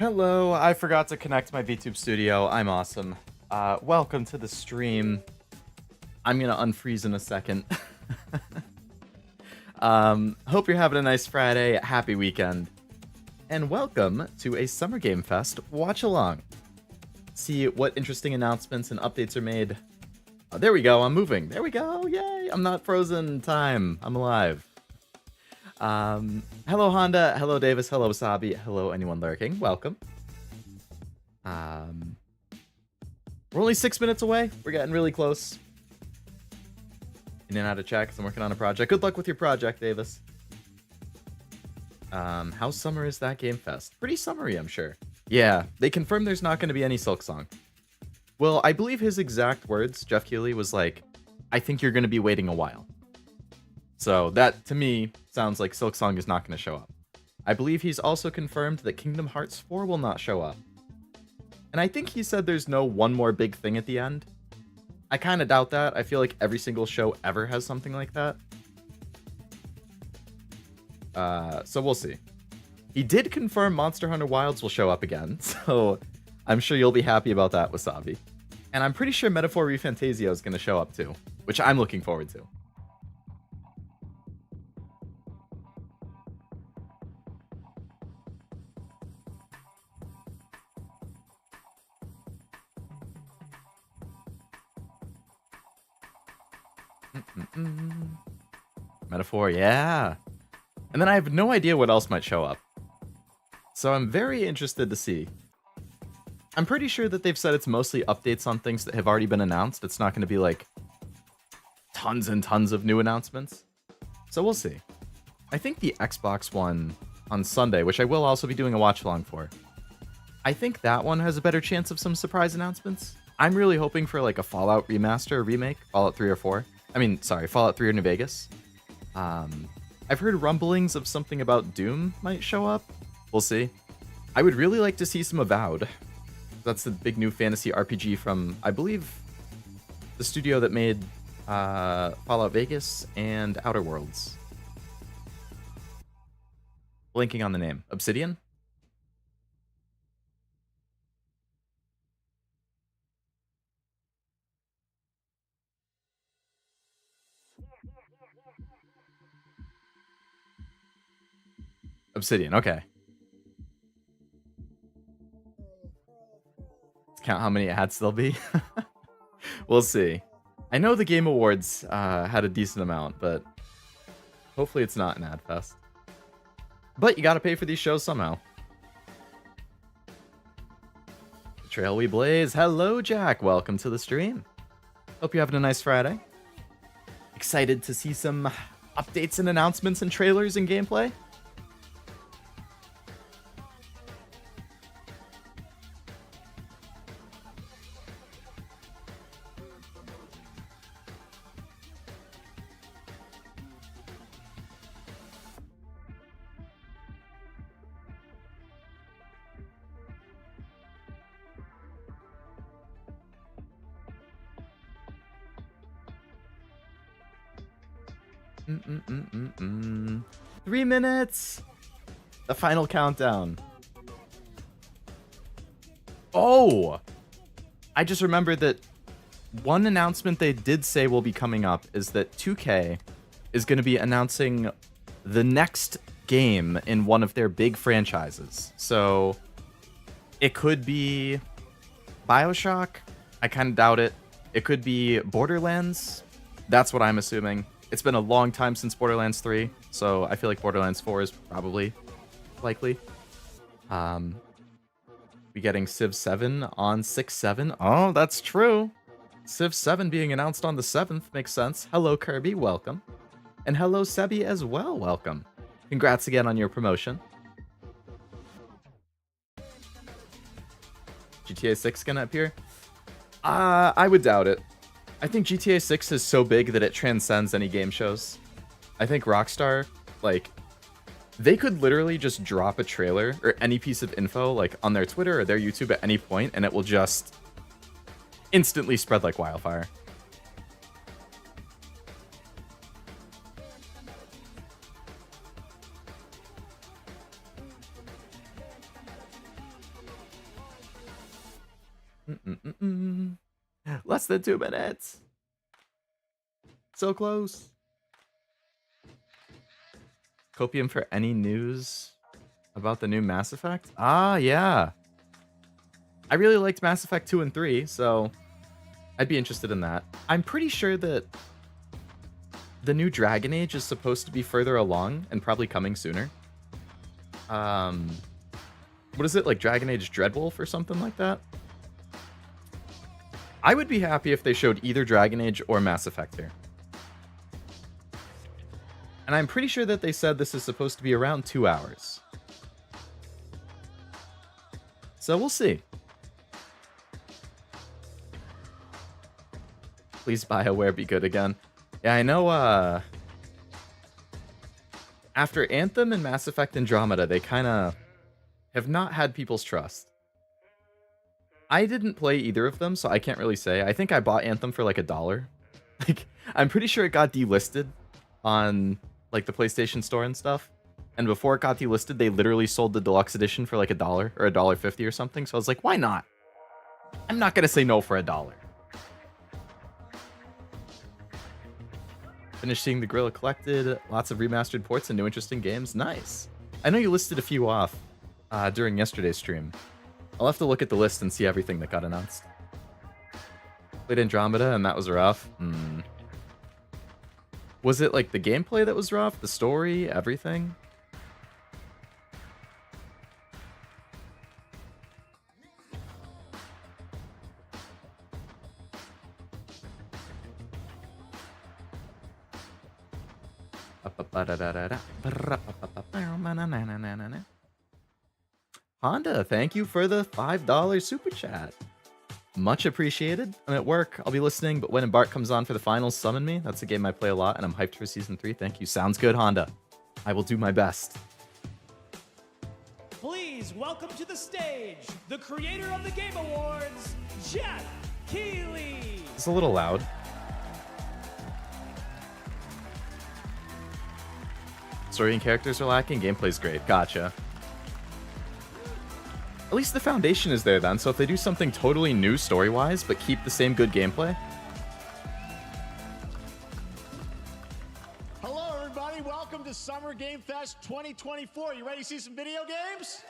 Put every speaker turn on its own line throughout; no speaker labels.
Hello, I forgot to connect my VTube studio. I'm awesome. Welcome to the stream. I'm gonna unfreeze in a second. Hope you're having a nice Friday. Happy weekend. And welcome to a Summer Game Fest Watchalong. See what interesting announcements and updates are made. Oh, there we go, I'm moving. There we go, yay! I'm not frozen time. I'm alive. Hello Honda, hello Davis, hello Wasabi, hello anyone lurking, welcome. We're only 6 minutes away, we're getting really close. In and out of checks, I'm working on a project. Good luck with your project, Davis. How summer is that Game Fest? Pretty summery, I'm sure. Yeah, they confirmed there's not going to be any Silk Song. Well, I believe his exact words, Geoff Keighley, was like, I think you're going to be waiting a while. So that, to me, sounds like Silk Song is not going to show up. I believe he's also confirmed that Kingdom Hearts 4 will not show up. And I think he said there's no one more big thing at the end. I kind of doubt that. I feel like every single show ever has something like that. So we'll see. He did confirm Monster Hunter Wilds will show up again, so I'm sure you'll be happy about that, Wasabi. And I'm pretty sure Metaphor ReFantazio is going to show up too, which I'm looking forward to. Metaphor, yeah. And then I have no idea what else might show up. So I'm very interested to see. I'm pretty sure that they've said it's mostly updates on things that have already been announced. It's not going to be like tons and tons of new announcements. So we'll see. I think the Xbox one on Sunday, which I will also be doing a watch along for, I think that one has a better chance of some surprise announcements. I'm really hoping for like a Fallout remaster or remake, Fallout 3 or 4. I mean, sorry, Fallout 3 or New Vegas. I've heard rumblings of something about Doom might show up. We'll see. I would really like to see some Avowed. That's the big new fantasy RPG from, I believe, the studio that made Fallout Vegas and Outer Worlds. Blinking on the name. Obsidian? Obsidian, okay. Let's count how many ads there'll be. We'll see. I know the Game Awards had a decent amount, but hopefully it's not an ad fest. But you gotta pay for these shows somehow. The Trail We Blaze. Hello, Jack. Welcome to the stream. Hope you're having a nice Friday. Excited to see some updates and announcements and trailers and gameplay? Mm-mm-mm-mm-mm. 3 minutes! The final countdown. Oh! I just remembered that one announcement they did say will be coming up is that 2K is going to be announcing the next game in one of their big franchises. So it could be BioShock. I kind of doubt it. It could be Borderlands. That's what I'm assuming. It's been a long time since Borderlands 3, so I feel like Borderlands 4 is probably likely. Be getting Civ 7 on 6/7. Oh, that's true. Civ 7 being announced on the 7th makes sense. Hello, Kirby, welcome. And hello, Sebi as well, welcome. Congrats again on your promotion. GTA 6 gonna appear? I would doubt it. I think GTA 6 is so big that it transcends any game shows. I think Rockstar, like, they could literally just drop a trailer or any piece of info, like, on their Twitter or their YouTube at any point, and it will just instantly spread like wildfire. Less than 2 minutes. So close. Copium for any news about the new Mass Effect? Ah, yeah. I really liked Mass Effect 2 and 3, so I'd be interested in that. I'm pretty sure that the new Dragon Age is supposed to be further along and probably coming sooner. What is it, like Dragon Age Dreadwolf or something like that? I would be happy if they showed either Dragon Age or Mass Effect here. And I'm pretty sure that they said this is supposed to be around 2 hours. So we'll see. Please BioWare be good again. Yeah, I know, after Anthem and Mass Effect Andromeda, they kind of have not had people's trust. I didn't play either of them, so I can't really say. I think I bought Anthem for like $1. Like, I'm pretty sure it got delisted on like the PlayStation Store and stuff. And before it got delisted, they literally sold the deluxe edition for like $1 or $1.50 or something. So I was like, why not? I'm not gonna say no for $1. Finished seeing the Gorilla Collected, lots of remastered ports and new interesting games. Nice. I know you listed a few off during yesterday's stream. I'll have to look at the list and see everything that got announced. Played Andromeda and that was rough. Was it like the gameplay that was rough? The story? Everything? Honda, thank you for the $5 super chat. Much appreciated. I'm at work. I'll be listening, but when Embark comes on for the finals, summon me. That's a game I play a lot, and I'm hyped for Season 3. Thank you. Sounds good, Honda. I will do my best.
Please welcome to the stage, the creator of the Game Awards, Geoff Keighley.
It's a little loud. Story and characters are lacking. Gameplay's great. Gotcha. At least the foundation is there then, so if they do something totally new story-wise, but keep the same good gameplay.
Hello, everybody. Welcome to Summer Game Fest 2024. You ready to see some video games?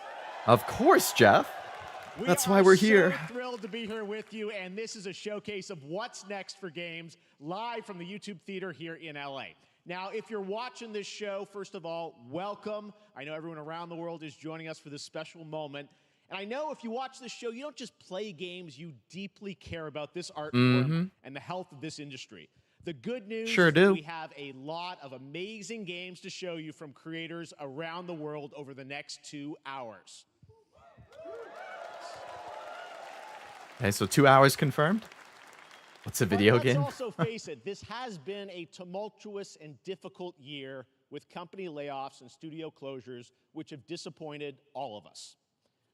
Of course, Geoff. That's why we're here.
So thrilled to be here with you, and this is a showcase of what's next for games, live from the YouTube Theater here in LA. Now, if you're watching this show, first of all, welcome. I know everyone around the world is joining us for this special moment. And I know if you watch this show, you don't just play games, you deeply care about this art form and the health of this industry. The good news is that we have a lot of amazing games to show you from creators around the world over the next 2 hours.
Okay, so 2 hours confirmed? What's a video game?
Let's also face it, this has been a tumultuous and difficult year with company layoffs and studio closures, which have disappointed all of us.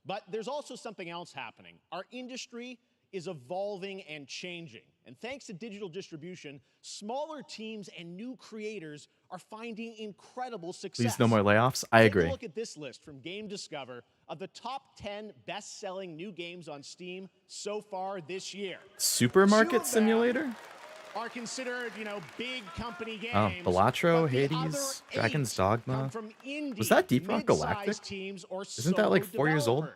But there's also something else happening. Our industry is evolving and changing. And thanks to digital distribution, smaller teams and new creators are finding incredible success.
Please, no more layoffs. I agree.
Take a look at this list from Game Discover of the top 10 best-selling new games on Steam so far this year.
Supermarket Simulator?
Are considered, you know, big company games.
Oh, Balatro, Hades, Dragon's Dogma. Was that Deep Rock Galactic? Isn't that like 4 years old?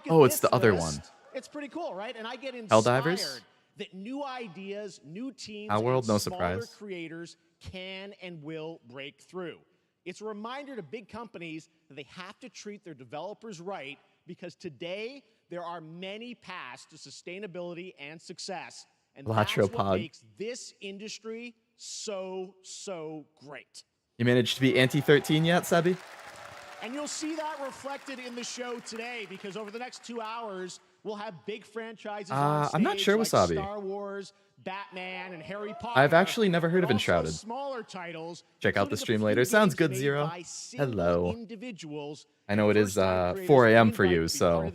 Oh, it's the other one.
It's pretty cool, right? And I get
Helldivers?
that new ideas, new teams,
Our World,
and
no
smaller
surprise.
creators can and will break through. It's a reminder to big companies that they have to treat their developers right, because today there are many paths to sustainability and success. And that's what makes this industry so great.
You managed to be anti-13 yet, Sebi?
And you'll see that reflected in the show today, because over the next 2 hours, we'll have big franchises on stage,
I'm not sure,
like
Wasabi.
Star Wars, Batman, and Harry Potter.
I've actually never heard of Enshrouded.
Smaller titles,
Check out the stream later. Sounds good, Zero. Hello. I know it is 4 a.m. for you, so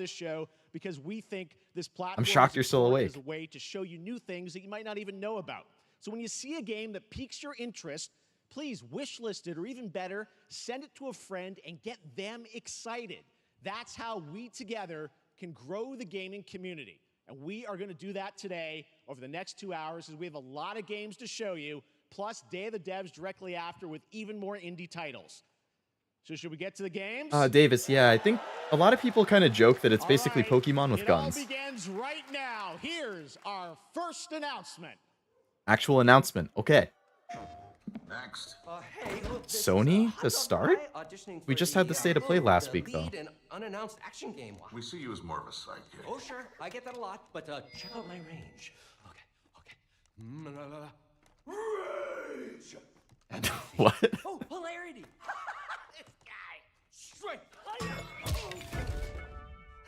because we think this platform
I'm shocked you're still awake.
is a way to show you new things that you might not even know about. So when you see a game that piques your interest, please wishlist it, or even better, send it to a friend and get them excited. That's how we together can grow the gaming community. And we are going to do that today over the next 2 hours as we have a lot of games to show you, plus Day of the Devs directly after with even more indie titles. So should we get to the games?
Davis, yeah, I think a lot of people kind of joke that it's basically Pokemon with guns.
It all begins right now. Here's our first announcement.
Actual announcement. Okay.
Next.
Hey, look, this
Sony
is a
to start?
auditioning
We
for
just
the,
had the state of play last week, though.
lead an unannounced action game.
We see you as more of a sidekick.
Oh, sure, I get that a lot, but check out my range. Okay. Rage! And
What?
oh, hilarity! This guy! Straight!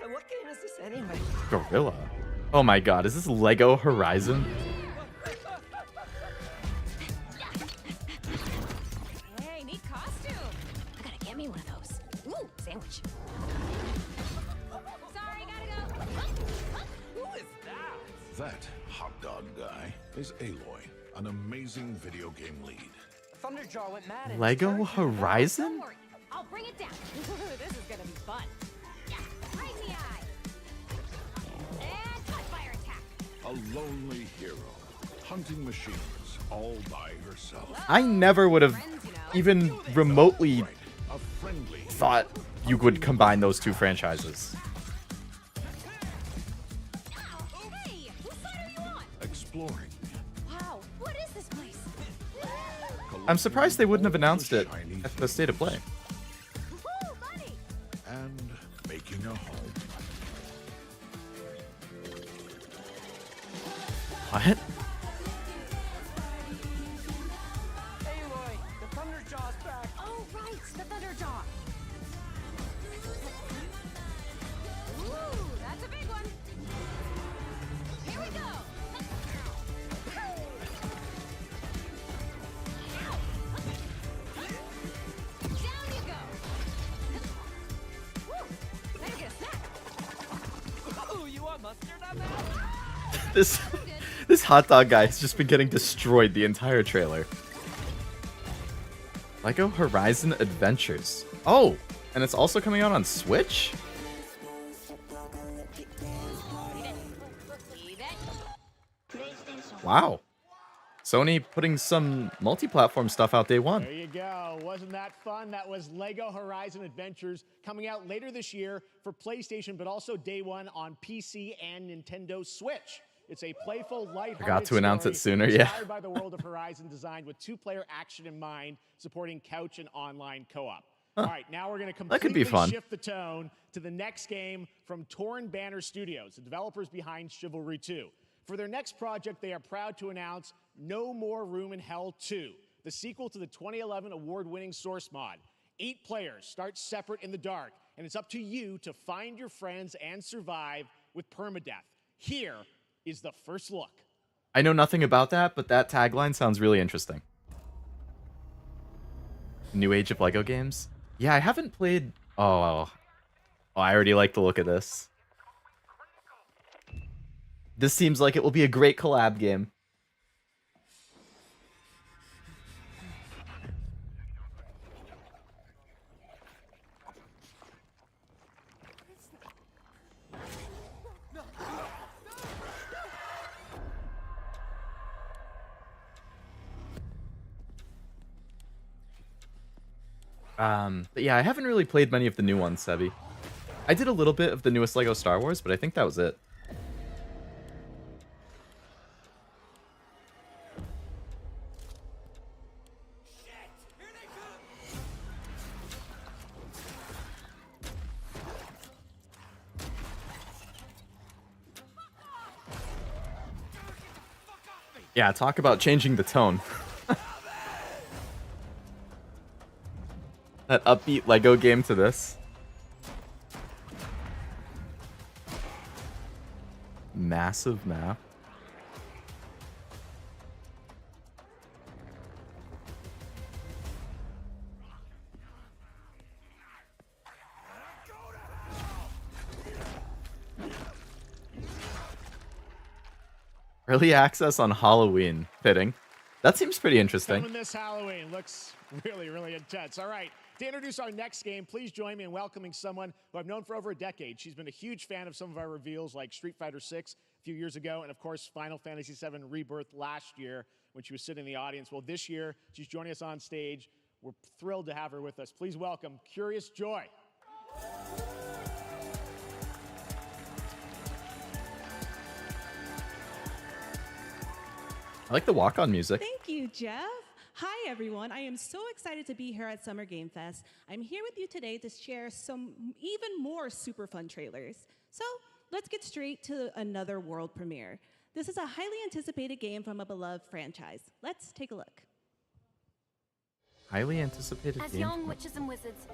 And what game is this anyway?
Gorilla. Oh my god, is this Lego Horizon?
Hey, neat costume. I gotta get me one of those. Ooh, sandwich. Sorry, gotta go.
Who is that?
That hot dog guy is Aloy, an amazing video game lead.
Thunderjaw went mad and
Lego
turned-
Horizon?
Don't worry, I'll bring it down. This is gonna be fun. Yeah, right in the eye. And cut fire attack.
A lonely hero, hunting machines all by herself.
I never would have
Friends, you know.
even remotely
Right, a friendly
thought you would combine those two franchises.
Hey, whose side are you on?
exploring.
Wow, what is this place?
I'm surprised they wouldn't have announced it
Shiny
at the state of play.
Woo, buddy.
and making a home.
What?
Aloy, the Thunderjaw's back.
Oh, right, the Thunderjaw. Ooh, that's a big one. Here we go. Down you go. Woo, better get a snack.
Oh, you want mustard on that?
This hot dog guy has just been getting destroyed the entire trailer. Lego Horizon Adventures. Oh, and it's also coming out on Switch?
Leave it.
Wow. Sony putting some multi-platform stuff out day one.
There you go. Wasn't that fun? That was Lego Horizon Adventures coming out later this year for PlayStation, but also day one on PC and Nintendo Switch. It's a playful, lighthearted
Forgot to announce it
story
sooner, yeah.
inspired by the world of Horizon, designed with two-player action in mind, supporting couch and online co-op. All right, now we're going to
That could be
completely
fun.
shift the tone to the next game from Torn Banner Studios, the developers behind Chivalry 2. For their next project, they are proud to announce No More Room in Hell 2, the sequel to the 2011 award-winning Source mod. 8 players start separate in the dark, and it's up to you to find your friends and survive with permadeath. Here is the first look.
I know nothing about that, but that tagline sounds really interesting. New Age of Lego games? Yeah, I haven't played... Oh, I already like the look of this. This seems like it will be a great collab game. But yeah, I haven't really played many of the new ones, Sebi. I did a little bit of the newest Lego Star Wars, but I think that was it. Yeah, talk about changing the tone. That upbeat Lego game to this. Massive map. Early access on Halloween. Fitting. That seems pretty interesting.
Coming this Halloween. Looks really, really intense. All right. To introduce our next game, please join me in welcoming someone who I've known for over a decade. She's been a huge fan of some of our reveals like Street Fighter 6, few years ago, and of course, Final Fantasy VII Rebirth last year when she was sitting in the audience. Well, this year, she's joining us on stage. We're thrilled to have her with us. Please welcome Curious Joy.
I like the walk-on music.
Thank you, Geoff. Hi, everyone. I am so excited to be here at Summer Game Fest. I'm here with you today to share some even more super fun trailers. So let's get straight to another world premiere. This is a highly anticipated game from a beloved franchise. Let's take a look.
Highly anticipated
As
game.
young witches and wizards,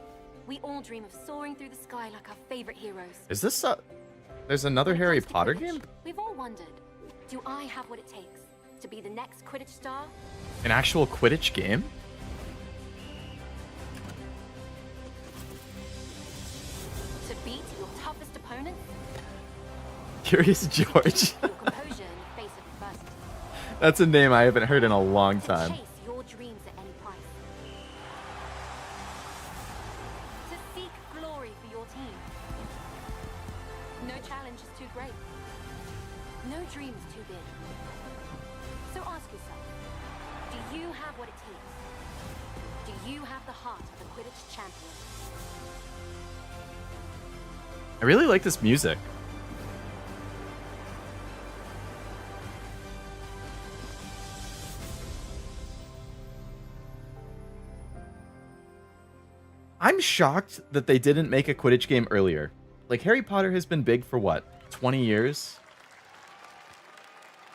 we all dream of soaring through the sky like our favorite heroes.
Is this there's another
When it
Harry
comes to
Potter
Quidditch,
game?
We've all wondered, do I have what it takes to be the next Quidditch star?
An actual Quidditch game?
To beat your toughest opponent?
Curious George.
Your composure in the face of adversity.
That's a name I haven't heard in a long
To
time.
chase your dreams at any price. To seek glory for your team. No challenge is too great. No dream is too big. So ask yourself, do you have what it takes? Do you have the heart of a Quidditch champion?
I really like this music. I'm shocked that they didn't make a Quidditch game earlier. Like, Harry Potter has been big for what, 20 years?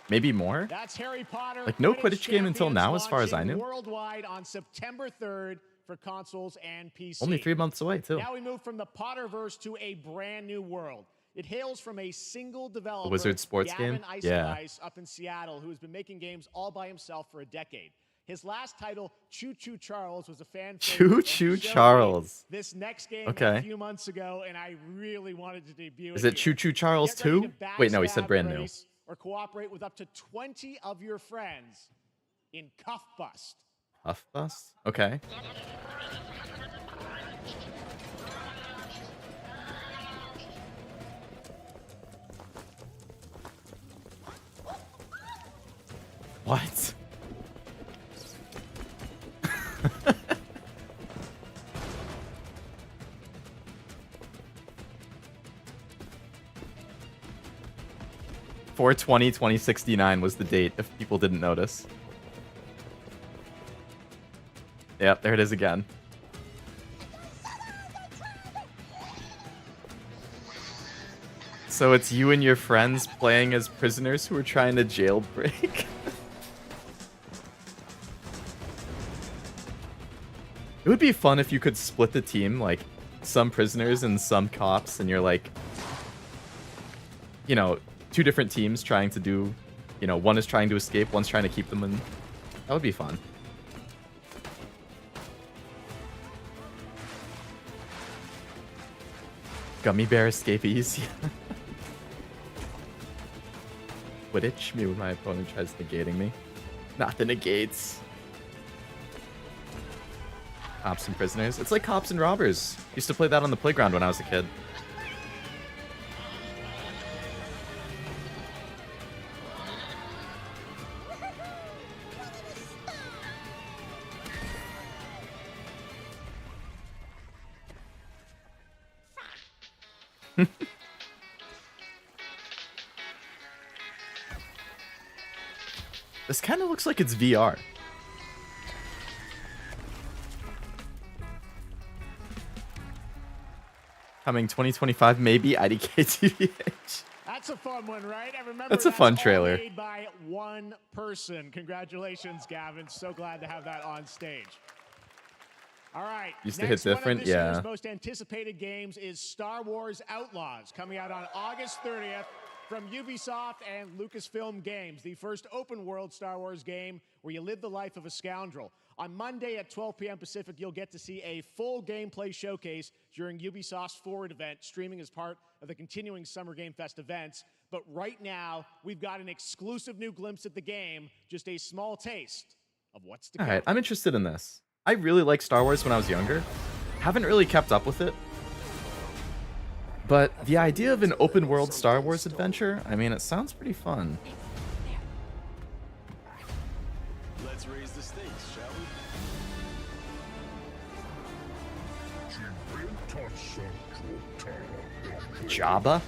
Maybe more?
That's Harry Potter.
Like, no Quidditch game until now, as far as I
launching
knew.
Worldwide on September 3rd for consoles and PC.
Only 3 months away, too.
Now we move from the Potterverse to a brand new world. It hails from a single developer,
The Wizard sports
Gavin
game?
Ice
Yeah.
Ice, up in Seattle, who has been making games all by himself for a decade. His last title, Choo Choo Charles, was a fan
Choo
favorite, and he
Choo
showed me
Charles.
This next game
Okay.
a few months ago, and I really wanted to debut
Is
it
it Choo
here.
Choo Charles
Get ready
2?
to
Wait, no, he said
backstab,
brand new.
race, or cooperate with up to 20 of your friends in Cuff Bust.
Puff Bus? Okay. What? (4/20/2069) was the date, if people didn't notice. Yep, there it is again. So it's you and your friends playing as prisoners who are trying to jailbreak? It would be fun if you could split the team, like, some prisoners and some cops, and you're like, you know, two different teams trying to do, you know, one is trying to escape, one's trying to keep them in. That would be fun. Gummy bear escapees. Quidditch, me when my opponent tries negating me. Not the negates. Cops and prisoners. It's like Cops and Robbers. Used to play that on the playground when I was a kid. This kind of looks like it's VR. Coming 2025, maybe IDK
That's a fun one, right? I remember
That's a fun
all
trailer.
made by one person. Congratulations, Gavin. So glad to have that on stage. All right.
Used to
next
hit different,
one of this year's
yeah.
most anticipated games is Star Wars Outlaws, coming out on August 30th from Ubisoft and Lucasfilm Games, the first open-world Star Wars game where you live the life of a scoundrel. On Monday at 12 p.m. Pacific, you'll get to see a full gameplay showcase during Ubisoft's Forward event, streaming as part of the continuing Summer Game Fest events. But right now, we've got an exclusive new glimpse at the game, just a small taste of what's to come.
All right, I'm interested in this. I really liked Star Wars when I was younger. Haven't really kept up with it. But the idea of an open world Star Wars adventure, I mean, it sounds pretty fun.
Let's raise the stakes, shall we?
Jabba?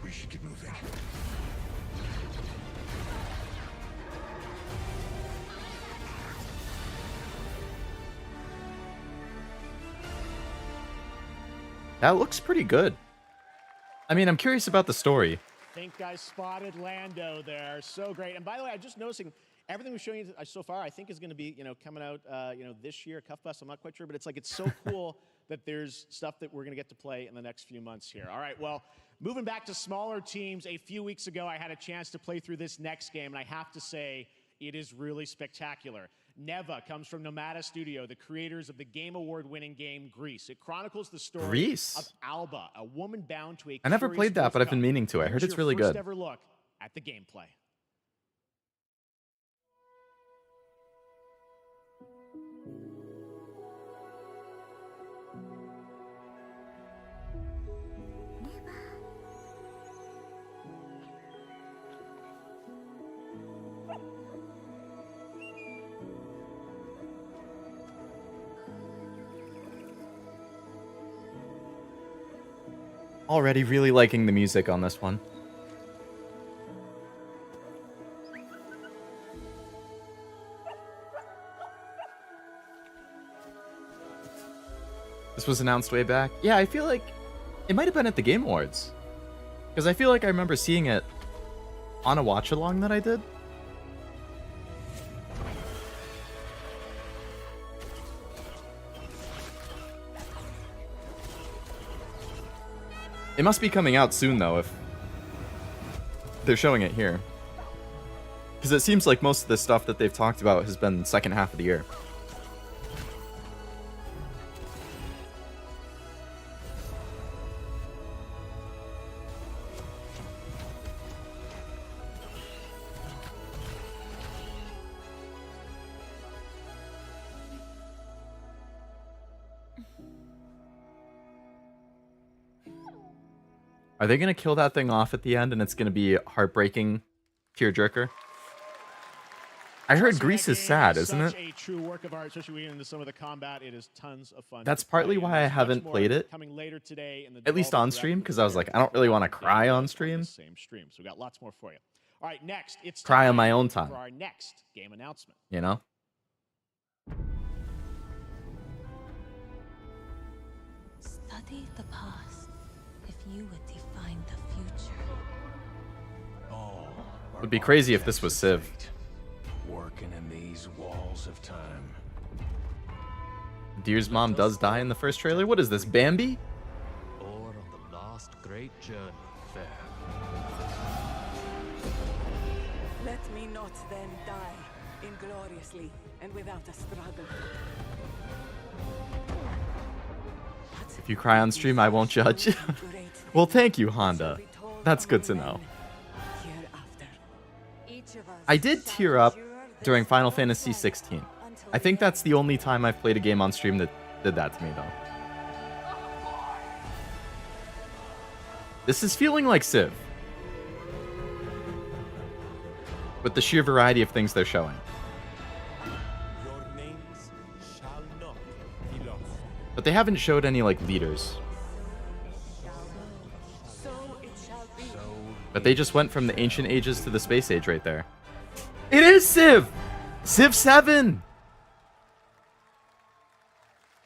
We should get moving.
That looks pretty good. I mean, I'm curious about the story.
I think I spotted Lando there. So great. And by the way, I'm just noticing everything we've shown you so far, I think is going to be, coming out, this year, Cuff Bus. I'm not quite sure, but it's so cool that there's stuff that we're going to get to play in the next few months here. All right, well, moving back to smaller teams, a few weeks ago, I had a chance to play through this next game, and I have to say, it is really spectacular. Neva comes from Nomada Studio, the creators of the Game Award-winning game Grease. It chronicles the story of Alba, a woman bound to a
I never played that, but I've been meaning to. I heard it's really good.
First ever look at the gameplay.
Already really liking the music on this one. This was announced way back. Yeah, I feel like it might have been at the Game Awards. Because I feel like I remember seeing it on a watch-along that I did. It must be coming out soon, though, if they're showing it here. Because it seems like most of the stuff that they've talked about has been second half of the year. Are they going to kill that thing off at the end and it's going to be heartbreaking tearjerker? I heard Grease is sad, isn't it?
A true work of art, especially into some of the combat. It is tons of fun.
That's partly why I haven't played it,
coming later today in the
at least on stream, because I was like, I don't really want to cry on stream.
Same stream, so we got lots more for you. All right, next it's
cry on my own time
for our next game announcement.
You know.
Study the past if you would define the future.
Oh,
It would be crazy if this was Civ.
Working in these walls of time.
Deer's mom does die in the first trailer. What is this, Bambi?
Or of the last great journey, fair.
Let me not then die ingloriously and without a struggle.
If you cry on stream, I won't judge. Well, thank you, Honda. That's good to know. I did tear up during Final Fantasy 16. I think that's the only time I've played a game on stream that did that to me, though. This is feeling like Civ, with the sheer variety of things they're showing.
Your names shall not be lost.
But they haven't showed any, like, leaders. But they just went from the ancient ages to the space age right there. It is Civ! Civ 7!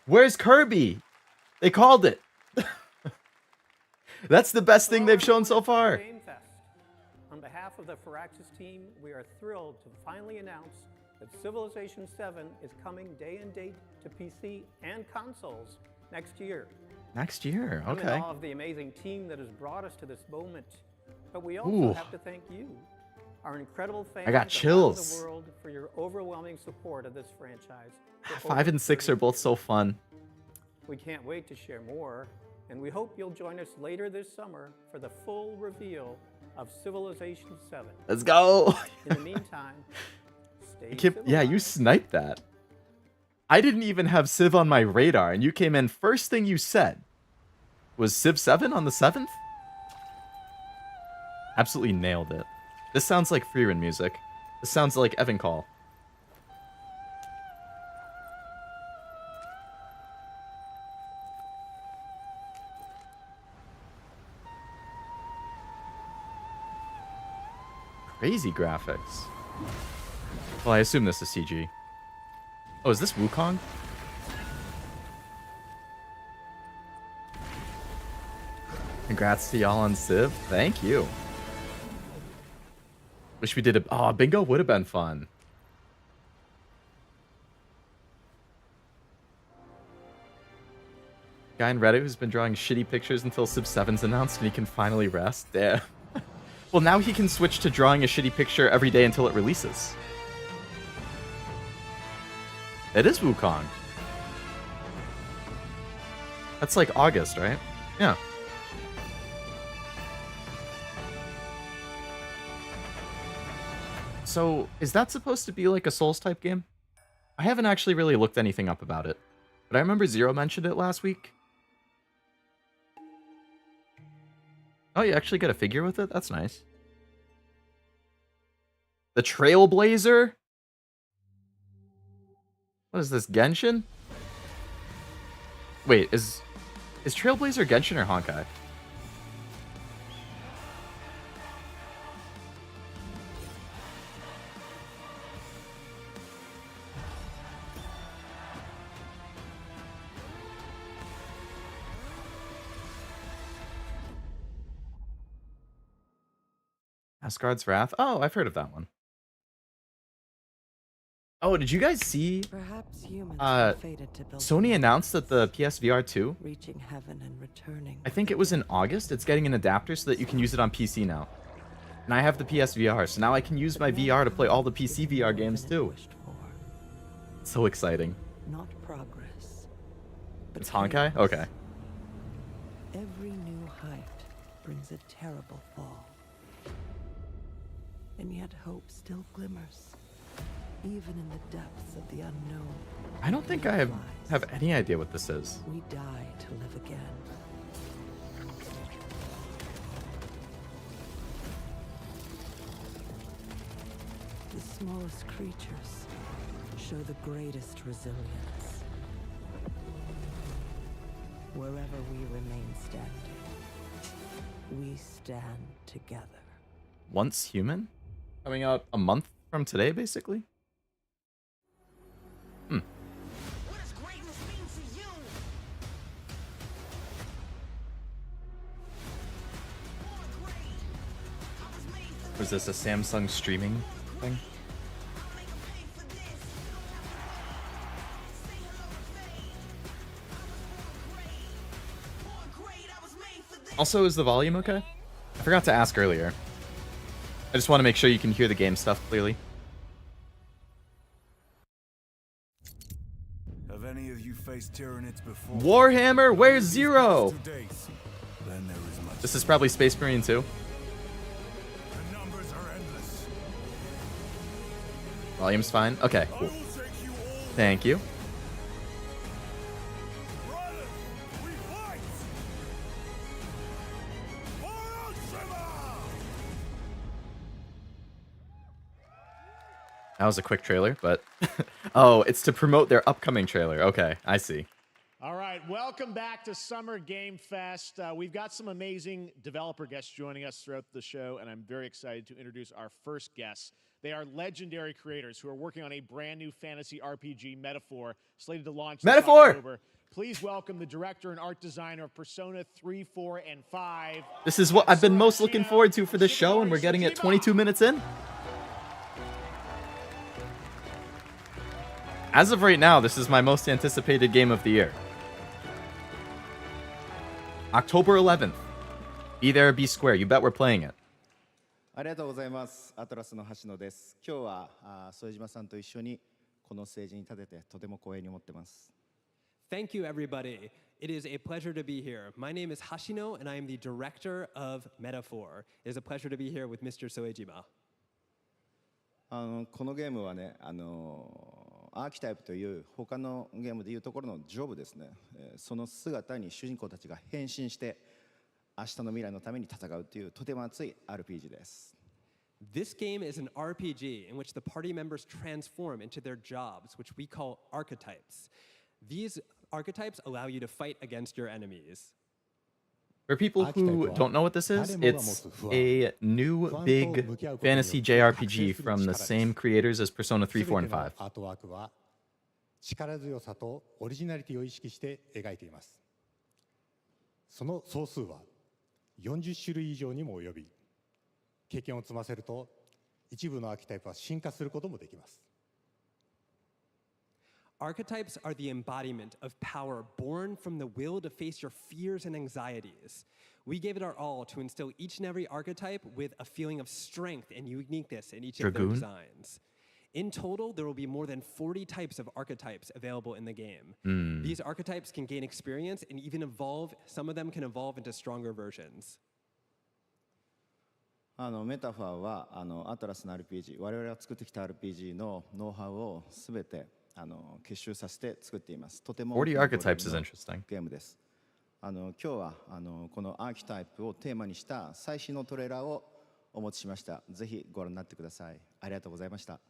Where's Kirby? They called it. That's the best thing they've shown so far.
Game Fest. On behalf of the Firaxis team, we are thrilled to finally announce that Civilization 7 is coming day and date to PC and consoles next year.
Next year,
I'm in
okay.
awe of the amazing team that has brought us to this moment, but we also have to thank you, our incredible fans
I got chills.
around the world, for your overwhelming support of this franchise.
5 and 6 are both so fun.
We can't wait to share more, and we hope you'll join us later this summer for the full reveal of Civilization 7.
Let's go.
In the meantime, stay
Yeah, you sniped that. I didn't even have Civ on my radar, and you came in. First thing you said was Civ 7 on the 7th? Absolutely nailed it. This sounds like Freerun music. This sounds like Evan Call. Crazy graphics. Well, I assume this is CG. Oh, is this Wukong? Congrats to y'all on Civ. Thank you. Wish we did a... Oh, bingo would have been fun. Guy in Reddit who's been drawing shitty pictures until Civ 7's announced and he can finally rest. Damn. Well, now he can switch to drawing a shitty picture every day until it releases. It is Wukong. That's like August, right? Yeah. So, is that supposed to be like a Souls-type game? I haven't actually really looked anything up about it. But I remember Zero mentioned it last week. Oh, you actually get a figure with it? That's nice. The Trailblazer? What is this, Genshin? Wait, is Trailblazer Genshin or Honkai? Asgard's Wrath? Oh, I've heard of that one. Oh, did you guys see?
Perhaps humans are fated to build
Sony announced that the PSVR 2,
reaching heaven and returning.
I think it was in August, it's getting an adapter so that you can use it on PC now. And I have the PSVR, so now I can use my VR to play all the PC VR games too. So exciting.
Not progress. But
It's Honkai? Okay.
Every new height brings a terrible fall. And yet hope still glimmers, even in the depths of the unknown.
I don't think I have any idea what this is.
We die to live again. The smallest creatures show the greatest resilience. Wherever we remain standing, we stand together.
Once Human? Coming out a month from today, basically? Hmm. Was this a Samsung streaming thing? Also, is the volume okay? I forgot to ask earlier. I just want to make sure you can hear the game stuff clearly.
Have any of you faced Tyranids before?
Warhammer, where's Zero?
Then there is much.
This is probably Space Marine 2.
The numbers are endless.
Volume's fine. Okay, cool. Thank you. That was a quick trailer, but... oh, it's to promote their upcoming trailer. Okay, I see.
All right, welcome back to Summer Game Fest. We've got some amazing developer guests joining us throughout the show, and I'm very excited to introduce our first guests. They are legendary creators who are working on a brand new fantasy RPG, Metaphor, slated to launch this October. Please welcome the director and art designer of Persona 3, 4, and 5.
This is what I've been most looking forward to for this show, and we're getting it 22 minutes in. As of right now, this is my most anticipated game of the year. October 11th. Be there, be square. You bet we're playing it.
ありがとうございます。アトラスの橋野です。今日は副島さんと一緒にこのステージに立ててとても光栄に思ってます。
Thank you, everybody. It is a pleasure to be here. My name is Hashino, and I am the director of Metaphor. It is a pleasure to be here with Mr. Soejima.
このゲームはね、アーキタイプという他のゲームでいうところのジョブですね。その姿に主人公たちが変身して明日の未来のために戦うというとても熱い RPG です。
This game is an RPG in which the party members transform into their jobs, which we call archetypes. These archetypes allow you to fight against your enemies.
For people who don't know what this is, it's a new big fantasy JRPG from the same creators as Persona 3, 4, and 5.
アートワークは力強さとオリジナリティを意識して描いています。その総数は40種類以上にも及び、経験を積ませると一部のアーキタイプは進化することもできます。
Archetypes are the embodiment of power born from the will to face your fears and anxieties. We gave it our all to instill each and every archetype with a feeling of strength and uniqueness in each of their designs. In total, there will be more than 40 types of archetypes available in the game. These archetypes can gain experience and even evolve. Some of them can evolve into stronger versions.
メタファーはアトラスの RPG、我々が作ってきた RPG のノウハウをすべて結集させて作っています。とても
40 archetypes is interesting.
ゲームです。今日はこのアーキタイプをテーマにした最新のトレーラーをお持ちしました。ぜひご覧になってください。ありがとうございました。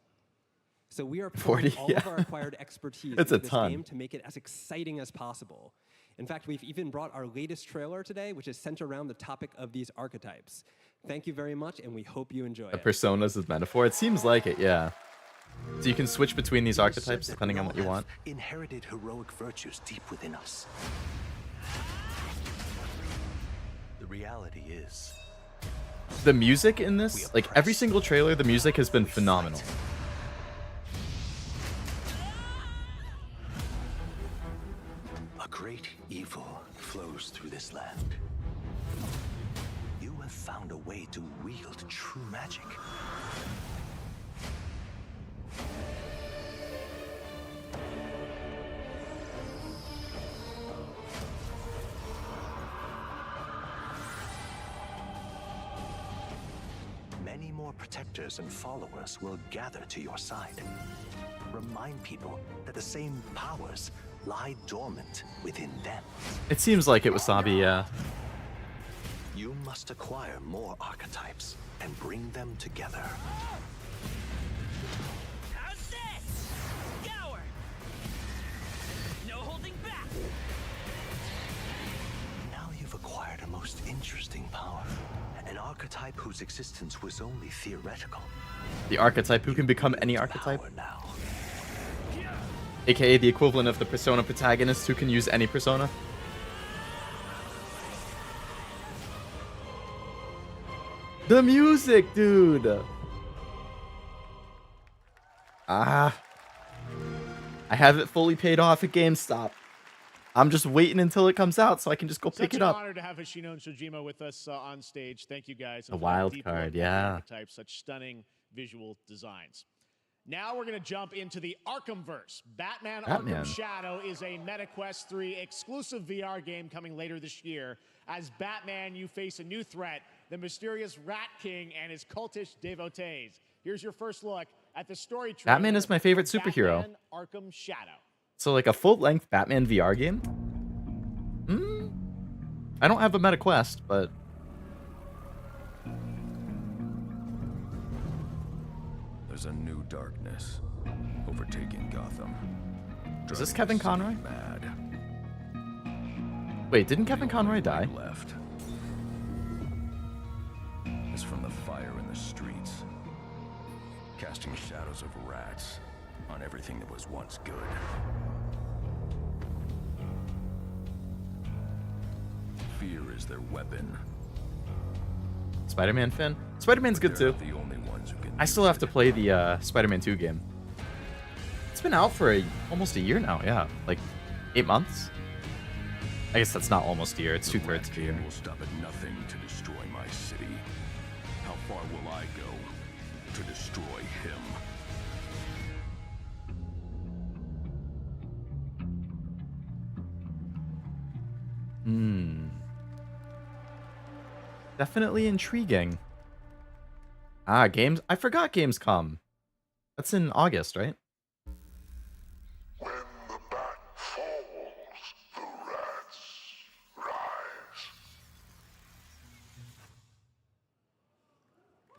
So we are putting all of our acquired expertise into this game to make it as exciting as possible. In fact, we've even brought our latest trailer today, which is centered around the topic of these archetypes. Thank you very much, and we hope you enjoy it.
Personas as metaphor? It seems like it, yeah. So you can switch between these archetypes depending on what you want.
Inherited heroic virtues deep within us. The reality is,
the music in this, like every single trailer, the music has been phenomenal.
A great evil flows through this land. You have found a way to wield true magic. Many more protectors and followers will gather to your side. Remind people that the same powers lie dormant within them.
It seems like it, Wasabi, yeah.
You must acquire more archetypes and bring them together.
How's this? Scour! No holding back!
Now you've acquired a most interesting power. An archetype whose existence was only theoretical.
The archetype who can become any archetype. AKA the equivalent of the Persona protagonist who can use any persona. The music, dude! I have it fully paid off at GameStop. I'm just waiting until it comes out so I can just go pick it up.
Such an honor to have Hashino and Shojima with us on stage. Thank you guys.
The wild card, yeah.
Such stunning visual designs. Now we're going to jump into the Arkhamverse. Batman Arkham Shadow is a MetaQuest 3 exclusive VR game coming later this year. As Batman, you face a new threat, the mysterious Rat King and his cultish devotees. Here's your first look at the story trailer.
Batman is my favorite superhero.
Batman Arkham Shadow.
So like a full-length Batman VR game? I don't have a MetaQuest, but...
There's a new darkness overtaking Gotham.
Is this Kevin Conroy?
Mad.
Wait, didn't Kevin Conroy die?
Left. Is from the fire in the streets, casting shadows of rats on everything that was once good. Fear is their weapon.
Spider-Man fan? Spider-Man's good too.
The only ones who can
I still have to play the Spider-Man 2 game. It's been out for almost a year now, yeah. Like 8 months? I guess that's not almost a year, it's 2/3 of a year.
will stop at nothing to destroy my city. How far will I go to destroy him?
Definitely intriguing. Ah, games. I forgot Gamescom. That's in August, right?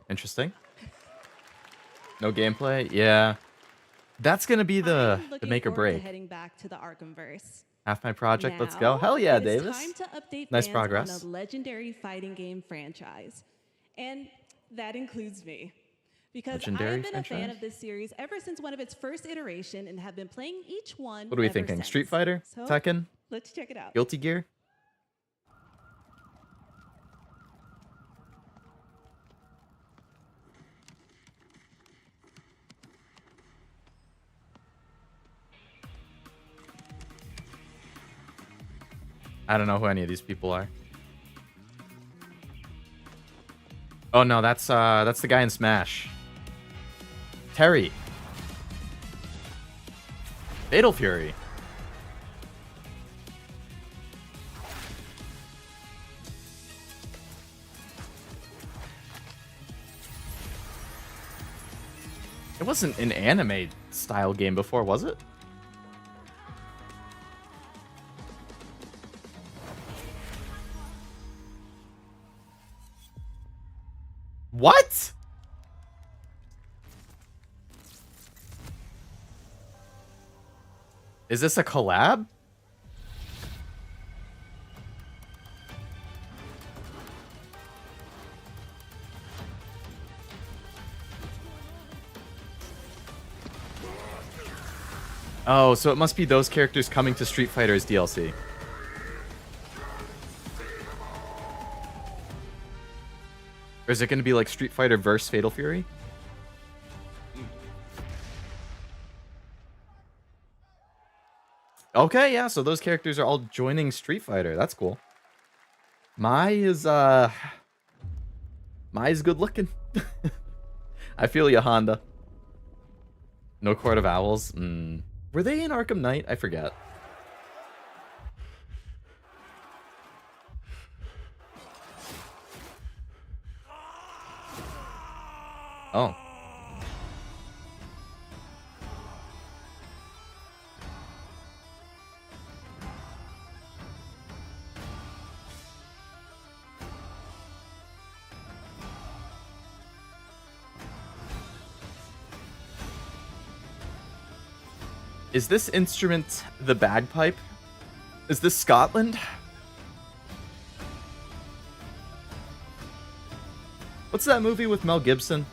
Interesting. No gameplay? Yeah. That's gonna be the make or break.
Heading back to the Arkhamverse.
Half my project, let's
Now,
go. Hell yeah,
it is
Davis.
time to update
Nice
fans
progress.
on a legendary fighting game franchise. And that includes me. Because
Legendary
I have been a fan
franchise?
of this series ever since one of its first iteration and have been playing each one.
What are we
ever
thinking?
since.
Street Fighter?
So,
Tekken?
let's check it out.
Guilty Gear? I don't know who any of these people are. Oh no, that's the guy in Smash. Terry. Fatal Fury. It wasn't an anime style game before, was it? What? Is this a collab? Oh, so it must be those characters coming to Street Fighter as DLC. Or is it going to be like Street Fighter vs. Fatal Fury? Okay, yeah, so those characters are all joining Street Fighter. That's cool. Mai is good looking. I feel ya, Honda. No Court of Owls. Were they in Arkham Knight? I forget. Oh. Is this instrument the bagpipe? Is this Scotland? What's that movie with Mel Gibson?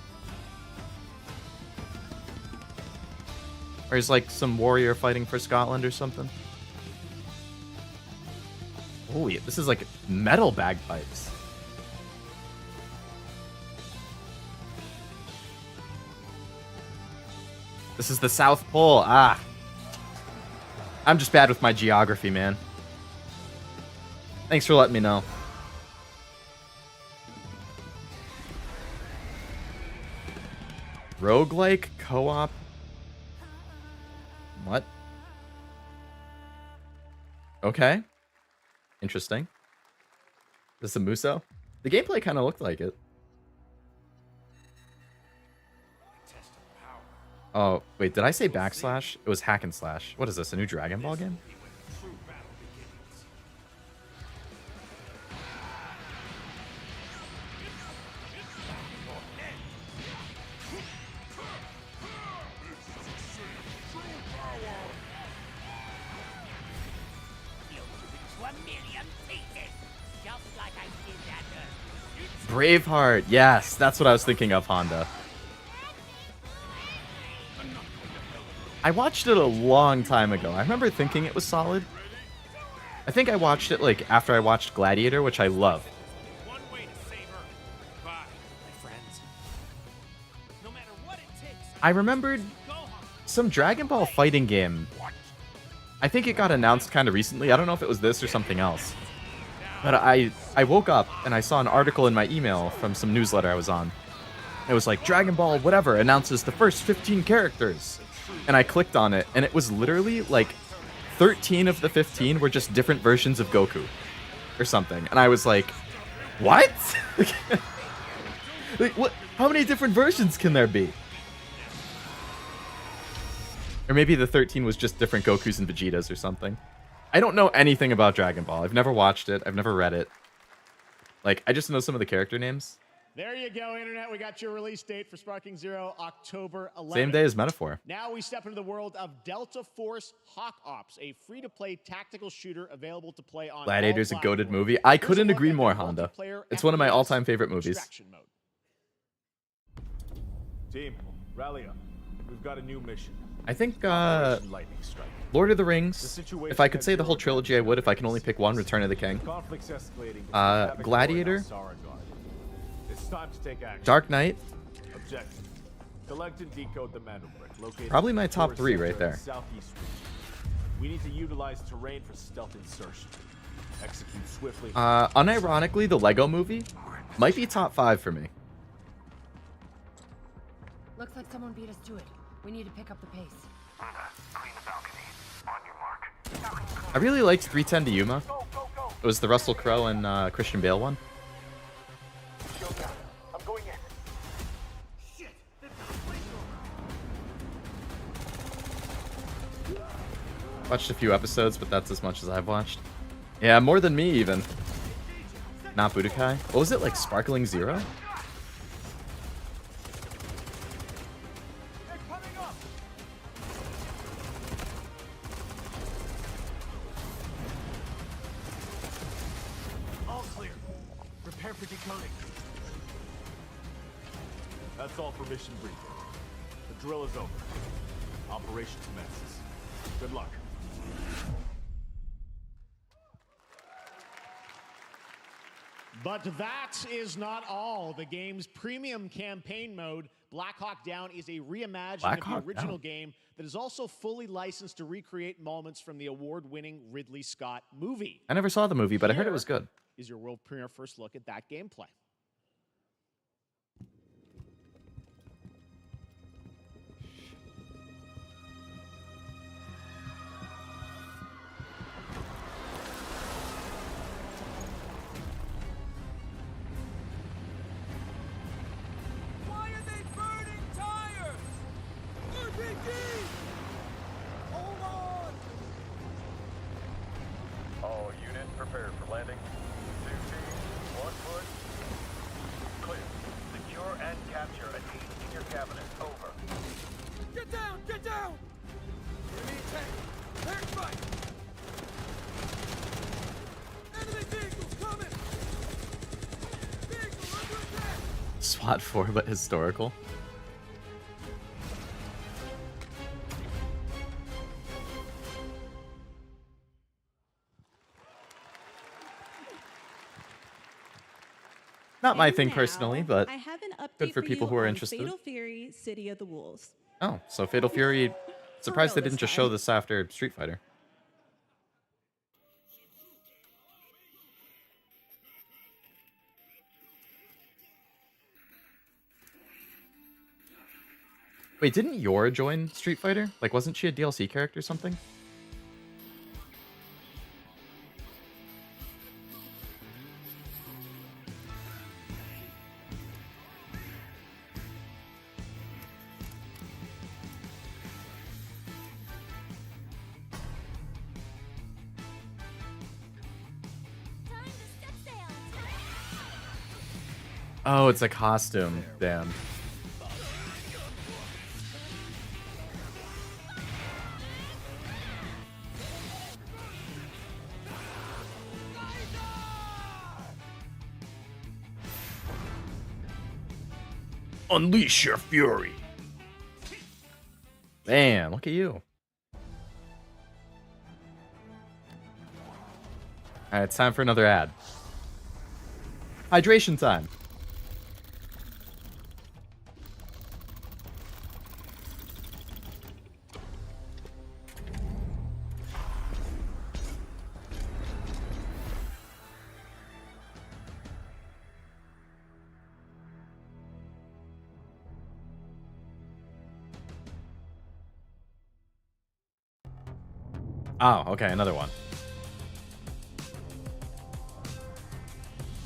Or is like some warrior fighting for Scotland or something? Holy, this is like metal bagpipes. This is the South Pole. Ah. I'm just bad with my geography, man. Thanks for letting me know. Roguelike co-op? What? Okay. Interesting. Is this a Muso? The gameplay kind of looked like it. Oh, wait, did I say backslash? It was hack and slash. What is this, a new Dragon Ball game? Braveheart, yes, that's what I was thinking of, Honda. I watched it a long time ago. I remember thinking it was solid. I think I watched it like after I watched Gladiator, which I love. I remembered some Dragon Ball fighting game. I think it got announced kind of recently. I don't know if it was this or something else. But I woke up and I saw an article in my email from some newsletter I was on. It was like, Dragon Ball whatever announces the first 15 characters. And I clicked on it, and it was literally like 13 of the 15 were just different versions of Goku or something. And I was like, What? Like, what? How many different versions can there be? Or maybe the 13 was just different Gokus and Vegetas or something. I don't know anything about Dragon Ball. I've never watched it. I've never read it. Like, I just know some of the character names.
There you go, Internet. We got your release date for Sparking Zero, October 11th.
Same day as Metaphor.
Now we step into the world of Delta Force Hawk Ops, a free-to-play tactical shooter available to play on
Gladiator's a
all
goated
platforms.
movie. I
Here's a
couldn't
look
agree
at the
more, Honda.
multiplayer
It's one of my
FPS
all-time favorite movies.
extraction mode.
Team, rally up. We've got a new mission.
I think,
Operation Lightning Strike.
Lord of the Rings.
The situation
If I could
has
say the whole
zero
trilogy, I would. If I can only pick one, Return of the King.
Conflict's escalating. Havoc
Gladiator.
going on Saragard. It's time to take action.
Dark Knight.
Objective. Collect and decode the Mando brick located
Probably
in
my
the
top
core
3
sector
right
of the
there.
Southeast region. We need to utilize terrain for stealth insertion. Execute swiftly.
Unironically, the Lego movie might be top 5 for me.
Looks like someone beat us to it. We need to pick up the pace.
I really liked 310 to Yuma. It was the Russell Crowe and Christian Bale one.
I'm going in. Shit.
Watched a few episodes, but that's as much as I've watched. Yeah, more than me even. Not Budokai. What was it, like Sparkling Zero?
All clear. Prepare for decoding. That's all for mission briefing. The drill is over. Operation commences. Good luck.
But that is not all. The game's premium campaign mode, Black Hawk Down, is a reimagining
Black
of
Hawk
the original
Down.
game that is also fully licensed to recreate moments from the award-winning Ridley Scott movie.
I never saw the movie, but I heard it was good.
Is your world premiere first look at that gameplay.
Why are they burning tires? RPG! Hold on!
All units prepared for landing. 2 teams, 1 foot. Clear. Secure and capture a team in your cabinet. Over.
Get down! Get down! Enemy attack! Air strike! Enemy vehicles coming! Vehicle under attack!
SWAT 4, but historical. Not my thing personally, but
I have an update
good for people who are
on
interested.
Fatal Fury: City of the Wolves.
Oh, so Fatal Fury. Surprised they didn't just show this after Street Fighter. Wait, didn't Yora join Street Fighter? Like, wasn't she a DLC character or something? Oh, it's a costume. Damn. Unleash your fury. Man, look at you. Alright, it's time for another ad. Hydration time. Oh, okay, another one.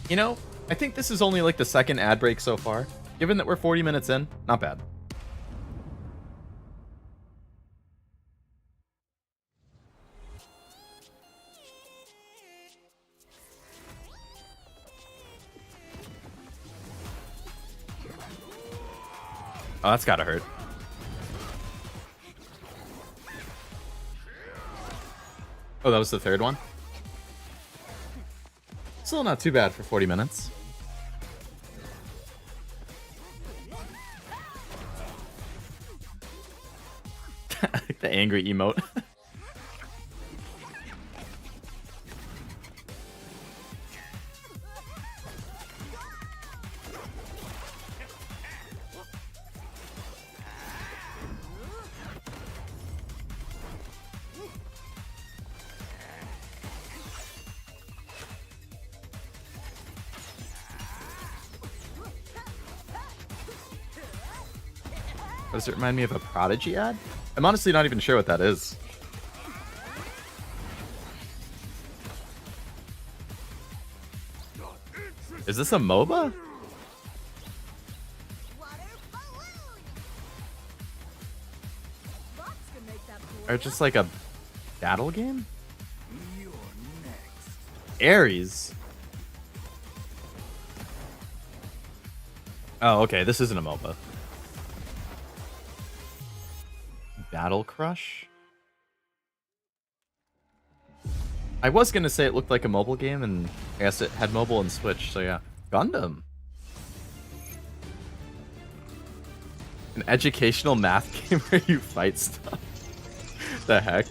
You know, I think this is only like the second ad break so far. Given that we're 40 minutes in, not bad. Oh, that's gotta hurt. Oh, that was the third one? Still not too bad for 40 minutes. The angry emote. Does it remind me of a Prodigy ad? I'm honestly not even sure what that is. Is this a MOBA? Or just like a battle game? Ares. Oh, okay, this isn't a MOBA. Battle Crush? I was gonna say it looked like a mobile game, and I guess it had mobile and Switch, so yeah. Gundam. An educational math game where you fight stuff. The heck?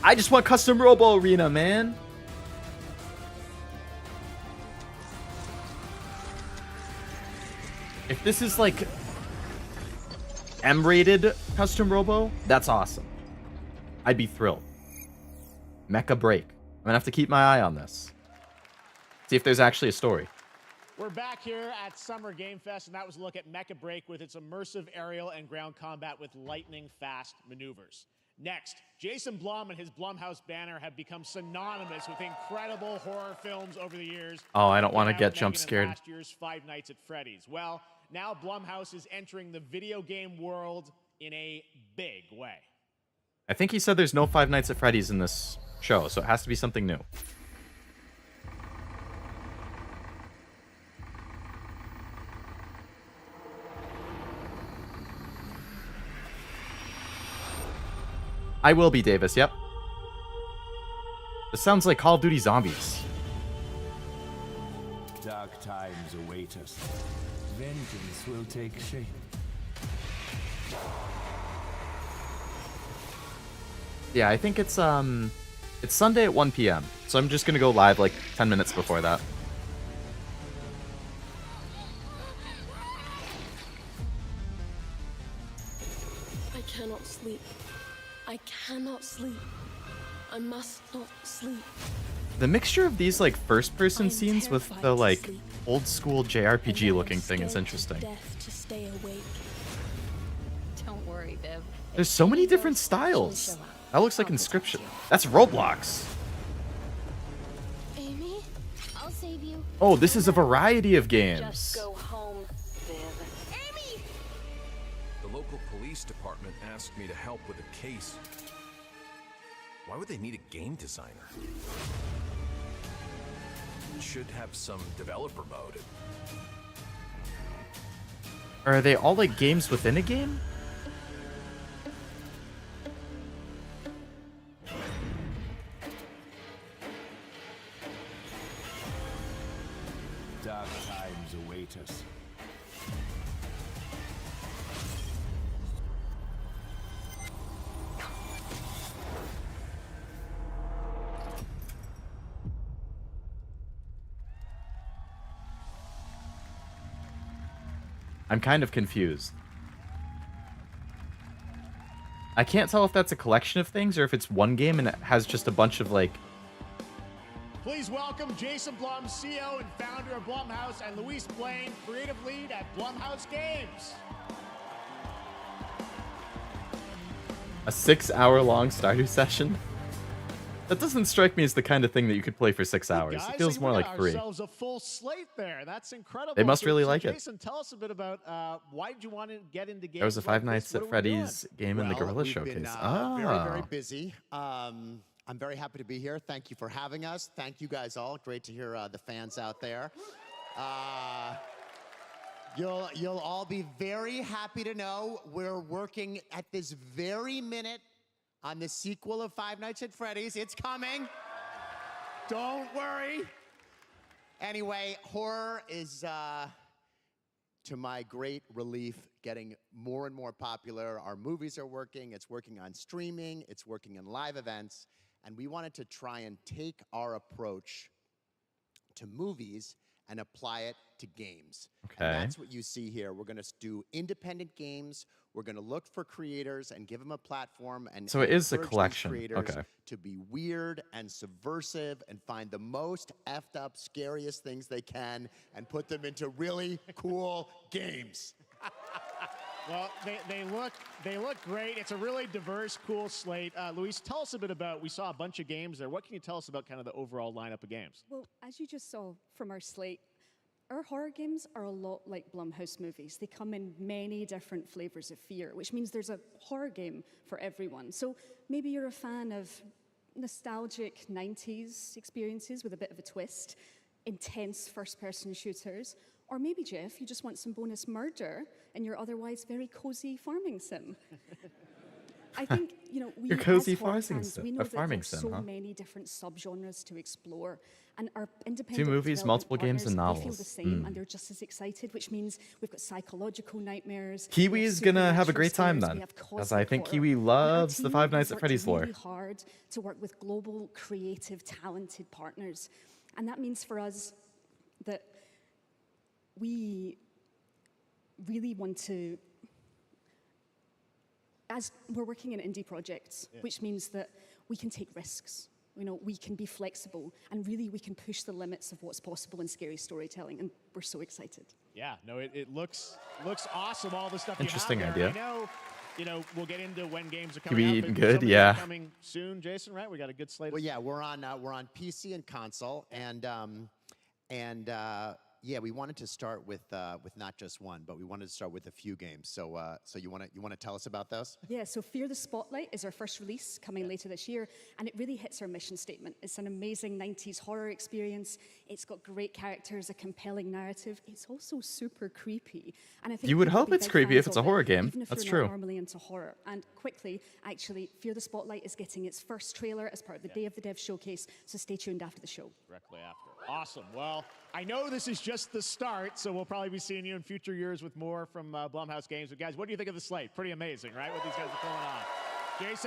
I just want custom Robo Arena, man. If this is like M-rated custom Robo, that's awesome. I'd be thrilled. Mecha Break. I'm gonna have to keep my eye on this. See if there's actually a story.
We're back here at Summer Game Fest, and that was a look at Mecha Break with its immersive aerial and ground combat with lightning-fast maneuvers. Next, Jason Blum and his Blumhouse banner have become synonymous with incredible horror films over the years.
Oh, I don't want to get jump scared.
Last year's Five Nights at Freddy's. Well, now Blumhouse is entering the video game world in a big way.
I think he said there's no Five Nights at Freddy's in this show, so it has to be something new. I will be, Davis, yep. This sounds like Call of Duty Zombies.
Dark times await us. Vengeance will take shape.
Yeah, I think it's Sunday at 1 p.m. So I'm just gonna go live like 10 minutes before that.
I cannot sleep. I cannot sleep. I must not sleep.
The mixture of these like first-person scenes with the like old-school JRPG looking thing is interesting.
Death to stay awake. Don't worry, Viv.
There's so many different styles. That looks like Inscription. That's Roblox.
Amy, I'll save you.
Oh, this is a variety of games.
Just go home, Viv. Amy!
The local police department asked me to help with a case. Why would they need a game designer? It should have some developer mode.
Are they all like games within a game?
Dark times await us.
I'm kind of confused. I can't tell if that's a collection of things or if it's one game and it has just a bunch of like...
Please welcome Jason Blum, CEO and founder of Blumhouse, and Luis Blaine, creative lead at Blumhouse Games.
A 6-hour-long Stardew session? That doesn't strike me as the kind of thing that you could play for 6 hours.
Guys,
It feels more like 3.
Ourselves a full slate there. That's incredible.
They must really like it.
Jason, tell us a bit about why did you want to get into games?
There was a Five Nights
What
at
are we
Freddy's game in the Gorilla
we've
Showcase.
Been, very busy. I'm very happy to be here. Thank you for having us. Thank you guys all. Great to hear the fans out there. You'll all be very happy to know we're working at this very minute on the sequel of Five Nights at Freddy's. It's coming. Don't worry. Anyway, horror is, to my great relief, getting more and more popular. Our movies are working. It's working on streaming. It's working in live events. And we wanted to try and take our approach to movies and apply it to games.
Okay.
And that's what you see here. We're going to do independent games. We're going to look for creators and give them a platform. And
So it is a
encourage these
collection.
creators
Okay.
to be weird and subversive and find the most effed up, scariest things they can and put them into really cool games.
Well, they look great. It's a really diverse, cool slate. Luis, tell us a bit about. We saw a bunch of games there. What can you tell us about kind of the overall lineup of games?
Well, as you just saw from our slate, our horror games are a lot like Blumhouse movies. They come in many different flavors of fear, which means there's a horror game for everyone. So maybe you're a fan of nostalgic 90s experiences with a bit of a twist, intense first-person shooters, or maybe, Geoff, you just want some bonus murder in your otherwise very cozy farming sim. I think, we
Your cozy
as horror
farming
fans,
sim-
we
a
know that
farming
there's
sim,
so
huh?
many different subgenres to explore, and our independent
2 movies,
development
multiple games, and
partners, they feel
novels.
the same,
Mm.
and they're just as excited, which means we've got psychological nightmares.
Kiwi
we have
is gonna have a
supernatural
great time
scares,
then,
we have
as I
cosmic
think
horror.
Kiwi
And our
loves the
team
Five Nights
has
at
worked
Freddy's lore.
really hard to work with global, creative, talented partners, and that means for us that we really want to, as we're working in indie projects, which means that we can take risks. We can be flexible, and really we can push the limits of what's possible in scary storytelling, and we're so excited.
Yeah, no, it looks awesome. All the stuff
Interesting
you have there.
idea.
I know, we'll get into when games are
Could
coming
be
out,
eaten
but
good,
some of them
yeah.
are coming soon, Jason, right? We got a good slate.
Well, yeah, we're on PC and console, and yeah, we wanted to start with not just one, but we wanted to start with a few games. So you want to tell us about those?
Yeah, so Fear the Spotlight is our first release coming later this year, and it really hits our mission statement. It's an amazing 90s horror experience. It's got great characters, a compelling narrative. It's also super creepy. And I think
You would
people will
hope
be
it's
big
creepy
fans
if it's a
of it,
horror game.
even if
That's
you're
true.
not normally into horror. And quickly, actually, Fear the Spotlight is getting its first trailer as part of the Day of the Dev showcase, so stay tuned after the show.
Directly after. Awesome. Well, I know this is just the start, so we'll probably be seeing you in future years with more from Blumhouse Games. But guys, what do you think of the slate? Pretty amazing, right? What these guys are pulling on.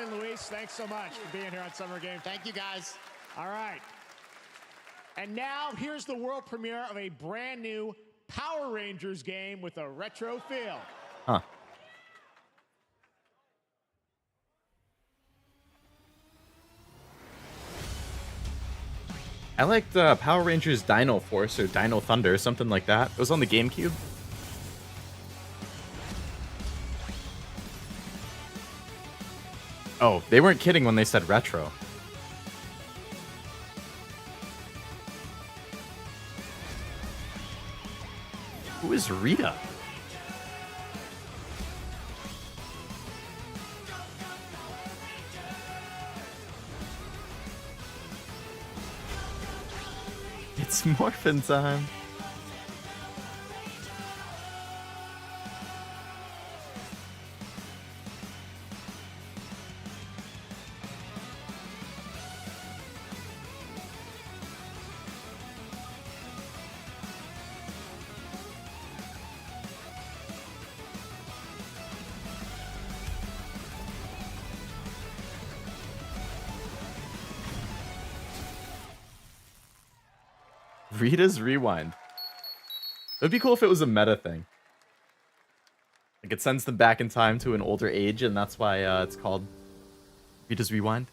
Jason, Luis, thanks so much for being here on Summer Game.
Thank you, guys.
All right. And now here's the world premiere of a brand new Power Rangers game with a retro feel.
Huh. I liked Power Rangers Dino Force or Dino Thunder, something like that. It was on the GameCube. Oh, they weren't kidding when they said retro. Who is Rita? It's morphin' time. Rita's Rewind. It would be cool if it was a meta thing. Like it sends them back in time to an older age, and that's why it's called Vita's Rewind.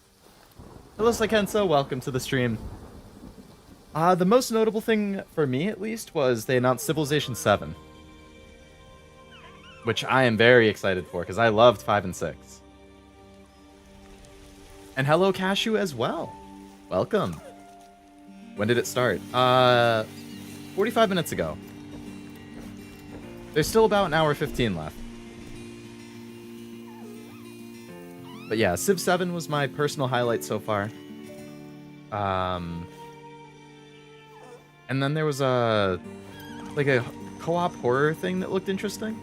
Hello, Kenso. Welcome to the stream. The most notable thing for me, at least, was they announced Civilization 7. Which I am very excited for, because I loved 5 and 6. And hello, Cashew, as well. Welcome. When did it start? 45 minutes ago. There's still about an hour 15 left. But yeah, Civ 7 was my personal highlight so far. And then there was a co-op horror thing that looked interesting.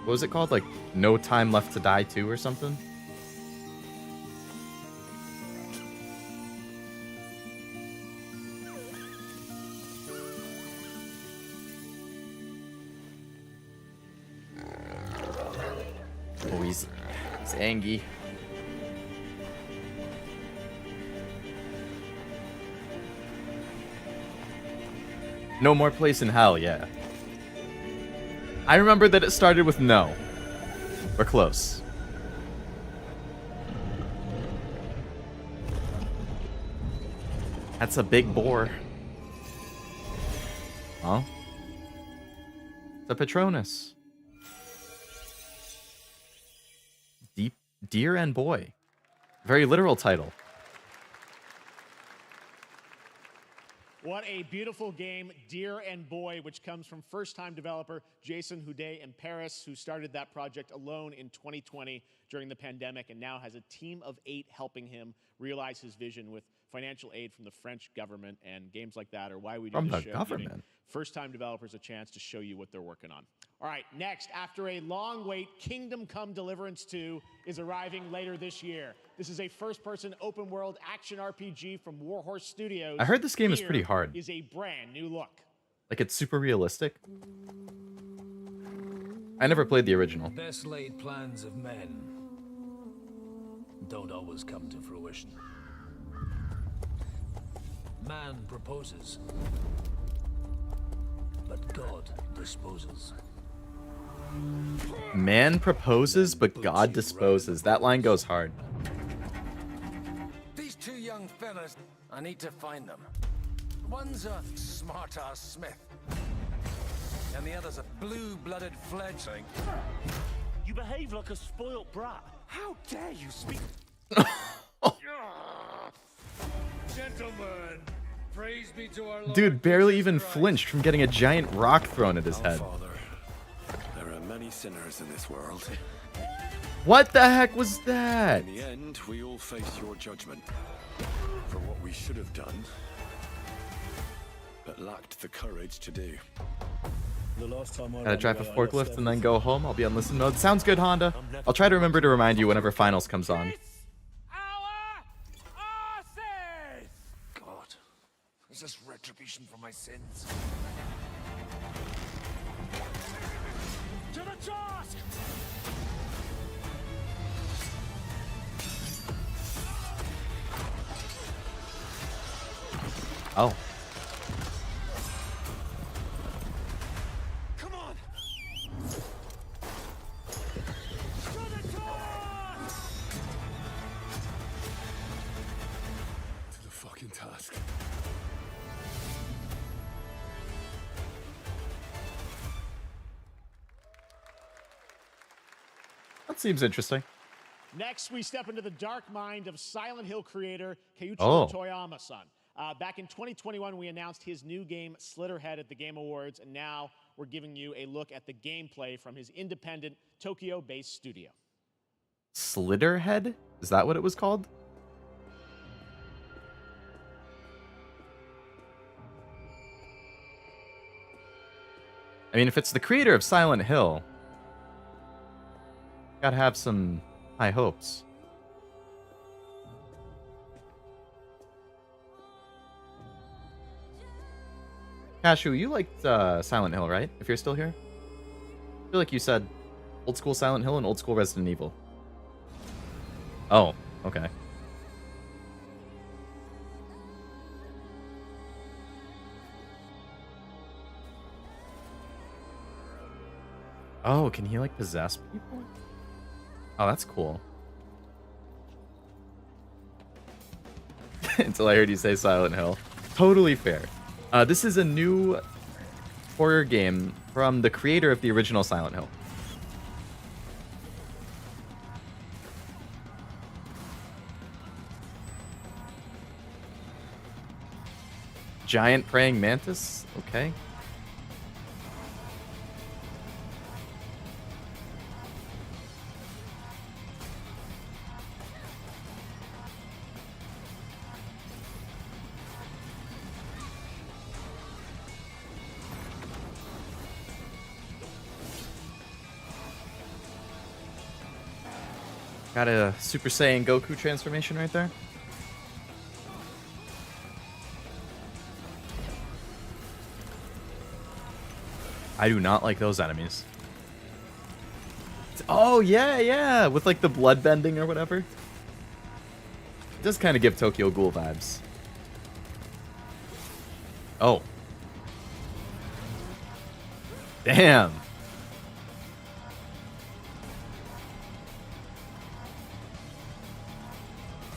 What was it called? Like No Time Left to Die 2 or something? Oh, he's angry. No More Place in Hell, yeah. I remember that it started with no. We're close. That's a big boar. Huh? The Patronus. Deer and Boy. Very literal title.
What a beautiful game, Deer and Boy, which comes from first-time developer Jason Houdet in Paris, who started that project alone in 2020 during the pandemic and now has a team of 8 helping him realize his vision with financial aid from the French government. And games like that are why we do
From
this
the
show,
government?
giving first-time developers a chance to show you what they're working on. All right, next, after a long wait, Kingdom Come Deliverance 2 is arriving later this year. This is a first-person open-world action RPG from Warhorse Studios.
I heard this game is
Here
pretty hard.
Is a brand new look.
Like, it's super realistic. I never played the original.
Best laid plans of men don't always come to fruition. Man proposes, but God disposes.
Man proposes, but God disposes. That line goes hard.
These 2 young fellas, I need to find them. One's a smart-ass smith, and the other's a blue-blooded fledgling.
You behave like a spoilt brat. How dare you speak?
Gentlemen, praise be to our Lord.
Dude barely even flinched from getting a giant rock thrown at his head.
Father, there are many sinners in this world.
What the heck was that?
In the end, we all face your judgment for what we should have done, but lacked the courage to do.
The last time I
Gotta drive a forklift and then go home. I'll be on listen mode. Sounds good, Honda. I'll try to remember to remind you whenever finals comes on.
God, is this retribution for my sins?
To the task!
Oh.
Come on!
To the fucking task.
That seems interesting.
Next, we step into the dark mind of Silent Hill creator Keiichiro Toyama-san. Back in 2021, we announced his new game, Slitterhead, at the Game Awards, and now we're giving you a look at the gameplay from his independent, Tokyo-based studio.
Slitterhead? Is that what it was called? I mean, if it's the creator of Silent Hill, gotta have some high hopes. Cashew, you liked Silent Hill, right? If you're still here? I feel like you said old school Silent Hill and old school Resident Evil. Oh, okay. Oh, can he like possess people? Oh, that's cool. Until I heard you say Silent Hill. Totally fair. This is a new horror game from the creator of the original Silent Hill. Giant praying mantis? Okay. Got a Super Saiyan Goku transformation right there. I do not like those enemies. Oh, yeah. With like the blood bending or whatever. It does kind of give Tokyo Ghoul vibes. Oh. Damn.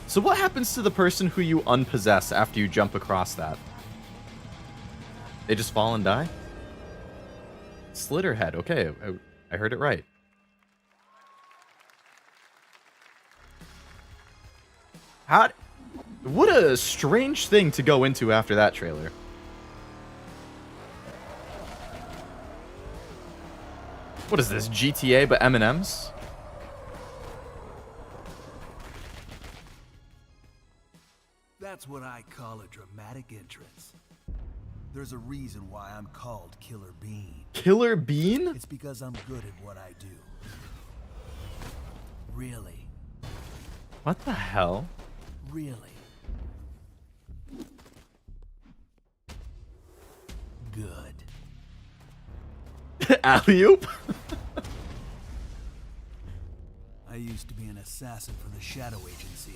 So what happens to the person who you unpossess after you jump across that? They just fall and die? Slitterhead. Okay, I heard it right. What a strange thing to go into after that trailer. What is this, GTA but M&M's?
That's what I call a dramatic entrance. There's a reason why I'm called Killer Bean.
Killer Bean?
It's because I'm good at what I do. Really.
What the hell?
Really. Good.
Alley-oop?
I used to be an assassin for the Shadow Agency.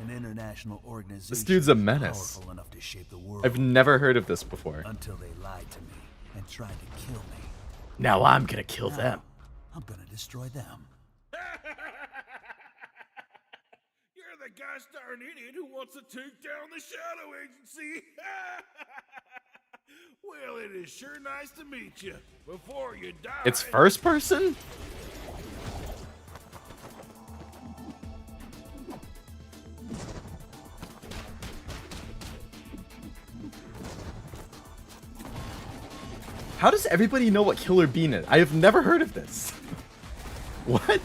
An international organization.
This dude's a menace.
Powerful enough to shape the world.
I've never heard of this before.
Until they lied to me and tried to kill me.
Now I'm gonna kill them.
I'm gonna destroy them.
You're the gosh darn idiot who wants to take down the Shadow Agency. Well, it is sure nice to meet you. Before you die.
It's first person? How does everybody know what Killer Bean is? I have never heard of this. What?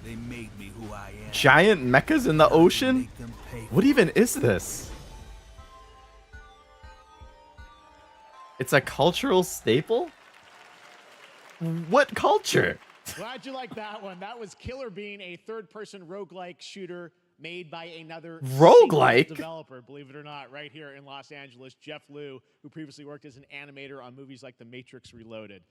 They made me who I am.
Giant mechas in the ocean? What even is this? It's a cultural staple? What culture?
Glad you like that one. That was Killer Bean, a third-person roguelike shooter made by another
roguelike
developer, believe it or not, right here in Los Angeles, Geoff Liu, who previously worked as an animator on movies like The Matrix Reloaded.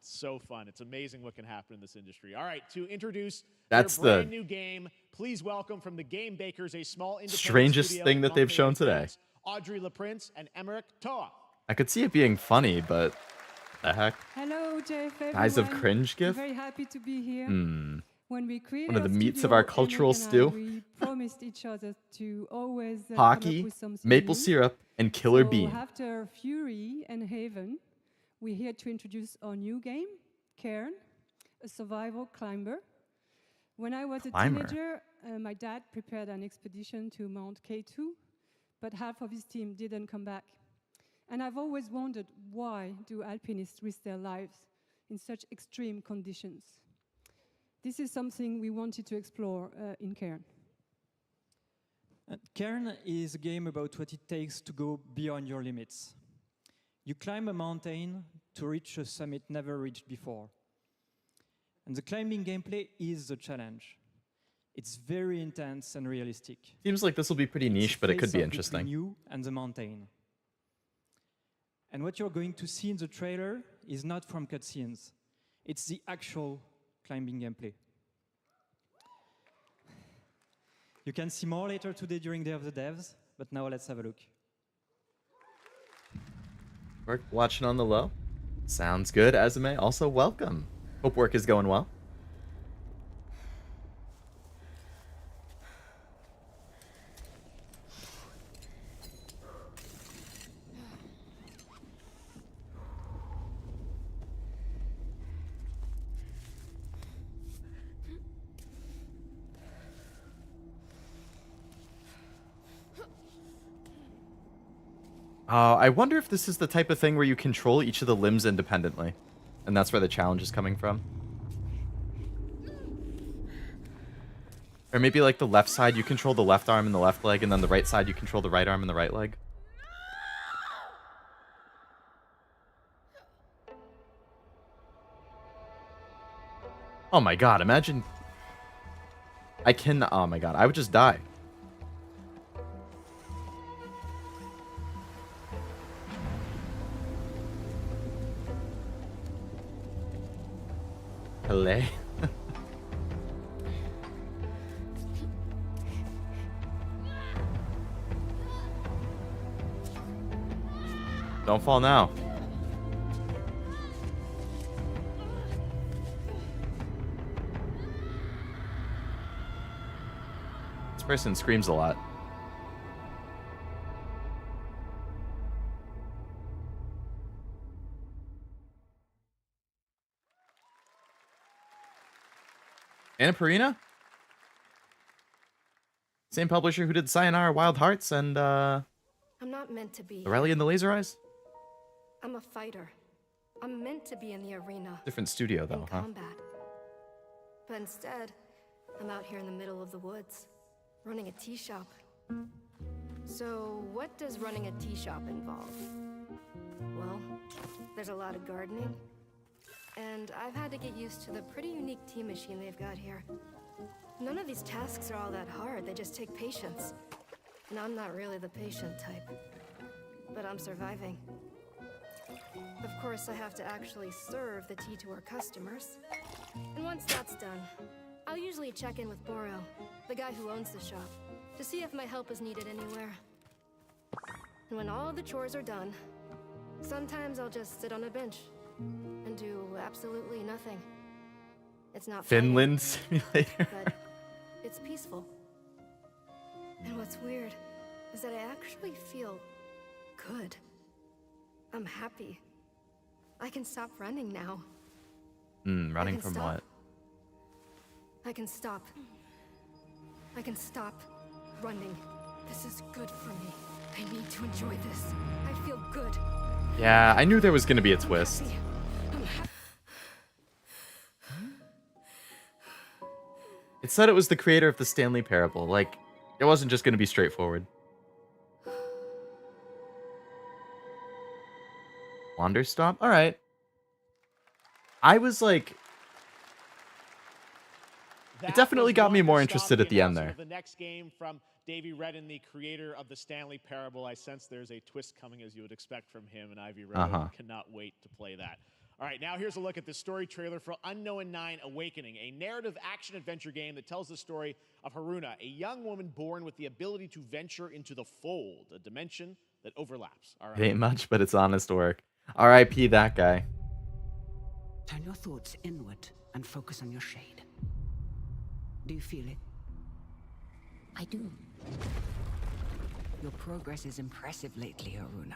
So fun. It's amazing what can happen in this industry. All right, to introduce their brand new game, please welcome from the Game Bakers, a small independent
strangest
studio
thing
in
that they've shown
Montpellier,
today.
France, Audrey LaPrince and Emmerich Toa.
I could see it being funny, but the heck?
Hello, Geoff.
Eyes of cringe
I'm
gif?
very happy to be here. When we created
One of the
our
meats of
studio,
our cultural
Emmerich and I,
stew.
we promised each other to always come
Hockey,
up with something
maple
new.
syrup, and Killer
So
Bean.
after Fury and Haven, we're here to introduce our new game, Cairn, a survival climber. When I was a teenager, my dad prepared an expedition to Mount K2, but half of his team didn't come back. And I've always wondered, why do alpinists risk their lives in such extreme conditions? This is something we wanted to explore in Cairn.
Cairn is a game about what it takes to go beyond your limits. You climb a mountain to reach a summit never reached before. And the climbing gameplay is the challenge. It's very intense and realistic.
Seems like this will be pretty niche, but it could be interesting.
Between you and the mountain. And what you're going to see in the trailer is not from cutscenes. It's the actual climbing gameplay. You can see more later today during Day of the Devs, but now let's have a look.
Work watching on the low. Sounds good, Azume. Also, welcome. Hope work is going well. I wonder if this is the type of thing where you control each of the limbs independently. And that's where the challenge is coming from. Or maybe like the left side, you control the left arm and the left leg, and then the right side, you control the right arm and the right leg. Oh my god, imagine... oh my god, I would just die. Hello. Don't fall now. This person screams a lot. Anna Perina? Same publisher who did Sayonara Wild Hearts and
I'm not meant to be.
Aurelia and the Laser Eyes?
I'm a fighter. I'm meant to be in the arena.
Different studio though, huh?
Combat. But instead, I'm out here in the middle of the woods, running a tea shop. So, what does running a tea shop involve? Well, there's a lot of gardening. And I've had to get used to the pretty unique tea machine they've got here. None of these tasks are all that hard, they just take patience. And I'm not really the patient type. But I'm surviving. Of course, I have to actually serve the tea to our customers. And once that's done, I'll usually check in with Boro, the guy who owns the shop, to see if my help is needed anywhere. And when all the chores are done, sometimes I'll just sit on a bench and do absolutely nothing. It's not
Finland Simulator.
but it's peaceful. And what's weird is that I actually feel good. I'm happy. I can stop running now.
Running from what?
I can stop. I can stop running. This is good for me. I need to enjoy this. I feel good.
Yeah, I knew there was gonna be a twist. It said it was the creator of the Stanley Parable. Like, it wasn't just gonna be straightforward. Wander Stop? Alright. I was like... It definitely got me more interested at the end there.
The next game from Davey Redden, the creator of the Stanley Parable. I sense there's a twist coming, as you would expect from him, and Ivy Redden cannot wait to play that. All right, now here's a look at the story trailer for Unknown 9 Awakening, a narrative action-adventure game that tells the story of Haruna, a young woman born with the ability to venture into the fold, a dimension that overlaps. All right.
It ain't much, but it's honest work. R.I.P. that guy.
Turn your thoughts inward and focus on your shade. Do you feel it?
I do.
Your progress is impressive lately, Haruna.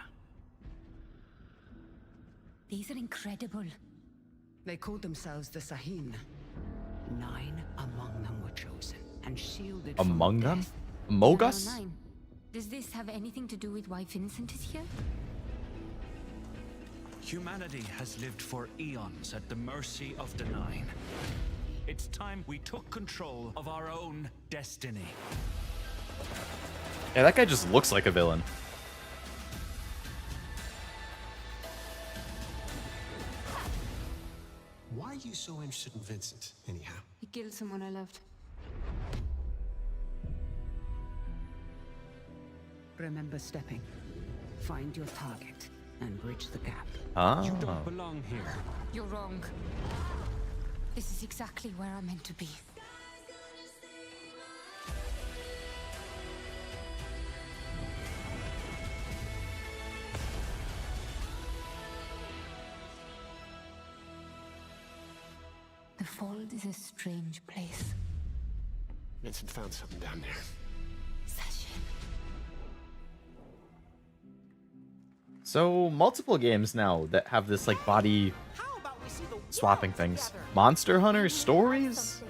These are incredible.
They called themselves the Sahin. 9 among them were chosen and shielded
Among
from
them?
death.
Among us?
Does this have anything to do with why Vincent is here?
Humanity has lived for eons at the mercy of the 9. It's time we took control of our own destiny.
Yeah, that guy just looks like a villain.
Why are you so interested in Vincent, anyhow?
He killed someone I loved.
Remember stepping. Find your target and bridge the gap.
You don't belong here.
You're wrong. This is exactly where I'm meant to be. The Fold is a strange place.
Vincent found something down there.
So, multiple games now that have this, like, body swapping things. Monster Hunter Stories?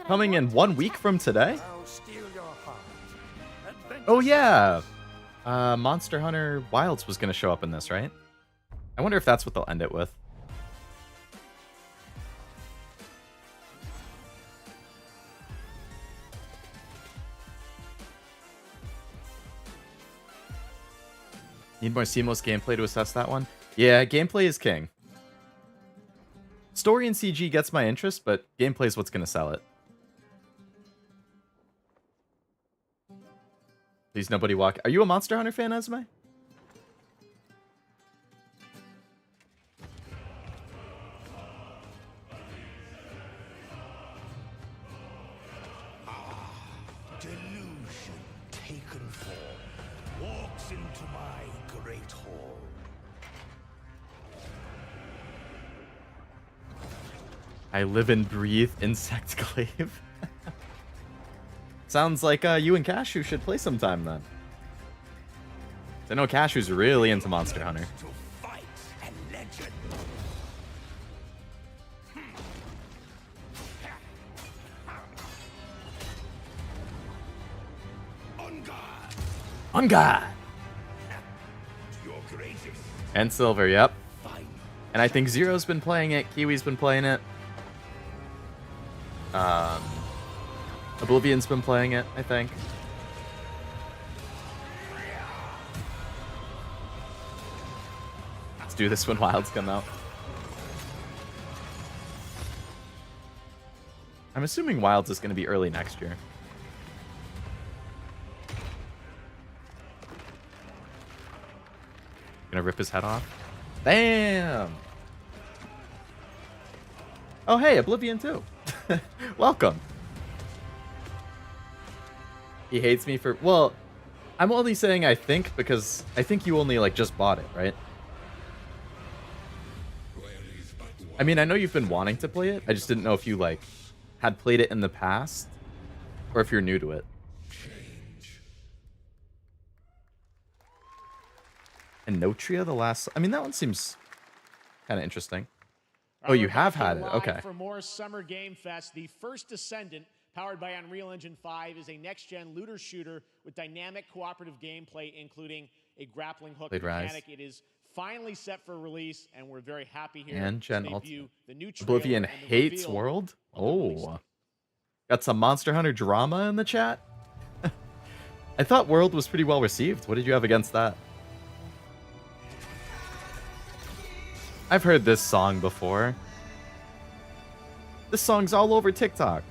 Coming in 1 week from today? Oh, yeah! Monster Hunter Wilds was going to show up in this, right? I wonder if that's what they'll end it with. Need more seamless gameplay to assess that one? Yeah, gameplay is king. Story and CG gets my interest, but gameplay is what's going to sell it. Please nobody walk. Are you a Monster Hunter fan, Esme?
Delusion taken form walks into my great hall.
I live and breathe Insect Glaive. Sounds like you and Cashew should play sometime then. I know Cashew's really into Monster Hunter. On God. And Silver, yep. And I think Zero's been playing it. Kiwi's been playing it. Oblivion's been playing it, I think. Let's do this when Wilds come out. I'm assuming Wilds is going to be early next year. Gonna rip his head off. Bam! Oh, hey, Oblivion too. Welcome. He hates me for... Well, I'm only saying I think because I think you only, like, just bought it, right? I mean, I know you've been wanting to play it. I just didn't know if you, like, had played it in the past or if you're new to it. And Notria, the last... I mean, that one seems kind of interesting. Oh, you have had it. Okay.
For more Summer Game Fest, the first Descendant, powered by Unreal Engine 5, is a next-gen looter shooter with dynamic cooperative gameplay, including a grappling hook mechanic. It is finally set for release, and we're very happy here
and Gen
to debut
Ultimate.
the new
Oblivion hates World? Oh. Got some Monster Hunter drama in the chat? I thought World was pretty well received. What did you have against that? I've heard this song before. This song's all over TikTok.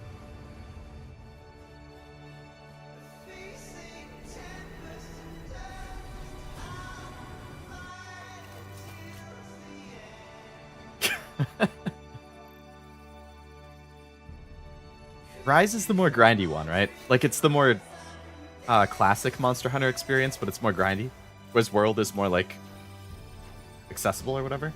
Rise is the more grindy one, right? Like, it's the more classic Monster Hunter experience, but it's more grindy. Whereas World is more, like, accessible or whatever.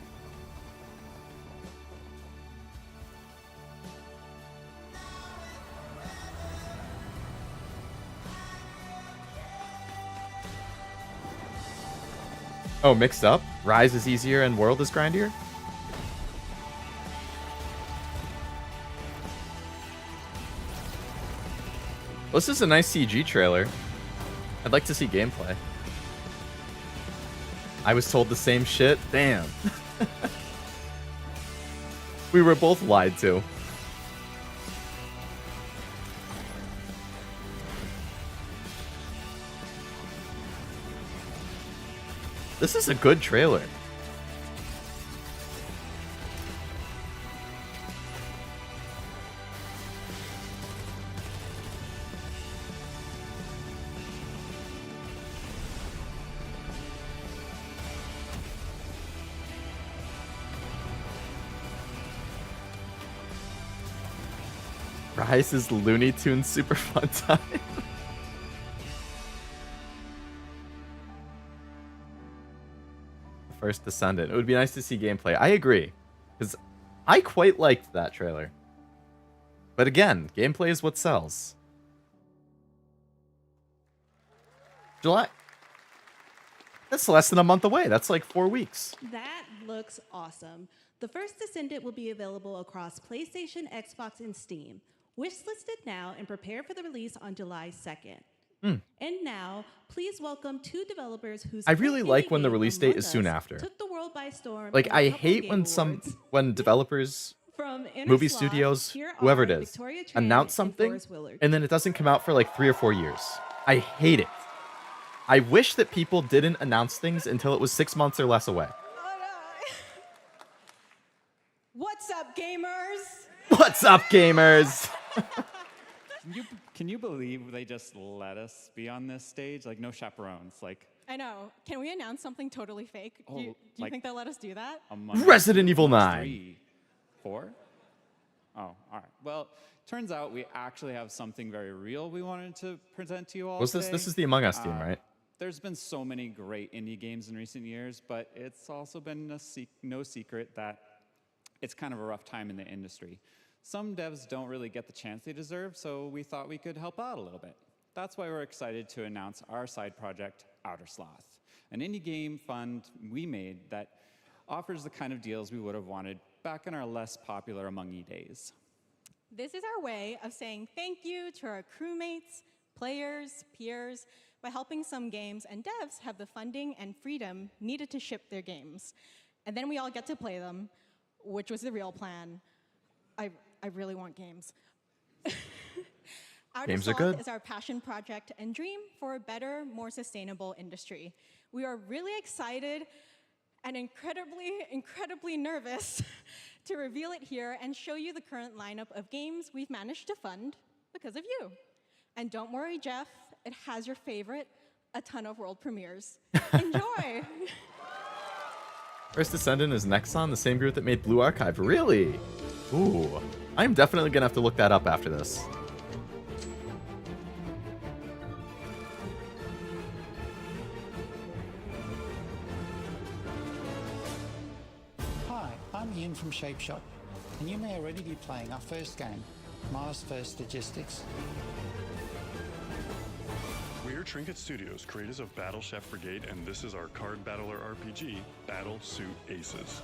Oh, mixed up? Rise is easier and World is grindier? Well, this is a nice CG trailer. I'd like to see gameplay. I was told the same shit? Damn. We were both lied to. This is a good trailer. Rise is Looney Tunes super fun time. First Descendant. It would be nice to see gameplay. I agree. Because I quite liked that trailer. But again, gameplay is what sells. July. That's less than a month away. That's like 4 weeks.
That looks awesome. The first Descendant will be available across PlayStation, Xbox, and Steam. Wishlisted now and prepare for the release on July 2nd. And now, please welcome two developers whose
I really like when the release date is soon after.
took the world by storm.
Like,
in a
I
couple
hate
Game
when developers,
From Inner
movie
Sloth,
studios,
here
whoever
are
it is,
Victoria Tran
announce
and
something
Forrest Willard.
and then it doesn't come out for like 3 or 4 years. I hate it. I wish that people didn't announce things until it was 6 months or less away.
What's up, gamers?
What's up, gamers?
Can you believe they just let us be on this stage? Like, no chaperones. Like,
I know. Can we announce something totally fake? Do you
like-
think they'll let us do that?
Resident Evil 9.
3, 4? Oh, all right. Well, turns out we actually have something very real we wanted to present to you all
Was
today.
this is the Among Us team, right?
There's been so many great indie games in recent years, but it's also been no secret that it's kind of a rough time in the industry. Some devs don't really get the chance they deserve, so we thought we could help out a little bit. That's why we're excited to announce our side project, Outer Sloth, an indie game fund we made that offers the kind of deals we would have wanted back in our less popular Among Us days.
This is our way of saying thank you to our crewmates, players, peers, by helping some games and devs have the funding and freedom needed to ship their games. And then we all get to play them, which was the real plan. I really want games. Outer
Games are
Sloth
good.
is our passion project and dream for a better, more sustainable industry. We are really excited and incredibly nervous to reveal it here and show you the current lineup of games we've managed to fund because of you. And don't worry, Geoff, it has your favorite, a ton of world premieres. Enjoy!
First Descendant is Nexon, the same group that made Blue Archive. Really? Ooh. I'm definitely gonna have to look that up after this.
Hi, I'm Ian from Shape Shop, and you may already be playing our first game, Mars First Logistics.
We're Trinket Studios, creators of Battle Chef Brigade, and this is our card battler RPG, Battle Suit Aces.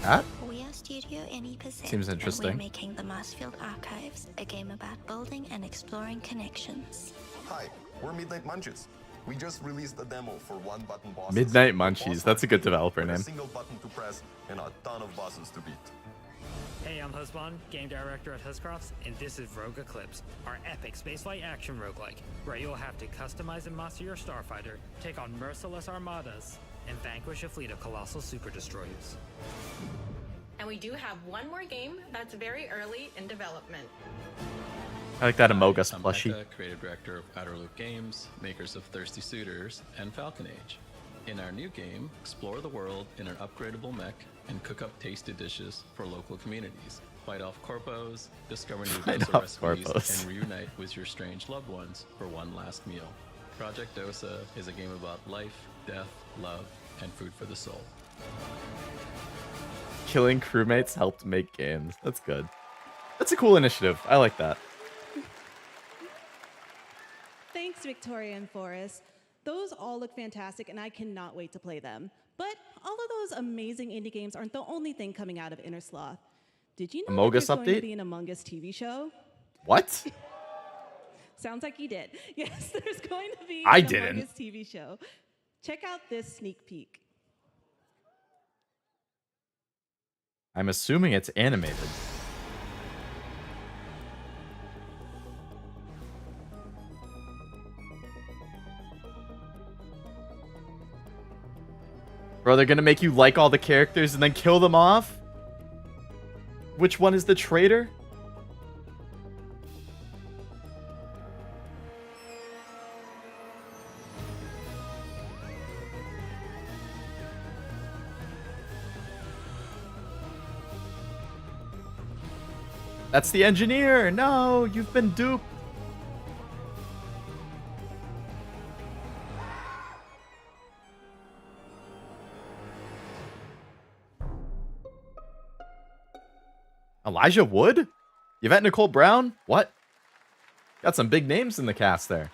That?
We are Studio NE%.
Seems interesting.
And we're making the Marsfield Archives, a game about building and exploring connections.
Hi, we're Midnight Munchies. We just released a demo for one-button bosses.
Midnight Munchies. That's a good developer
With a
name.
single button to press and a ton of bosses to beat.
Hey, I'm Husband, game director at Huscrafts, and this is Rogue Eclipse, our epic spaceflight action roguelike, where you'll have to customize and master your starfighter, take on merciless armadas, and vanquish a fleet of colossal super destroyers.
And we do have one more game that's very early in development.
I like that Among Us
I'm
plushie.
Becca, creative director of Outer Loop Games, makers of Thirsty Suitors and Falcon Age. In our new game, explore the world in an upgradable mech and cook up tasty dishes for local communities. Fight off corpos, discover new
Fight
dosa
off
recipes,
corpos.
and reunite with your strange loved ones for one last meal. Project Dosa is a game about life, death, love, and food for the soul.
Killing crewmates helped make games. That's good. That's a cool initiative. I like that.
Thanks, Victoria and Forrest. Those all look fantastic, and I cannot wait to play them. But all of those amazing indie games aren't the only thing coming out of Inner Sloth. Did you know
Among
that
Us
there's going to
update?
be an Among Us TV show?
What?
Sounds like you did. Yes, there's going to be
I
an
didn't.
Among Us TV show. Check out this sneak peek.
I'm assuming it's animated. Bro, they're gonna make you like all the characters and then kill them off? Which one is the traitor? That's the engineer! No, you've been duped! Elijah Wood? Yvette Nicole Brown? What? Got some big names in the cast there.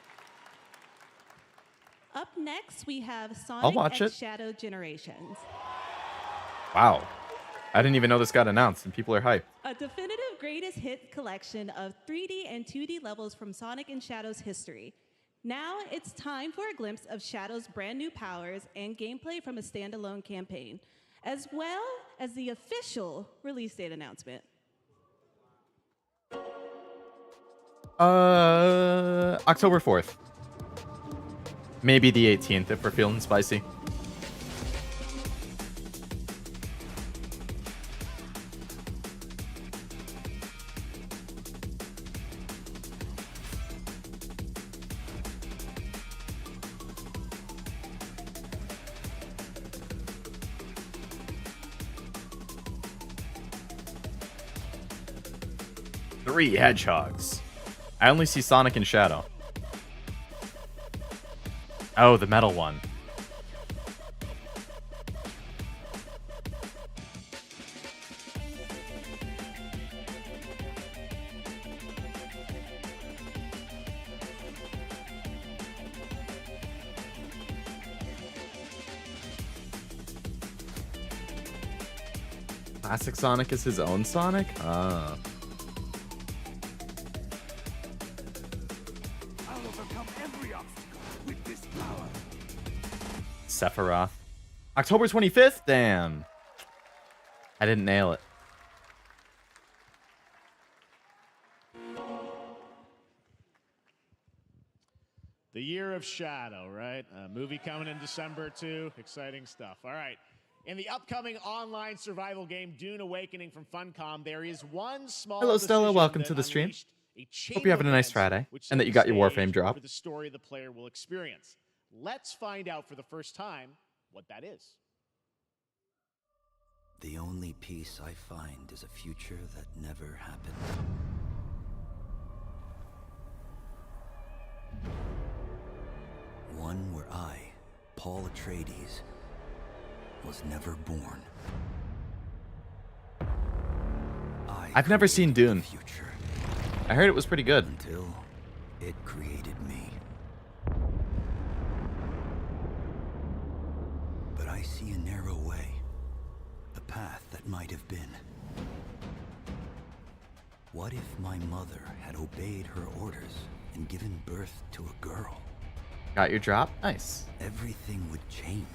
Up next, we have
I'll
Sonic
watch
X
it.
Shadow Generations.
Wow. I didn't even know this got announced, and people are hyped.
A definitive greatest hit collection of 3D and 2D levels from Sonic and Shadow's history. Now it's time for a glimpse of Shadow's brand new powers and gameplay from a standalone campaign, as well as the official release date announcement.
October 4th. Maybe the 18th if we're feeling spicy. Three hedgehogs. I only see Sonic and Shadow. Oh, the metal one. Classic Sonic is his own Sonic? Ah. Sephiroth. October 25th? Damn. I didn't nail it.
The Year of Shadow, right? A movie coming in December, too. Exciting stuff. All right. In the upcoming online survival game, Dune Awakening from Funcom, there is one small
Hello, Stella.
decision
Welcome
that
to the stream.
unleashed a chain
Hope you're having a nice
of
Friday
events which
and that
set
you
the
got your
stage
Warframe drop.
for the story the player will experience. Let's find out for the first time what that is.
The only peace I find is a future that never happened. One where I, Paul Atreides, was never born.
I've never seen Dune. I heard it was pretty good.
Until it created me. But I see a narrow way. A path that might have been. What if my mother had obeyed her orders and given birth to a girl?
Got your drop? Nice.
Everything would change.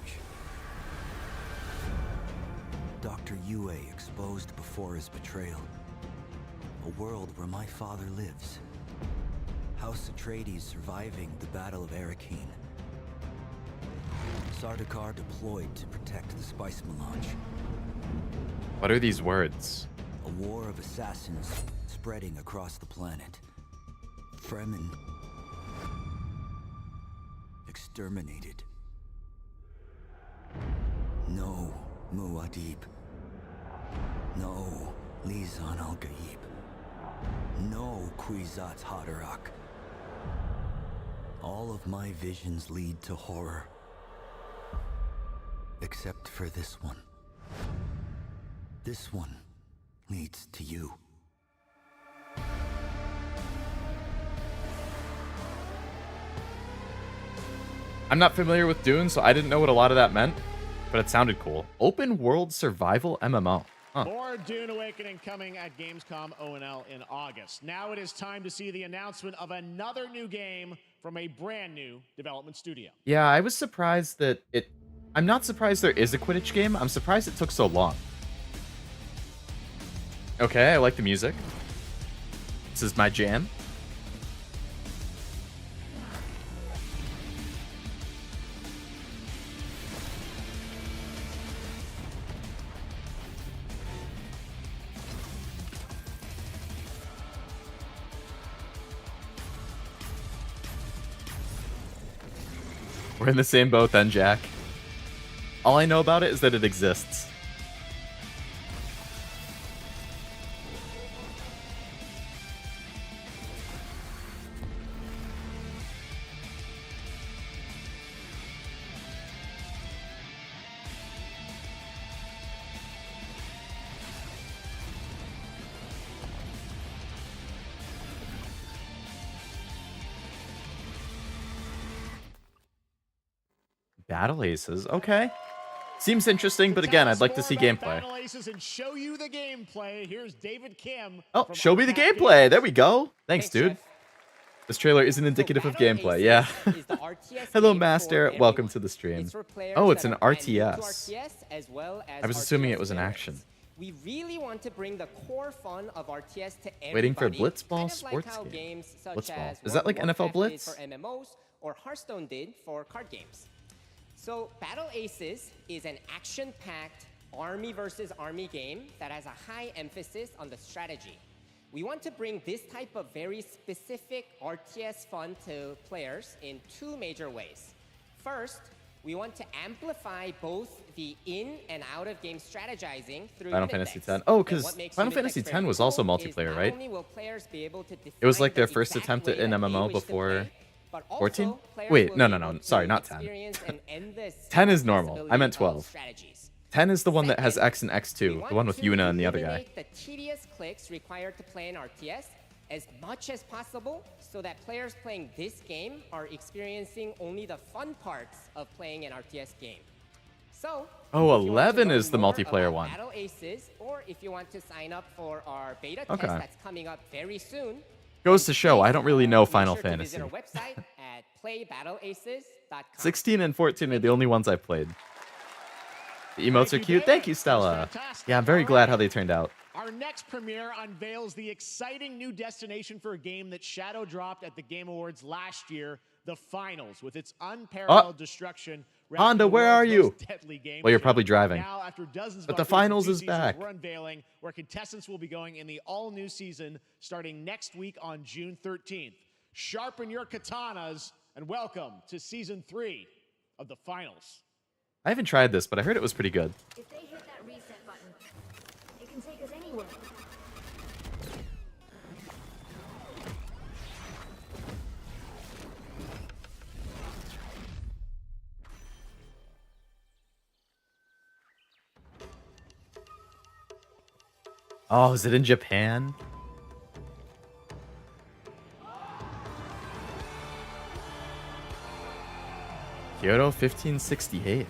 Dr. Yue exposed before his betrayal. A world where my father lives. House Atreides surviving the Battle of Arrakeen. Sardaukar deployed to protect the spice melange.
What are these words?
A war of assassins spreading across the planet. Fremen exterminated. No Muad'Dib. No Lisan al-Gaib. No Kwisatz Haderach. All of my visions lead to horror. Except for this one. This one leads to you.
I'm not familiar with Dune, so I didn't know what a lot of that meant, but it sounded cool. Open world survival MMO. Huh.
More Dune Awakening coming at Gamescom ONL in August. Now it is time to see the announcement of another new game from a brand new development studio.
Yeah, I was surprised that it... I'm not surprised there is a Quidditch game. I'm surprised it took so long. Okay, I like the music. This is my jam. We're in the same boat then, Jack. All I know about it is that it exists. Battle Aces. Okay. Seems interesting, but again, I'd like to see gameplay.
Battle Aces and show you the gameplay. Here's David Kim.
Oh, show me the gameplay. There we go. Thanks, dude. This trailer isn't indicative of gameplay. Yeah. Hello, Master. Welcome to the stream. Oh, it's an RTS. I was assuming it was an action.
We really want to bring the core fun of RTS to everybody.
Waiting for Blitzball
sports
sports
like how
game.
games such
Blitzball.
as
Is that like
World of
NFL
Warcraft did
Blitz?
for MMOs or Hearthstone did for card games. So Battle Aces is an action-packed army versus army game that has a high emphasis on the strategy. We want to bring this type of very specific RTS fun to players in two major ways. First, we want to amplify both the in and out of game strategizing through
Final Fantasy X. Oh, because Final Fantasy X was also multiplayer, right? It was like their first attempt at an MMO before 14? Wait, no. Sorry, not 10. 10 is normal. I meant 12. 10 is the one that has X and X2, the one with Yuna and the other guy.
The tedious clicks required to play an RTS as much as possible so that players playing this game are experiencing only the fun parts of playing an RTS game. So,
oh, 11 is the multiplayer one.
Battle Aces, or if you want to sign up for our beta
Okay.
test that's coming up very soon,
Goes to show, I don't really know Final
make sure to
Fantasy.
visit our website at playbattleaces.com.
16 and 14 are the only ones I've played. The emotes are cute. Thank you, Stella. Yeah, I'm very glad how they turned out.
Our next premiere unveils the exciting new destination for a game that Shadow dropped at the Game Awards last year, the Finals, with its unparalleled destruction.
Honda, where are you? Well, you're probably driving.
Now, after dozens of
But the
updates and
Finals
new
is
seasons,
back.
We're unveiling where contestants will be going in the all-new season starting next week on June 13th. Sharpen your katanas and welcome to Season 3 of the Finals.
I haven't tried this, but I heard it was pretty good.
If they hit that reset button, it can take us anywhere.
Oh, is it in Japan? Kyoto 1568.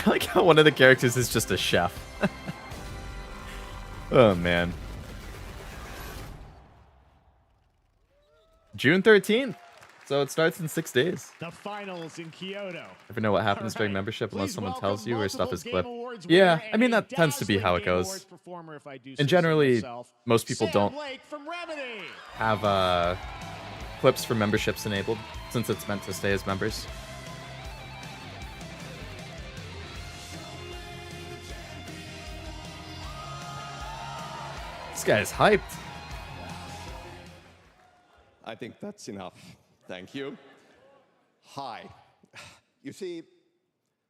I like how one of the characters is just a chef. Oh, man. June 13th. So it starts in 6 days.
The Finals in Kyoto.
Never know what happens during membership unless someone tells you or stuff is clipped. Yeah, I mean, that tends to be how it goes. And generally, most people don't have clips for memberships enabled, since it's meant to stay as members. This guy is hyped.
I think that's enough. Thank you. Hi. You see,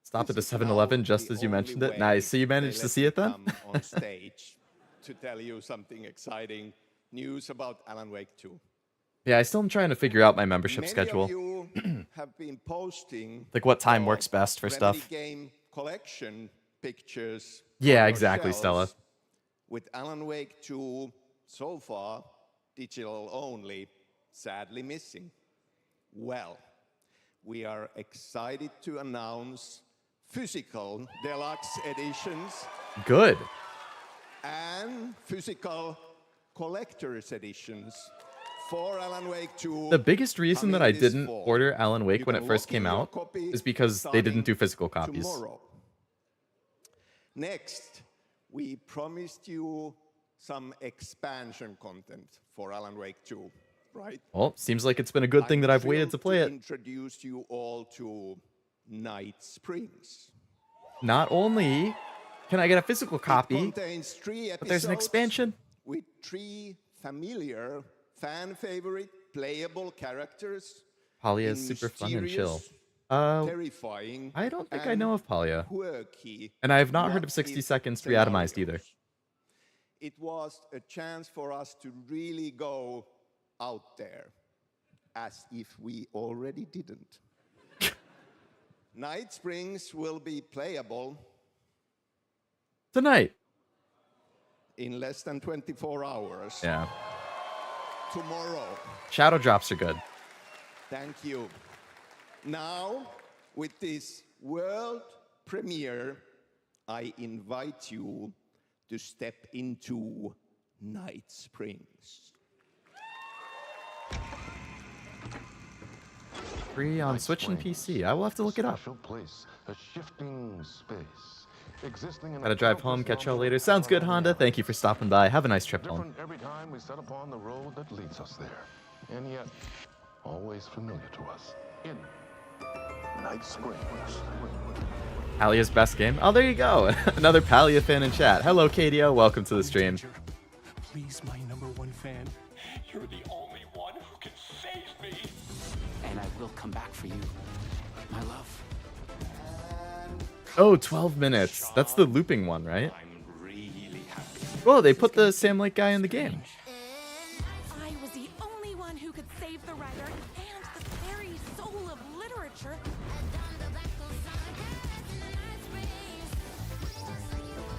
Stopped at a 7-Eleven just as you mentioned it. Nice. So you managed to see it then?
come on stage to tell you something exciting news about Alan Wake 2.
Yeah, I still am trying to figure out my membership
Many
schedule.
of you have been posting
Like what time works best for
Remedy
stuff.
game collection pictures.
Yeah,
on your
exactly,
shelves
Stella.
With Alan Wake 2 so far digital only, sadly missing. Well, we are excited to announce physical deluxe editions
Good.
and physical collector's editions for Alan Wake 2.
The biggest reason that I
coming this
didn't
fall.
order Alan Wake
You
when
can
it first
lock
came
in your
out
copy
is because they didn't do
starting
physical copies.
tomorrow. Next, we promised you some expansion content for Alan Wake 2, right?
Well, seems like it's been a good thing that I've waited to play it.
Introduce you all to Night Springs.
Not only can I get a physical copy,
Contains 3
but there's an
episodes
expansion.
with 3 familiar, fan-favorite, playable characters.
Palia
in
is super fun and chill.
mysterious, terrifying,
I don't think I
and
know of Palia.
quirky
And I have not heard of
what
60
if
Seconds Reatomized either.
it was a chance for us to really go out there, as if we already didn't. Night Springs will be playable
tonight
in less than 24 hours.
Yeah.
Tomorrow.
Shadow drops are good.
Thank you. Now, with this world premiere, I invite you to step into Night Springs.
Free on Switch and PC. I will have to look it up.
Place, a shifting space, existing in
Gotta drive home, catch y'all later. Sounds good, Honda. Thank you for stopping by. Have a nice trip home.
different every time we set upon the road that leads us there, and yet always familiar to us in Night Springs.
Palia's best game. Oh, there you go. Another Palia fan in chat. Hello, KDO. Welcome to the stream.
Please, my #1 fan. You're the only one who can save me. And I will come back for you, my love.
Oh, 12 minutes. That's the looping one, right? Whoa, they put the Sam Lake guy in the game.
I was the only one who could save the writer and the very soul of literature.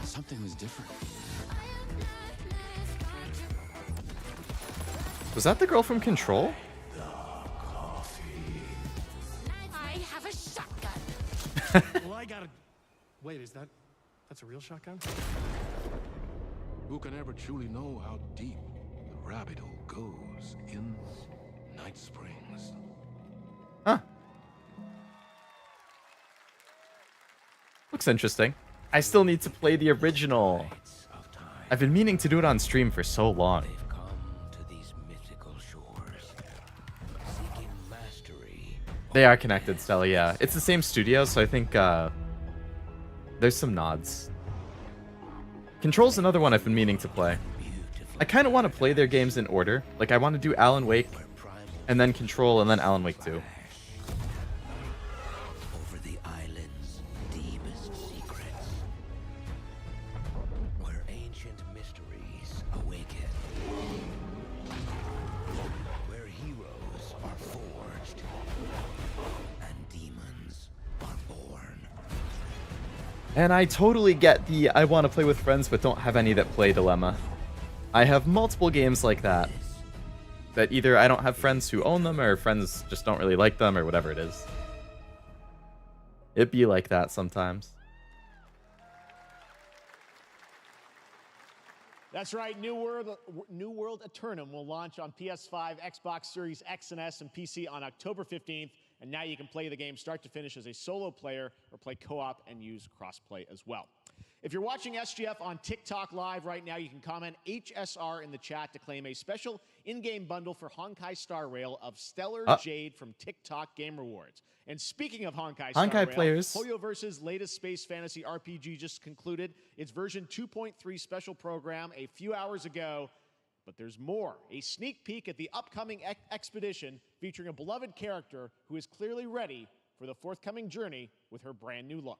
Something was different.
Was that the girl from Control?
I have a shotgun.
Well, I gotta. Wait, that's a real shotgun? Who can ever truly know how deep the rabbit hole goes in Night Springs?
Huh. Looks interesting. I still need to play the original. I've been meaning to do it on stream for so long. They are connected, Stella, yeah. It's the same studio, so I think there's some nods. Control's another one I've been meaning to play. I kind of want to play their games in order. Like, I want to do Alan Wake, and then Control, and then Alan Wake 2.
Over the island's deepest secrets, where ancient mysteries awaken, where heroes are forged and demons are born.
And I totally get the I want to play with friends but don't have any that play dilemma. I have multiple games like that. That either I don't have friends who own them or friends just don't really like them or whatever it is. It be like that sometimes.
That's right. New World Eternum will launch on PS5, Xbox Series X and S, and PC on October 15th. And now you can play the game start to finish as a solo player or play co-op and use crossplay as well. If you're watching SGF on TikTok Live right now, you can comment HSR in the chat to claim a special in-game bundle for Honkai Star Rail of Stellar Jade from TikTok Game Rewards. And speaking of Honkai Star Rail,
players.
Hoyoverse's latest space fantasy RPG just concluded its version 2.3 special program a few hours ago. But there's more. A sneak peek at the upcoming expedition featuring a beloved character who is clearly ready for the forthcoming journey with her brand new look.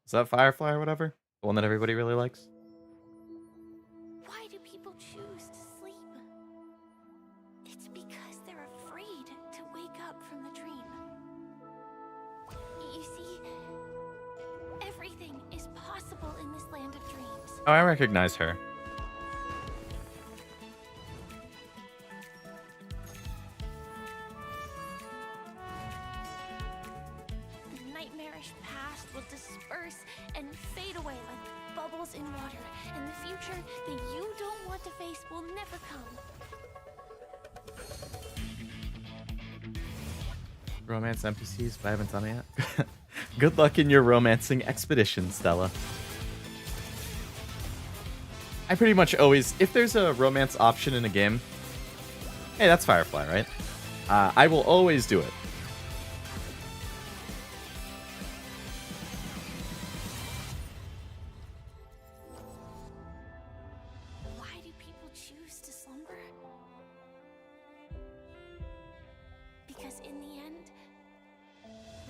Is that Firefly or whatever? The one that everybody really likes?
Why do people choose to sleep? It's because they're afraid to wake up from the dream. You see, everything is possible in this land of dreams.
Oh, I recognize her.
The nightmarish past will disperse and fade away like bubbles in water, and the future that you don't want to face will never come.
Romance NPCs, but I haven't done it yet. Good luck in your romancing expedition, Stella. I pretty much always, if there's a romance option in a game, hey, that's Firefly, right? I will always do it.
Why do people choose to slumber? Because in the end,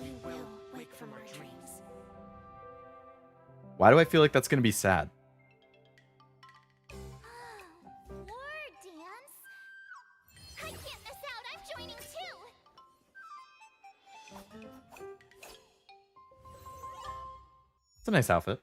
we will wake from our dreams.
Why do I feel like that's going to be sad? a nice outfit.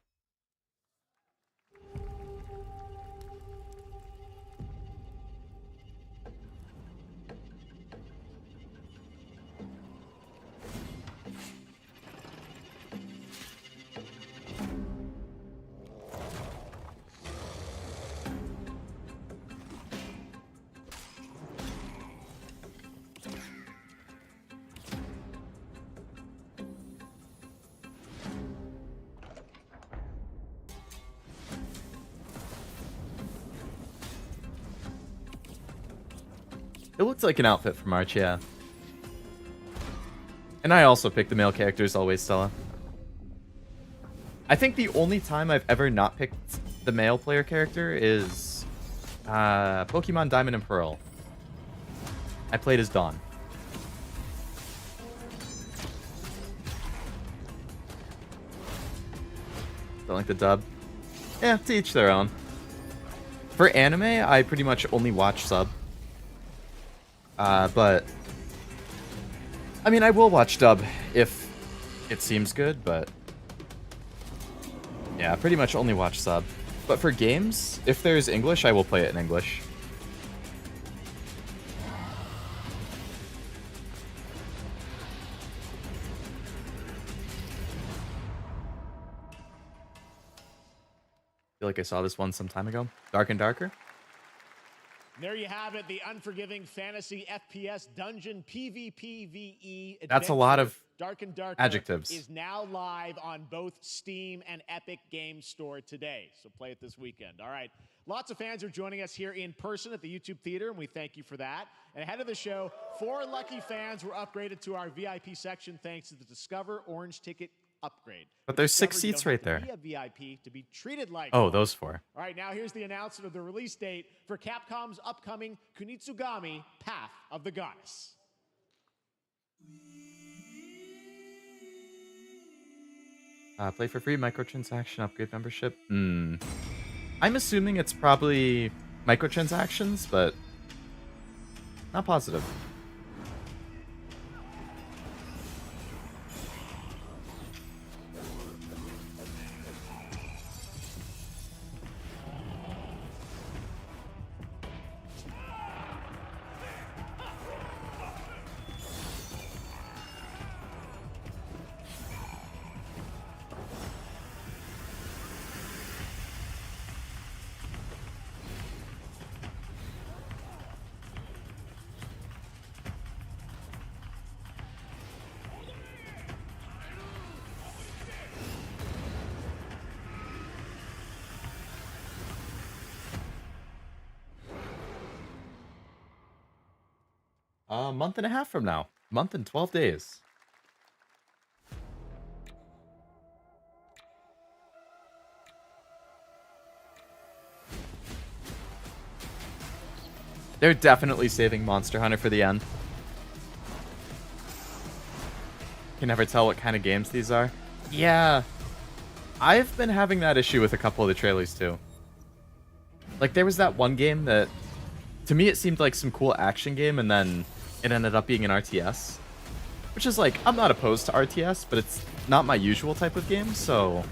It looks like an outfit for March, yeah. And I also picked the male characters always, Stella. I think the only time I've ever not picked the male player character is Pokemon Diamond and Pearl. I played as Dawn. Don't like the dub? Yeah, to each their own. For anime, I pretty much only watch sub. But I mean, I will watch dub if it seems good, but yeah, pretty much only watch sub. But for games, if there's English, I will play it in English. I feel like I saw this one some time ago. Dark and Darker.
There you have it, the unforgiving fantasy FPS dungeon PvPvE.
That's a lot of
Dark and Darker
adjectives.
Is now live on both Steam and Epic Games Store today. So play it this weekend. All right. Lots of fans are joining us here in person at the YouTube Theater, and we thank you for that. And ahead of the show, 4 lucky fans were upgraded to our VIP section thanks to the Discover Orange Ticket upgrade.
But there's
Discover,
6
you
seats
don't
right
have to
there.
be a VIP to be treated like
Oh,
one.
those 4.
All right, now here's the announcement of the release date for Capcom's upcoming Kunitsugami Path of the Goddess.
Play for free, microtransaction, upgrade membership. I'm assuming it's probably microtransactions, but not positive. A month and a half from now. Month and 12 days. They're definitely saving Monster Hunter for the end. Can never tell what kind of games these are. Yeah. I've been having that issue with a couple of the trailers too. Like there was that one game that to me it seemed like some cool action game and then it ended up being an RTS. Which is like, I'm not opposed to RTS, but it's not my usual type of game, so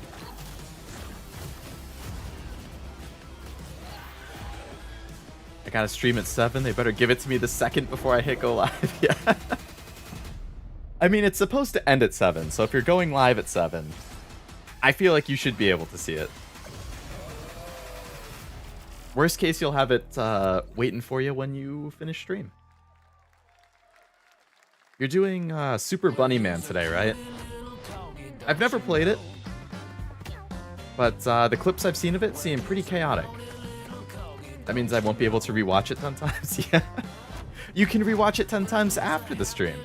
I gotta stream at 7. They better give it to me the second before I hit go live. Yeah. I mean, it's supposed to end at 7, so if you're going live at 7, I feel like you should be able to see it. Worst case, you'll have it waiting for you when you finish stream. You're doing Super Bunny Man today, right? I've never played it, but the clips I've seen of it seem pretty chaotic. That means I won't be able to rewatch it 10 times. Yeah. You can rewatch it 10 times after the stream.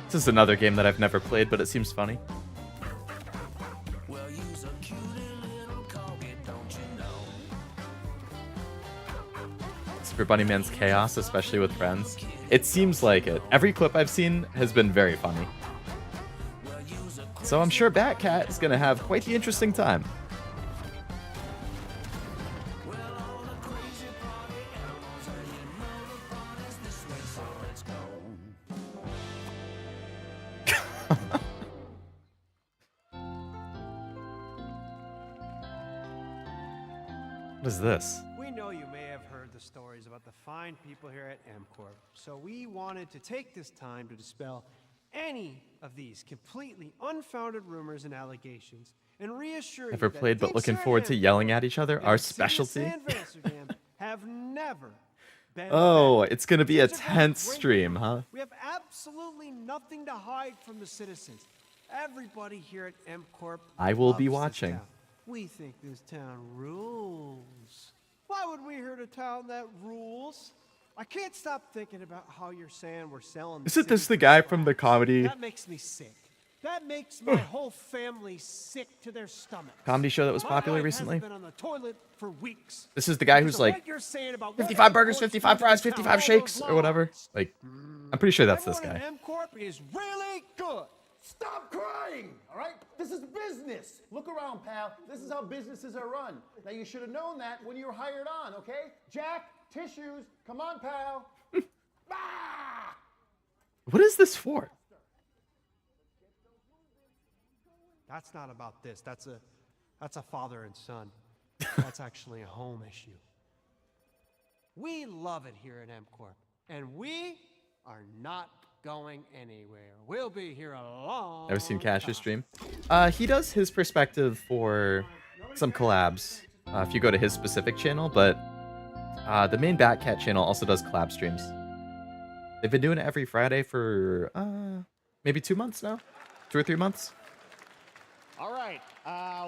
This is another game that I've never played, but it seems funny. Super Bunny Man's chaos, especially with friends. It seems like it. Every clip I've seen has been very funny. So I'm sure Batcat is going to have quite the interesting time. What is this?
We know you may have heard the stories about the fine people here at MCorp, so we wanted to take this time to dispel any of these completely unfounded rumors and allegations and reassure
Never
you that
played, but
things
looking
here at
forward to
MCorp
yelling at each other.
and
Our
the city of
specialty.
San Amsterdam have never been
Oh,
better.
it's gonna be a
Things are going
tense
great.
stream, huh?
We have absolutely nothing to hide from the citizens. Everybody here at MCorp
I will be
loves this
watching.
town. We think this town rules. Why would we hurt a town that rules? I can't stop thinking about how you're saying we're selling.
Isn't this the guy from the comedy
That makes me sick. That makes my whole family sick to their stomach.
comedy show that was
My
popular
wife
recently?
hasn't been on the toilet for weeks.
This is the guy
Because
who's
of
like
what you're saying about
55
what
burgers,
MCorp's
55
doing
fries,
to town,
55
all
shakes,
those
or whatever.
lies.
Like, I'm pretty sure that's this
Everyone
guy.
at MCorp is really good.
Stop crying, all right? This is business. Look around, pal. This is how businesses are run. Now, you should have known that when you were hired on, okay? Jack, tissues. Come on, pal.
What is this for?
That's not about this. That's a father and son. That's actually a home issue. We love it here at MCorp, and we are not going anywhere. We'll be here a long
Never seen Cash's
time.
stream. He does his perspective for some collabs. If you go to his specific channel, but the main Batcat channel also does collab streams. They've been doing it every Friday for maybe 2 months now, 2 or 3 months.
All right,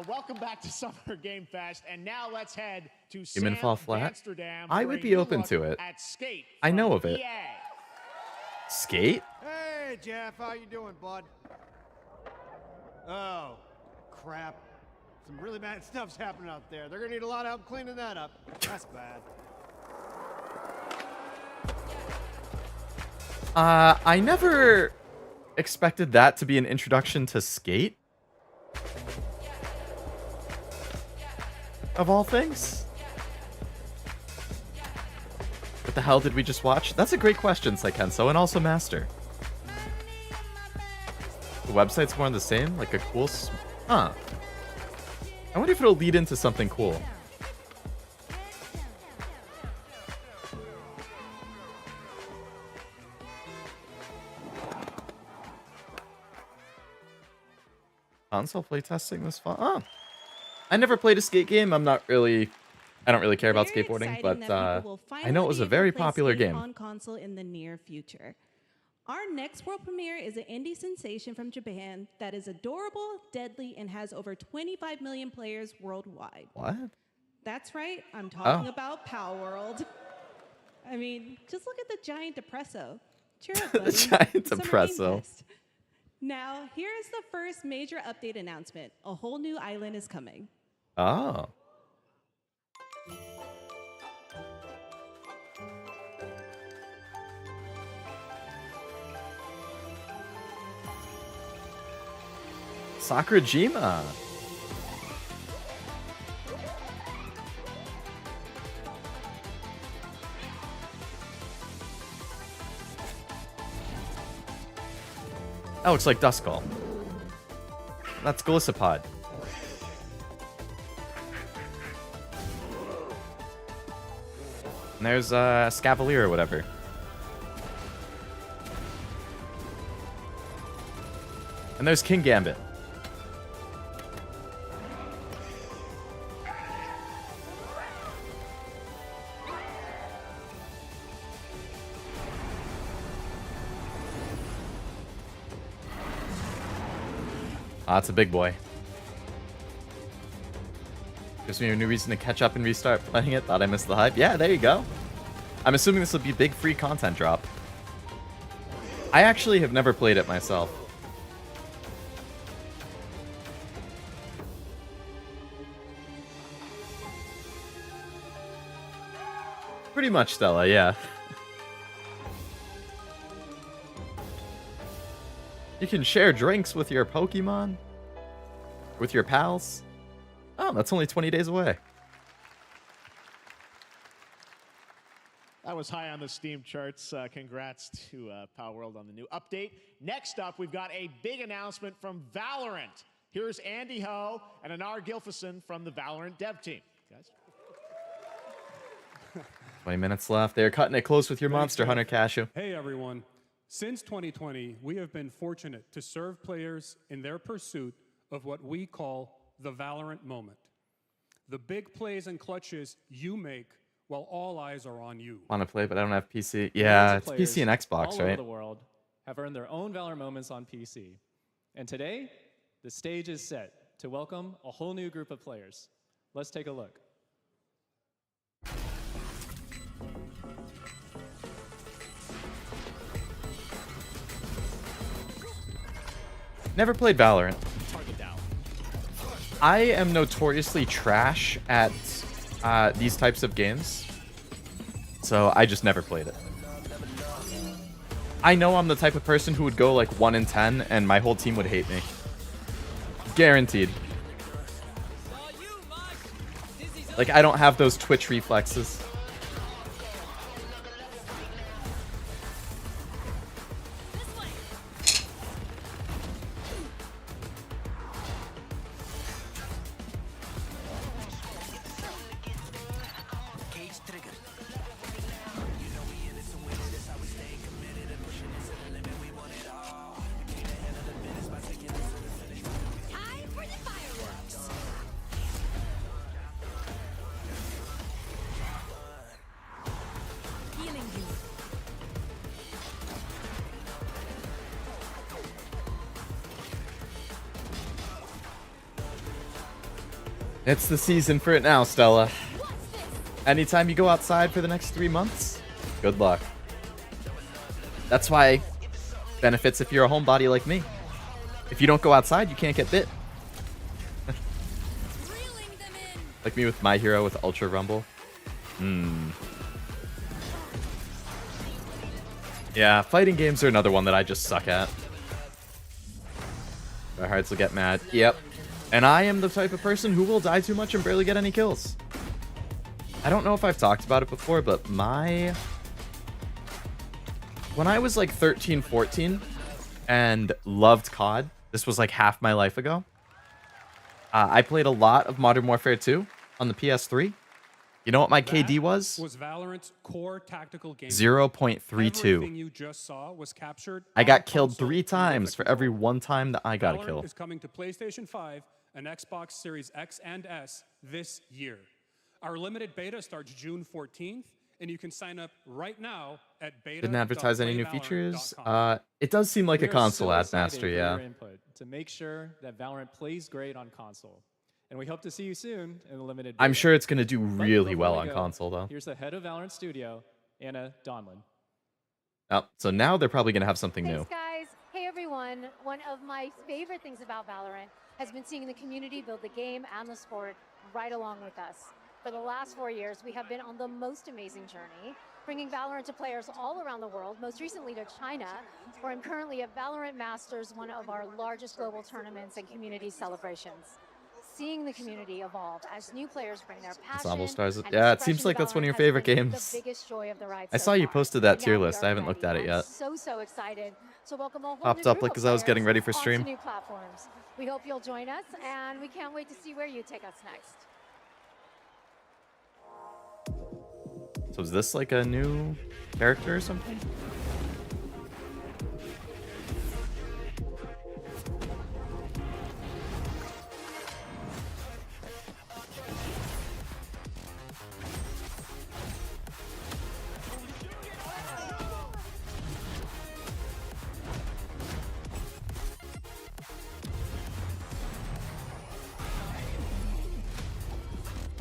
welcome back to Summer Game Fest, and now let's head to
Human Fall Flat.
Amsterdam.
I
for
would
a
be
new
open
look
to it.
At Skate
I know
from
of it.
EA.
Skate?
Hey, Geoff, how you doing, bud? Oh, crap. Some really bad stuff's happening out there. They're gonna need a lot of help cleaning that up. That's bad.
I never expected that to be an introduction to Skate. Of all things. What the hell did we just watch? That's a great question, Saikenso, and also Master. The website's more the same? Like a cool... Huh. I wonder if it'll lead into something cool. Console playtesting this fall. Oh. I never played a skate game. I don't really care about
Very
skateboarding,
exciting
but
that people will
I know it was
finally
a very
be able to play
popular
Skate
game.
on console in the near future. Our next world premiere is an indie sensation from Japan that is adorable, deadly, and has over 25 million players worldwide.
What?
That's right, I'm talking
Oh.
about Pow World. I mean, just look at the giant depresso. Cheer up, buddy.
Giant
Summer Game
depresso.
Fest. Now, here is the first major update announcement. A whole new island is coming.
Oh. Sakurajima. That looks like Duskull. That's Glisopod. And there's Scavalier or whatever. And there's King Gambit. Ah, it's a big boy. Gives me a new reason to catch up and restart playing it. Thought I missed the hype. Yeah, there you go. I'm assuming this will be big free content drop. I actually have never played it myself. Pretty much, Stella, yeah. You can share drinks with your Pokemon? With your pals? Oh, that's only 20 days away.
That was high on the Steam charts. Congrats to Power World on the new update. Next up, we've got a big announcement from Valorant. Here's Andy Ho and Anar Gilfison from the Valorant dev team. Guys.
20 minutes left. They're cutting it close with your Monster Hunter, Cashew.
Hey, everyone. Since 2020, we have been fortunate to serve players in their pursuit of what we call the Valorant moment. The big plays and clutches you make while all eyes are on you.
Want to play, but I don't have PC. Yeah, it's PC and Xbox,
all
right?
over the world have earned their own Valorant moments on PC. And today, the stage is set to welcome a whole new group of players. Let's take a look.
Never played Valorant. I am notoriously trash at these types of games, so I just never played it. I know I'm the type of person who would go like 1 in 10 and my whole team would hate me. Guaranteed. Like, I don't have those Twitch reflexes. It's the season for it now, Stella. Anytime you go outside for the next 3 months, good luck. That's why benefits if you're a homebody like me. If you don't go outside, you can't get bit. Like me with My Hero with Ultra Rumble. Yeah, fighting games are another one that I just suck at. My hearts will get mad. Yep. And I am the type of person who will die too much and barely get any kills. I don't know if I've talked about it before, but when I was like 13, 14 and loved COD, this was like half my life ago, I played a lot of Modern Warfare 2 on the PS3. You know what my KD was?
Was Valorant's core tactical game.
0.32.
Everything you just saw was captured.
I got killed 3 times for every 1 time that I got a
Valorant
kill.
is coming to PlayStation 5 and Xbox Series X and S this year. Our limited beta starts June 14th, and you can sign up right now at beta.
Didn't advertise any new features. It does seem like a console ad master, yeah.
Your input to make sure that Valorant plays great on console. And we hope to see you soon in the limited beta.
I'm sure it's going to do
But
really
before
well
we
on
go,
console, though.
Here's the head of Valorant Studio, Anna Donlin.
Oh, so now they're probably going to have something new.
Thanks, guys. Hey, everyone. One of my favorite things about Valorant has been seeing the community build the game and the sport right along with us. For the last 4 years, we have been on the most amazing journey, bringing Valorant to players all around the world, most recently to China, where I'm currently at Valorant Masters, one of our largest global tournaments and community celebrations. Seeing the community evolve as new players bring their passion.
Ensemble Stars.
and
Yeah, it
expression
seems like
to
that's one of your
Valorant
favorite
has been
games.
The biggest joy of the ride
I
so
saw you
far.
posted that
And
tier
now we
list.
are
I haven't looked at it
ready.
yet.
I'm so excited to welcome a whole
Popped
new
up
group
because
of
I was getting ready for
players
stream.
onto new platforms. We hope you'll join us, and we can't wait to see where you take us next.
So is this like a new character or something?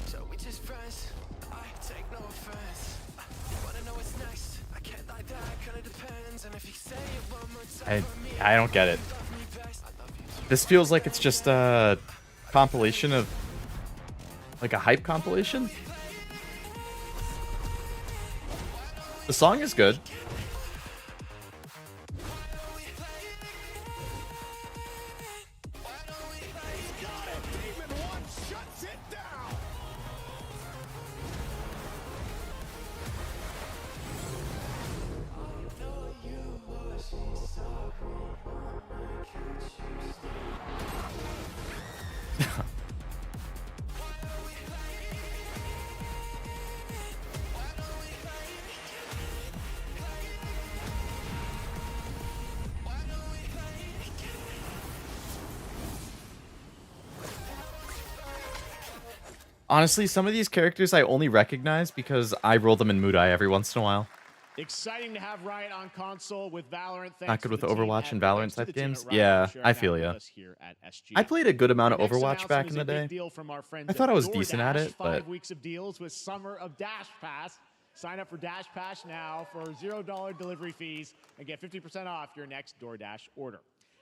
So we just friends. I take no offense. Wanna know what's next? I can't lie, that kinda depends. And if you say it one more time for me,
I don't get it. This feels like it's just a compilation of like a hype compilation. The song is good. Honestly, some of these characters I only recognize because I roll them in Mood Eye every once in a while.
Exciting to have Riot on console with Valorant.
Not good with Overwatch and Valorant type games.
Riot
Yeah,
for sharing
I
that
feel
with
ya.
us here at SG.
I played a good amount of
Next
Overwatch back
announcement
in the
is a big
day.
deal from our friends
I
at
thought I was decent at
DoorDash.
it, but
5 weeks of deals with Summer of Dash Pass. Sign up for Dash Pass now for $0 delivery fees and get 50% off your next DoorDash order.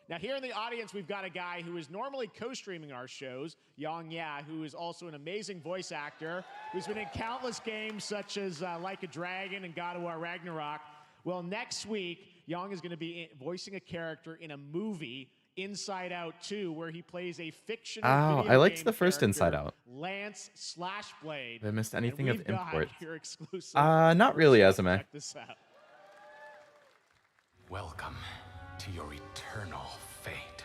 Now, here in the audience, we've got a guy who is normally co-streaming our shows, Yang Ya, who is also an amazing voice actor, who's been in countless games such as Like a Dragon and God of War Ragnarok. Well, next week, Yang is going to be voicing a character in a movie, Inside Out 2, where he plays a fictional video
I liked
game
the first
character,
Inside Out.
Lance Slashblade.
Have I missed
And
anything of
we've got
import?
your exclusive
Not really, Azame.
Check this out.
Welcome to your eternal fate.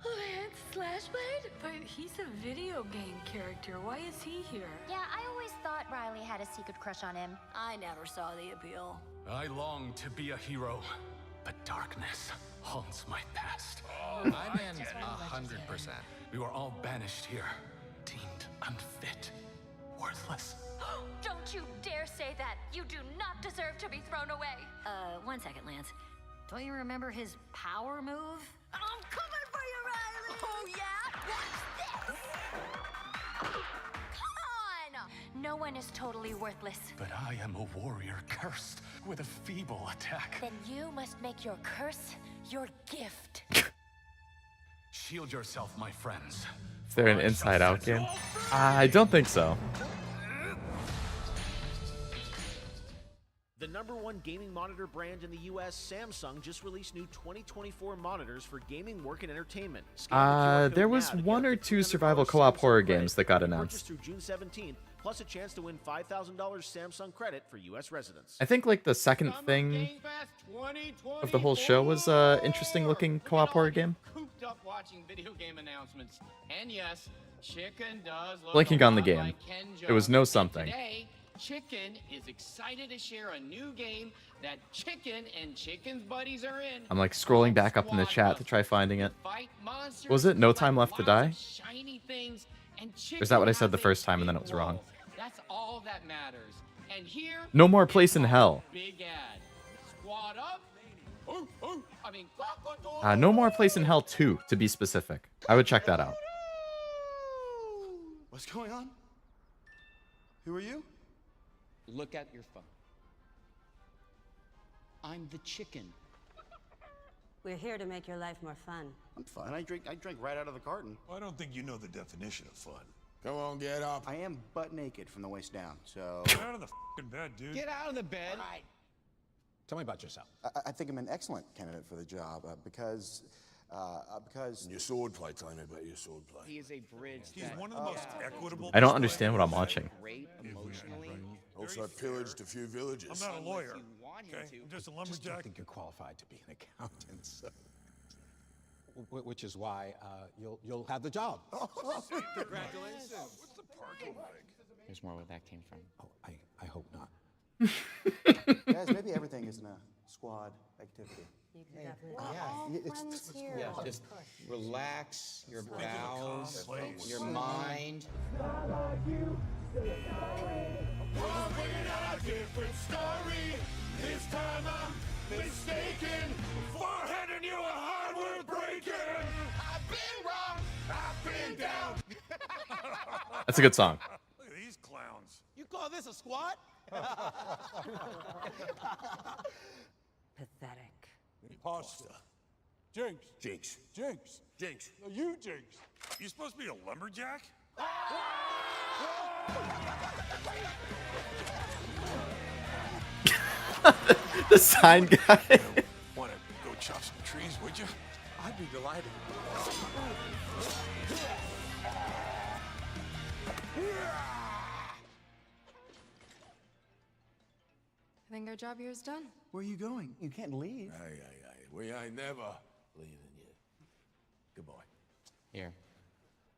Lance Slashblade? But he's a video game character. Why is he here?
Yeah, I always thought Riley had a secret crush on him.
I never saw the appeal.
I long to be a hero, but darkness haunts my past.
I'm in 100%.
We were all banished here, deemed unfit, worthless.
Don't you dare say that! You do not deserve to be thrown away!
1 second, Lance. Don't you remember his power move?
I'm coming for you, Riley! Oh, yeah? Watch this! Come on! No one is totally worthless.
But I am a warrior cursed with a feeble attack.
Then you must make your curse your gift.
Shield yourself, my friends.
Is there an Inside Out game? I don't think so.
The #1 gaming monitor brand in the US, Samsung, just released new 2024 monitors for gaming, work, and entertainment.
There was one or two survival co-op horror games that got announced.
Through June 17th, plus a chance to win $5,000 Samsung credit for US residents.
I think like the second thing of the whole show was interesting looking co-op horror game.
Cooped up watching video game announcements. And yes, Chicken does look
Blinking
a
on the
lot
game.
like Ken
It was
Jeong.
no
And
something.
Today, Chicken is excited to share a new game that Chicken and Chicken's buddies are in.
I'm like scrolling back up in the chat to try finding it. Was it No Time Left to Die?
Shiny things, and
Or is that what I said the
Chicken
first time and then it was wrong?
That's all that matters. And here,
No More Place in Hell.
big ad. Squad up. I mean,
No More Place in Hell 2, to be specific. I would check that out.
What's going on? Who are you?
Look at your phone. I'm the chicken.
We're here to make your life more fun.
I'm fine. I drank right out of the carton.
I don't think you know the definition of fun. Come on, get up.
I am butt naked from the waist down, so.
Get out of the f***ing bed, dude.
Get out of the bed.
Tell me about yourself. I think I'm an excellent candidate for the job because.
Your sword play, tell me about your sword play.
He is a bridge.
He's one of the most equitable.
I don't understand what I'm watching.
Great emotionally.
Also pillaged a few villages.
I'm not a lawyer.
Okay, I'm just a lumberjack. I think you're qualified to be an accountant, so.
Which is why you'll have the job.
Congratulations. What's the parking like?
There's more where that came from.
Oh, I hope not. Guys, maybe everything isn't a squad activity.
You can definitely.
Yeah, just relax your bowels, your mind.
This time I'm mistaken for handing you a hardware breaking. I've been wrong. I've been down.
That's a good song.
Look at these clowns.
You call this a squat?
Pathetic.
Pasta. Jinx. Jinx. Jinx. Jinx. No, you Jinx. You supposed to be a lumberjack?
The sign guy.
Want to go chop some trees, would you? I'd be delighted.
I think our job here is done.
Where are you going? You can't leave.
Aye. We ain't never leaving you. Goodbye.
Here,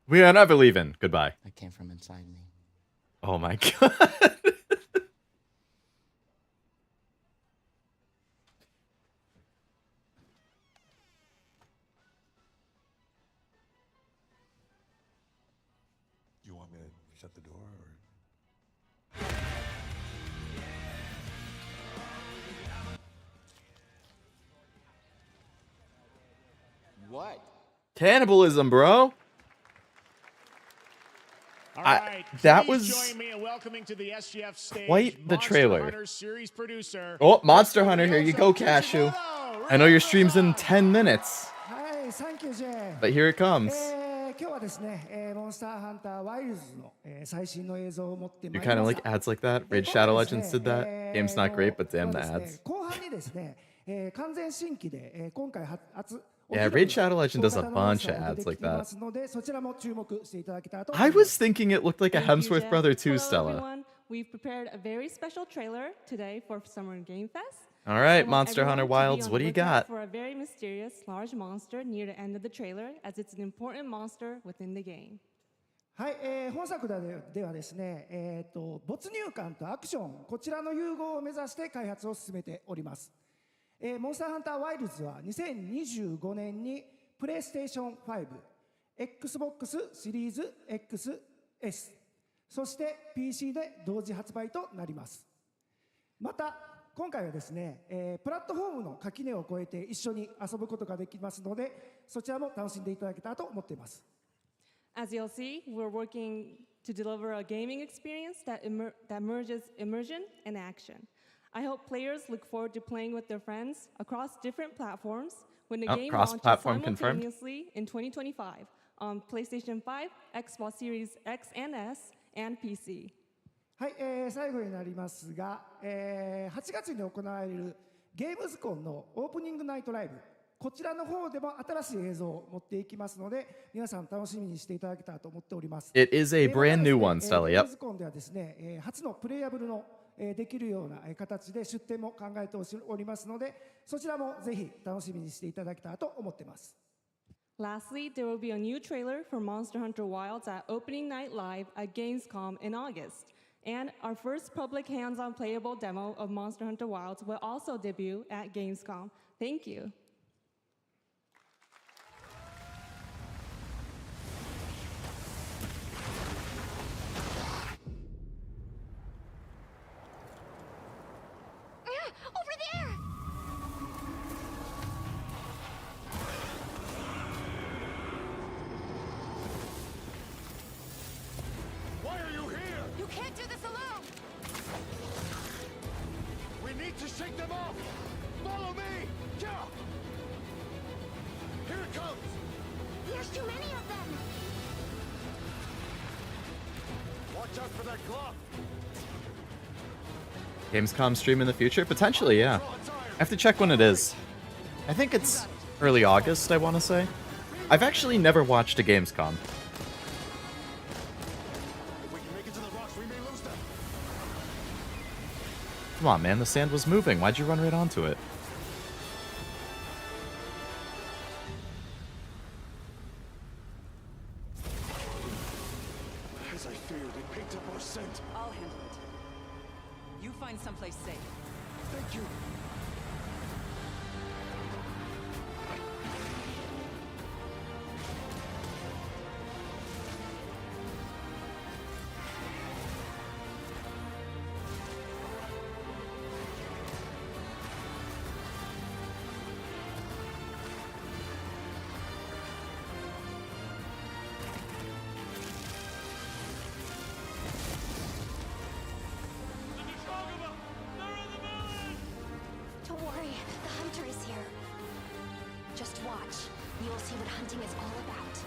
We are never leaving. Goodbye.
that came from inside me.
Oh my god.
You want me to
shut the door, or?
What?
Cannibalism, bro.
All right,
that
please
was
join me in welcoming to the SGF stage
quite the
Monster
trailer.
Hunter series producer.
Oh, Monster Hunter, here you go, Cashew. I know your stream's in 10 minutes.
Hi, thank you, Jay.
But here it comes.
今日はですね、モンスターハンターワイルズの、最新の映像を持ってま
You
いりま
kind
し
of
た。
like ads like that? Raid Shadow Legends did that. Game's not great, but damn the ads.
後半にですね、完全新規で、今回初
Yeah, Raid Shadow Legend does a bunch of ads like that.
のでそちらも注目していただけたらと
I was thinking it looked like a
Thank you,
Hemsworth
Geoff.
brother too,
Hello,
Stella.
everyone. We've prepared a very special trailer today for Summer Game Fest.
All right,
I want
Monster Hunter
everyone to be
Wilds,
on
what
the
do you
lookout
got?
For a very mysterious large monster near the end of the trailer, as it's an important monster within the game.
はい、本作ではですね、没入感とアクションこちらの融合を目指して開発を進めております。モンスターハンターワイルズは2025年にプレイステーション5、Xbox シリーズ XS、そして PC で同時発売となります。また今回はですね、プラットフォームの垣根を越えて一緒に遊ぶことができますので、そちらも楽しんでいただけたらと思っています。
As you'll see, we're working to deliver a gaming experience that merges immersion and action. I hope players look forward to playing with their friends across different platforms when the game launches simultaneously in 2025 on PlayStation 5, Xbox Series X and S, and PC.
はい、最後になりますが、8月に行われるゲームズコンのオープニングナイトライブ、こちらの方でも新しい映像を持っていきますので、皆さん楽しみにしていただけたらと思っております。
It is a brand new one, Stella.
ゲー
Yep.
ムズコンではですね、初のプレイヤブルのできるような形で出展も考えておりますので、そちらもぜひ楽しみにしていただけたらと思っています。
Lastly, there will be a new trailer for Monster Hunter Wilds at Opening Night Live at Gamescom in August. And our first public hands-on playable demo of Monster Hunter Wilds will also debut at Gamescom. Thank you.
Over there!
Why are you here?
You can't do this alone!
We need to shake them off! Follow me! Geoff! Here it comes!
There's too many of them!
Watch out for that glove!
Gamescom stream in the future? Potentially, yeah. I have to check when it is. I think it's early August, I want to say. I've actually never watched a Gamescom. Come on, man, the sand was moving. Why'd you run right onto it?
As I feared, it picked up our scent.
I'll handle it. You find someplace safe.
Thank you.
Don't worry, the hunter is here. Just watch. You'll see what hunting is all about.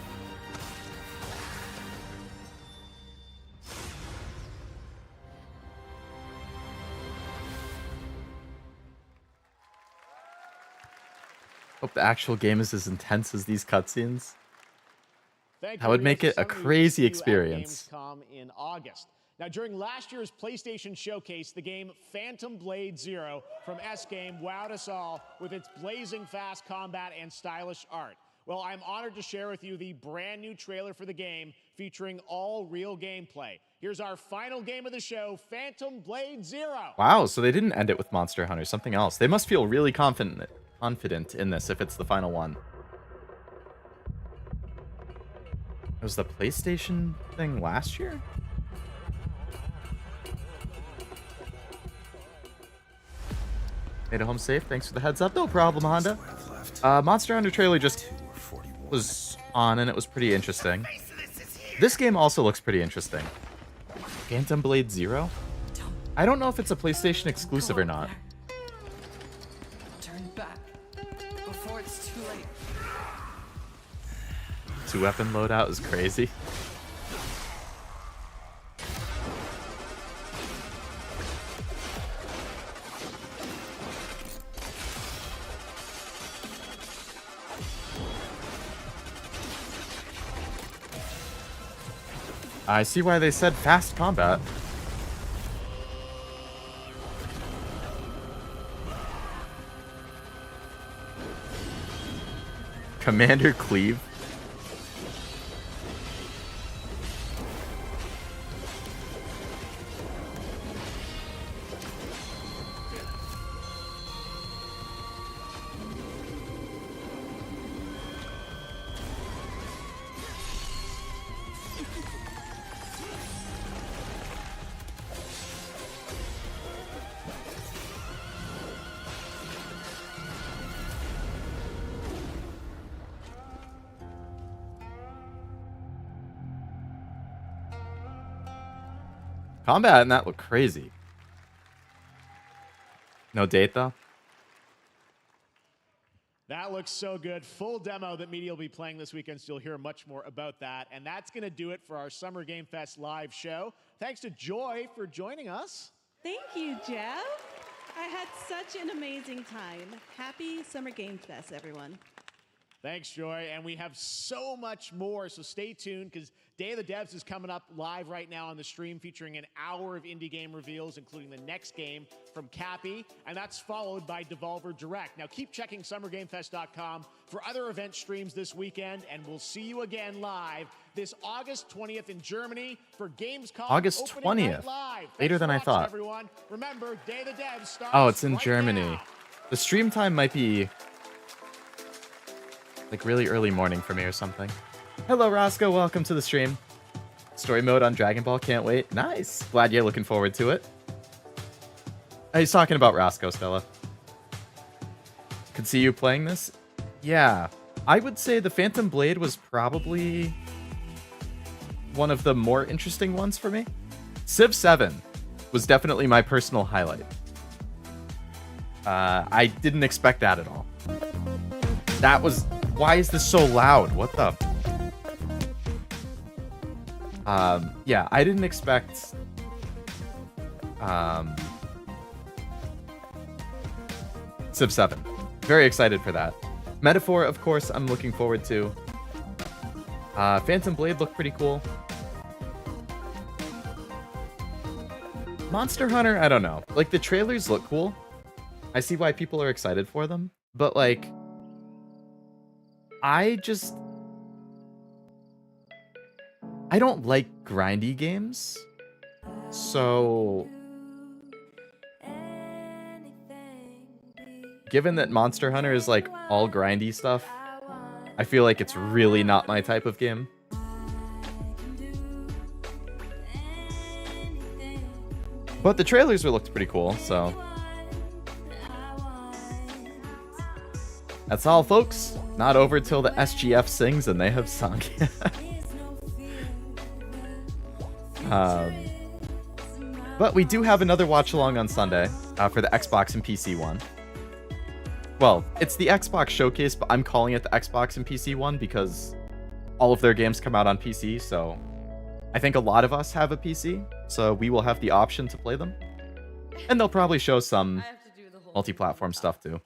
Hope the actual game is as intense as these cutscenes.
Thank
That would
you.
make
We
it a
have some
crazy
review at
experience.
Gamescom in August. Now, during last year's PlayStation Showcase, the game Phantom Blade Zero from S-Game wowed us all with its blazing fast combat and stylish art. Well, I'm honored to share with you the brand new trailer for the game featuring all real gameplay. Here's our final game of the show, Phantom Blade Zero.
Wow, so they didn't end it with Monster Hunter, something else. They must feel really confident in this if it's the final one. It was the PlayStation thing last year? Made it home safe. Thanks for the heads up. No problem, Honda. Monster Hunter trailer just was on, and it was pretty interesting. This game also looks pretty interesting. Phantom Blade Zero? I don't know if it's a PlayStation exclusive or not.
Turn back before it's too late.
2-weapon loadout is crazy. I see why they said fast combat. Commander Cleave. Combat and that looked crazy. No date though?
That looks so good. Full demo that media will be playing this weekend, so you'll hear much more about that. And that's going to do it for our Summer Game Fest live show. Thanks to Joy for joining us.
Thank you, Geoff. I had such an amazing time. Happy Summer Game Fest, everyone.
Thanks, Joy. And we have so much more, so stay tuned because Day of the Devs is coming up live right now on the stream, featuring an hour of indie game reveals, including the next game from Cappy, and that's followed by Devolver Direct. Now, keep checking SummerGameFest.com for other event streams this weekend, and we'll see you again live this August 20th in Germany for Gamescom.
August 20th. Later than I thought.
Everyone. Remember, Day of the Devs starts
Oh, it's in
right
Germany.
now.
The stream time might be like really early morning for me or something. Hello, Roscoe. Welcome to the stream. Story mode on Dragon Ball. Can't wait. Nice. Glad you're looking forward to it. He's talking about Roscoe, Stella. Could see you playing this. Yeah. I would say the Phantom Blade was probably one of the more interesting ones for me. Civ 7 was definitely my personal highlight. I didn't expect that at all. That was... Why is this so loud? What the... yeah, I didn't expect... Civ 7. Very excited for that. Metaphor, of course, I'm looking forward to. Phantom Blade looked pretty cool. Monster Hunter, I don't know. Like, the trailers look cool. I see why people are excited for them. But, like... I don't like grindy games. So... Given that Monster Hunter is, like, all grindy stuff, I feel like it's really not my type of game. But the trailers looked pretty cool, so... That's all, folks. Not over till the SGF sings and they have sung. But we do have another watch-along on Sunday for the Xbox and PC one. Well, it's the Xbox showcase, but I'm calling it the Xbox and PC one because all of their games come out on PC, so I think a lot of us have a PC, so we will have the option to play them. And they'll probably show some multi-platform stuff too.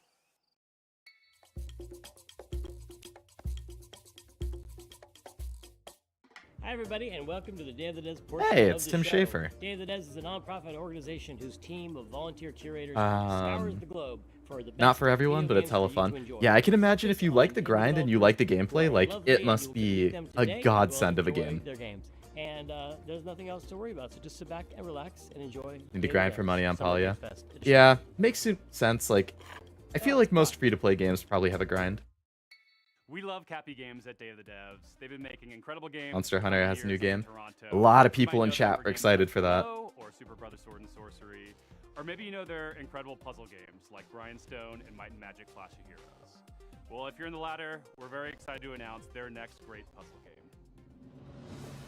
Hi, everybody, and welcome to the Day of the Devs portion
Hey,
of
it's
the
Tim
show.
Schafer.
Day of the Devs is a non-profit organization whose team of volunteer curators scours the globe for the best
Not for everyone, but it's hella fun. Yeah, I can imagine if you like the grind and you like the gameplay, like, it must be a godsend of a game.
Their games. And there's nothing else to worry about, so just sit back and relax and enjoy.
Need to grind for money on
Summer
Palia.
Game Fest.
Yeah, makes sense. Like, I feel like most free-to-play games probably have a grind.
We love Cappy Games at Day of the Devs. They've been making incredible games.
Monster Hunter has a new game.
Toronto.
A lot of
You might
people in
know
chat
them
are excited for that.
Or Super Brother Sword and Sorcery. Or maybe you know their incredible puzzle games like Grindstone and Might and Magic Clash of Heroes. Well, if you're in the latter, we're very excited to announce their next great puzzle game.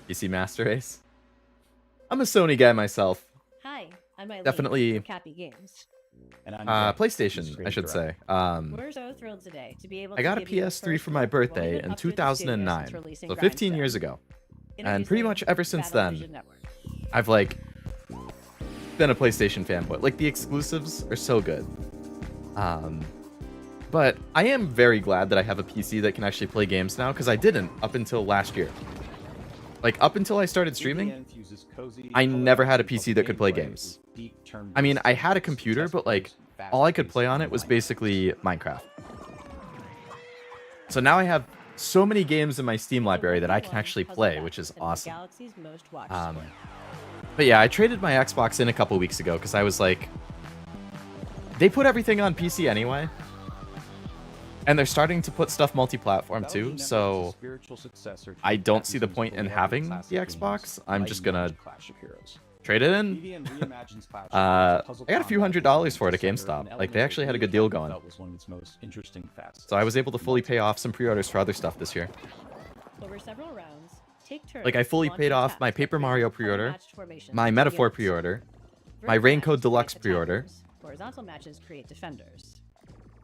PC Master Race. I'm a Sony guy myself.
Hi, I'm Eileen
Definitely.
from Cappy Games.
And I'm
PlayStation, I should say.
We're so thrilled today to be able
I got a
to give you the
PS3
first
for my
look at what we've
birthday
been
in
up to at the studio
2009,
since releasing
so 15
Grindstone.
years ago. And
Introducing
pretty much ever since
Battle
then,
Vision Network.
I've like been a PlayStation fanboy. Like the exclusives are so good. But I am very glad that I have a PC that can actually play games now, because I didn't up until last year. Like up until I started streaming, I never had a PC that could play games. I mean, I had a computer, but like all I could play on it was basically Minecraft. So now I have so many games in my Steam library that I can actually play, which is awesome.
Galaxy's most watched
But yeah, I traded my Xbox in a couple weeks ago because I was like, they put everything on PC anyway. And they're starting to put stuff multi-platform too, so I don't see the point in having the Xbox. I'm just gonna trade it in. I got a few $100s for it at GameStop. Like, they actually had a good deal going. So I was able to fully pay off some pre-orders for other stuff this year.
Over several rounds, take turns
Like, I fully
launching
paid off
attacks
my
with
Paper Mario pre-order,
matched formations
my
and
Metaphor
units.
pre-order, my
Vertical
Raincoat
matches
Deluxe
create
pre-order.
attackers. Horizontal matches create defenders.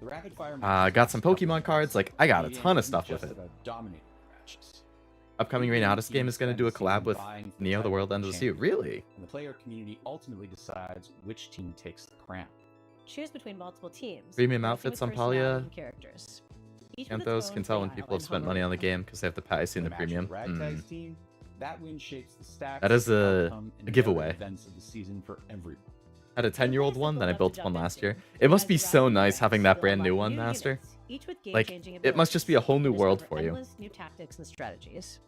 Got some Pokemon cards. Like, I got a ton of stuff with it. Upcoming Reinatus game is going to do a collab with Neo, the World Ends with You. Really?
And the player community ultimately decides which team takes the crown.
Choose between multiple teams.
Premium
working
outfits
with
on
personality
Palia.
and characters. Each with its
Anthos
own
can tell when
style
people have
and
spent
home
money on the
arena.
game because they have the price in the premium.
Ragtag's team, that win shapes the stacks,
That is a
outcome, and
giveaway.
events of the season for everyone.
Had a 10-year-old one, then I built one last year. It must be so nice having that brand new one, Master.
Each with
Like,
game-changing
it must just be a whole new
abilities.
world
Discover
for you.
endless new tactics and strategies.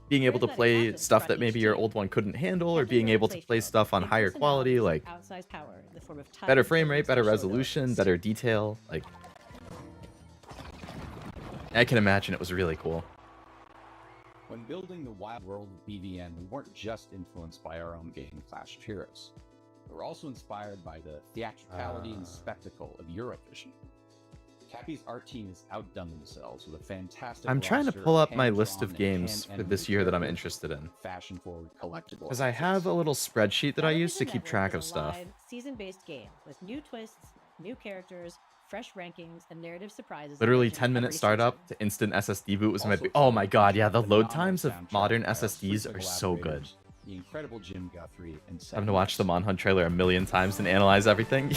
Being able to
Here's
play
Metaphor
stuff that
ReFantazio
maybe your old one couldn't handle, or being able to play stuff on higher quality, like
Outsized power in the form of
better
tiles,
frame rate, better
special
resolution,
abilities.
better detail. Like, I can imagine it was really cool.
When building the wild world of BVN, we weren't just influenced by our own game, Clash of Heroes. We were also inspired by the theatricality and spectacle of Eurovision. Cappy's art team has outdone themselves with a fantastic
I'm trying to
roster
pull
of
up my list of
hand-drawn and
games for
hand-animated
this year that I'm
characters,
interested in.
fashion-forward collectible
Because I have a little spreadsheet that I use to
Television
keep
Network
track
is
of
a
stuff.
live, season-based game with new twists, new characters, fresh rankings, and narrative surprises.
Literally
emerging
10-minute
every
startup to instant SSD boot was my... Oh my god, yeah, the load times of modern SSDs are so good.
The incredible Jim Guthrie and
Having to watch the Monhunt trailer a million times and analyze everything.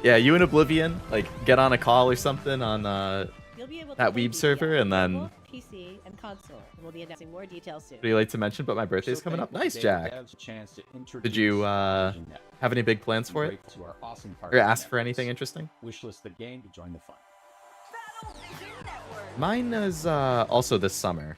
Yeah, you and Oblivion, like, get on a call or something on
You'll be able to
that
play
Weeb server, and then...
mobile, PC, and console, and we'll be announcing more details soon.
Pretty late to mention, but my birthday's coming up. Nice, Jack. Did you have any big plans for it? Or ask for anything interesting?
Wishlist the game to join the fun.
Mine is also this summer.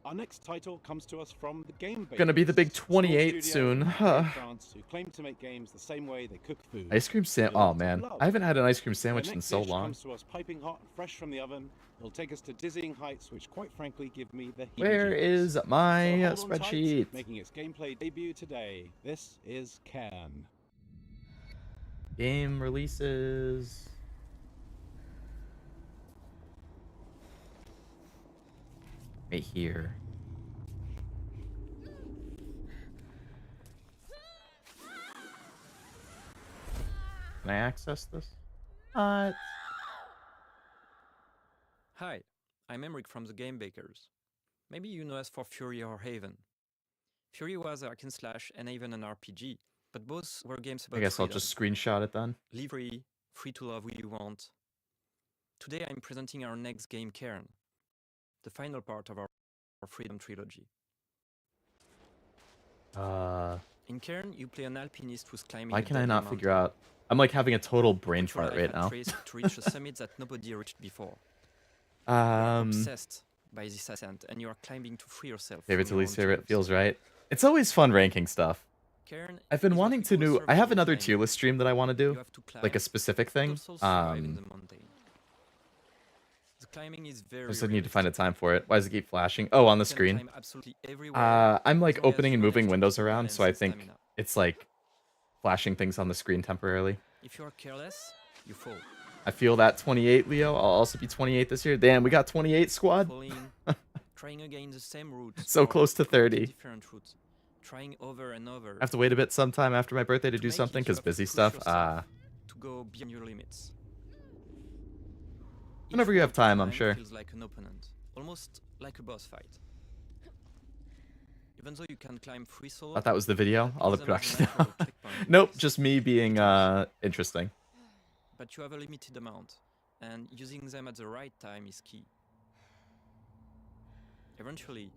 Our next title comes to us from the Game
Gonna be the big
Small
28
studio
soon.
in France who claim to make games the same way they cook food.
Ice cream sandwich. Oh man, I haven't had an ice cream sandwich
Their
in
next
so
dish
long.
comes to us piping hot, fresh from the oven. It'll take us to dizzying heights, which quite frankly give me the
Where
heebie-jeebies.
is my
So hold on tight,
spreadsheet?
making its gameplay debut today. This is Can.
Game releases. Right here. Can I access this?
Hi, I'm Emric from the Game Bakers. Maybe you know us for Fury or Haven. Fury was a hack and slash and Haven an RPG, but both were games about
I guess I'll
freedom.
just screenshot it then.
Live free to love who you want. Today I'm presenting our next game, Cairn, the final part of our Freedom trilogy. In Cairn, you play an alpinist who's climbing
Why
a
can I
deadly
not figure
mountain.
out? I'm like having a total brain
Put your
fart
life
right
at
now.
risk to reach a summit that nobody reached before. You're obsessed by this ascent, and you are climbing to free yourself.
Favorite to
from your
least
own
favorite
chains.
feels right. It's always fun ranking stuff.
Cairn
I've been
is what
wanting
we
to
call
do. I have
survival
another
climbing.
tier list stream that I want to do,
You have to climb,
like a specific thing.
but also survive in the mountain. The Climbing is
I
very
just need to find a time for it. Why does it keep flashing? Oh, on the screen. I'm like opening and moving windows around, so I think it's like flashing things on the screen temporarily.
If you are careless, you fall.
I feel that 28, Leo. I'll also be 28 this year. Damn, we got 28 squad.
Trying again the same route.
So close to 30.
Different routes. Trying over and over.
I have to wait a bit sometime after my birthday to do something because busy stuff.
To go beyond your limits.
Whenever you have time, I'm sure.
Feels like an opponent, almost like a boss fight. Even though you can climb free solo.
Thought that was the video. All the production. Nope, just me being interesting.
But you have a limited amount, and using them at the right time is key. Eventually,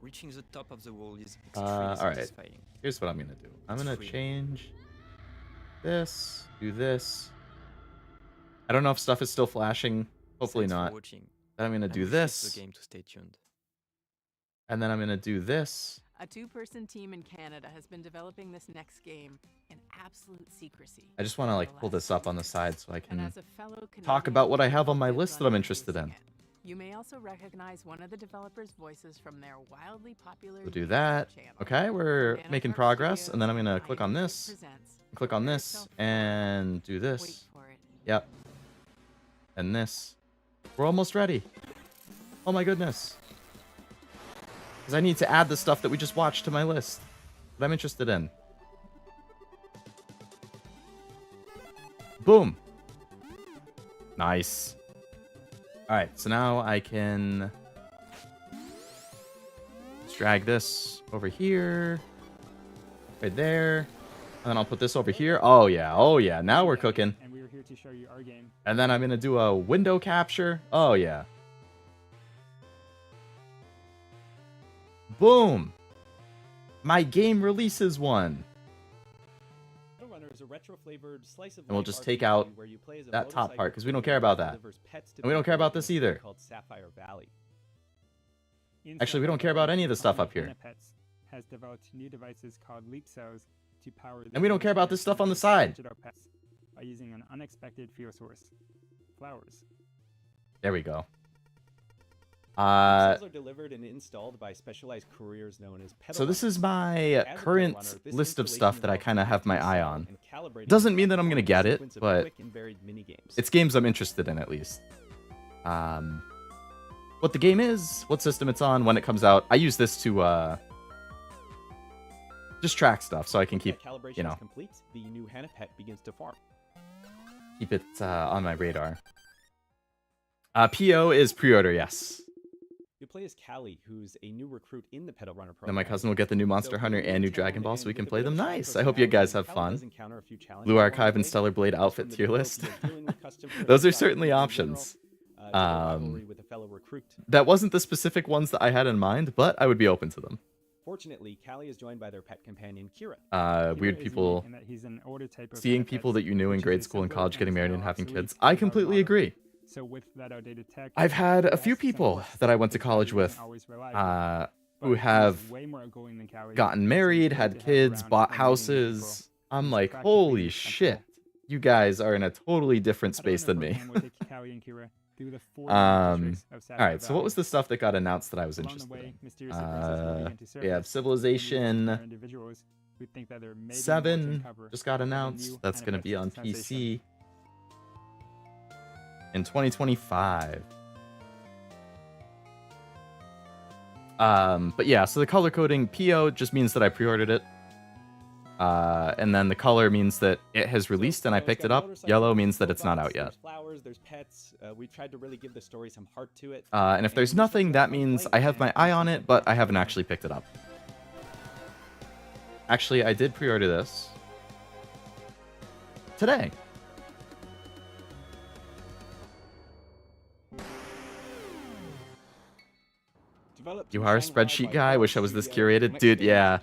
reaching the top of the wall is extremely satisfying.
Here's what I'm gonna do. I'm gonna change this, do this. I don't know if stuff is still flashing. Hopefully not. Then I'm gonna do this.
The game to stay tuned.
And then I'm gonna do this.
A two-person team in Canada has been developing this next game in absolute secrecy.
I just want to like pull this up on the side so I can
as a fellow
talk about what I have on my list that I'm interested in.
You may also recognize one of the developers' voices from their wildly popular
We'll do that. Okay, we're making progress, and then I'm gonna click on this, click on this, and do this. Yep. And this. We're almost ready. Oh my goodness. Because I need to add the stuff that we just watched to my list that I'm interested in. Boom. Nice. Alright, so now I can just drag this over here. Right there. And then I'll put this over here. Oh yeah, now we're cooking.
And we were here to show you our game.
And then I'm gonna do a window capture. Oh yeah. Boom. My game releases one.
Is a retro-flavored slice of
And we'll just take out that top part because we don't care about that. And we don't care about this either. Actually, we don't care about any of the stuff up here.
Has developed new devices called leap cells to power.
And we don't care about this stuff on the side.
By using an unexpected fuel source, flowers.
There we go.
Cells are delivered and installed by specialized couriers known as pedal
So this is my
runners. As a
current
pedal runner, this
list of
installation
stuff that I
involves
kind of have my eye
calibrating
on.
and calibrating
Doesn't mean that I'm going to get it,
sequence of
but
quick and varied mini-games.
it's games I'm interested in at least. What the game is, what system it's on, when it comes out. I use this to just track stuff so I can keep,
Calibration
you know,
is complete. The new Hannah pet begins to farm.
keep it on my radar. PO is pre-order, yes.
You play as Callie, who's a new recruit in the Pedal Runner program.
Then my cousin will get the new Monster Hunter and new Dragon Ball so we can play them. Nice. I hope you guys have fun. Blue Archive and Stellar Blade outfit tier list. Those are certainly options. That wasn't the specific ones that I had in mind, but I would be open to them.
Fortunately, Callie is joined by their pet companion, Kira.
Weird people seeing people that you knew in grade school and college getting married and having kids. I completely agree.
So with that outdated tech,
I've had a few people that I went to college with who have gotten married, had kids, bought houses. I'm like, holy shit, you guys are in a totally different space than me. Alright, so what was the stuff that got announced that I was interested in? We have Civilization 7 just got announced. That's going to be on PC in 2025. But yeah, so the color coding PO just means that I pre-ordered it. And then the color means that it has released and I picked it up. Yellow means that it's not out yet.
There's flowers, there's pets. We tried to really give the story some heart to it.
And if there's nothing, that means I have my eye on it, but I haven't actually picked it up. Actually, I did pre-order this today. You are a spreadsheet guy? I wish I was this curated. Dude, yeah.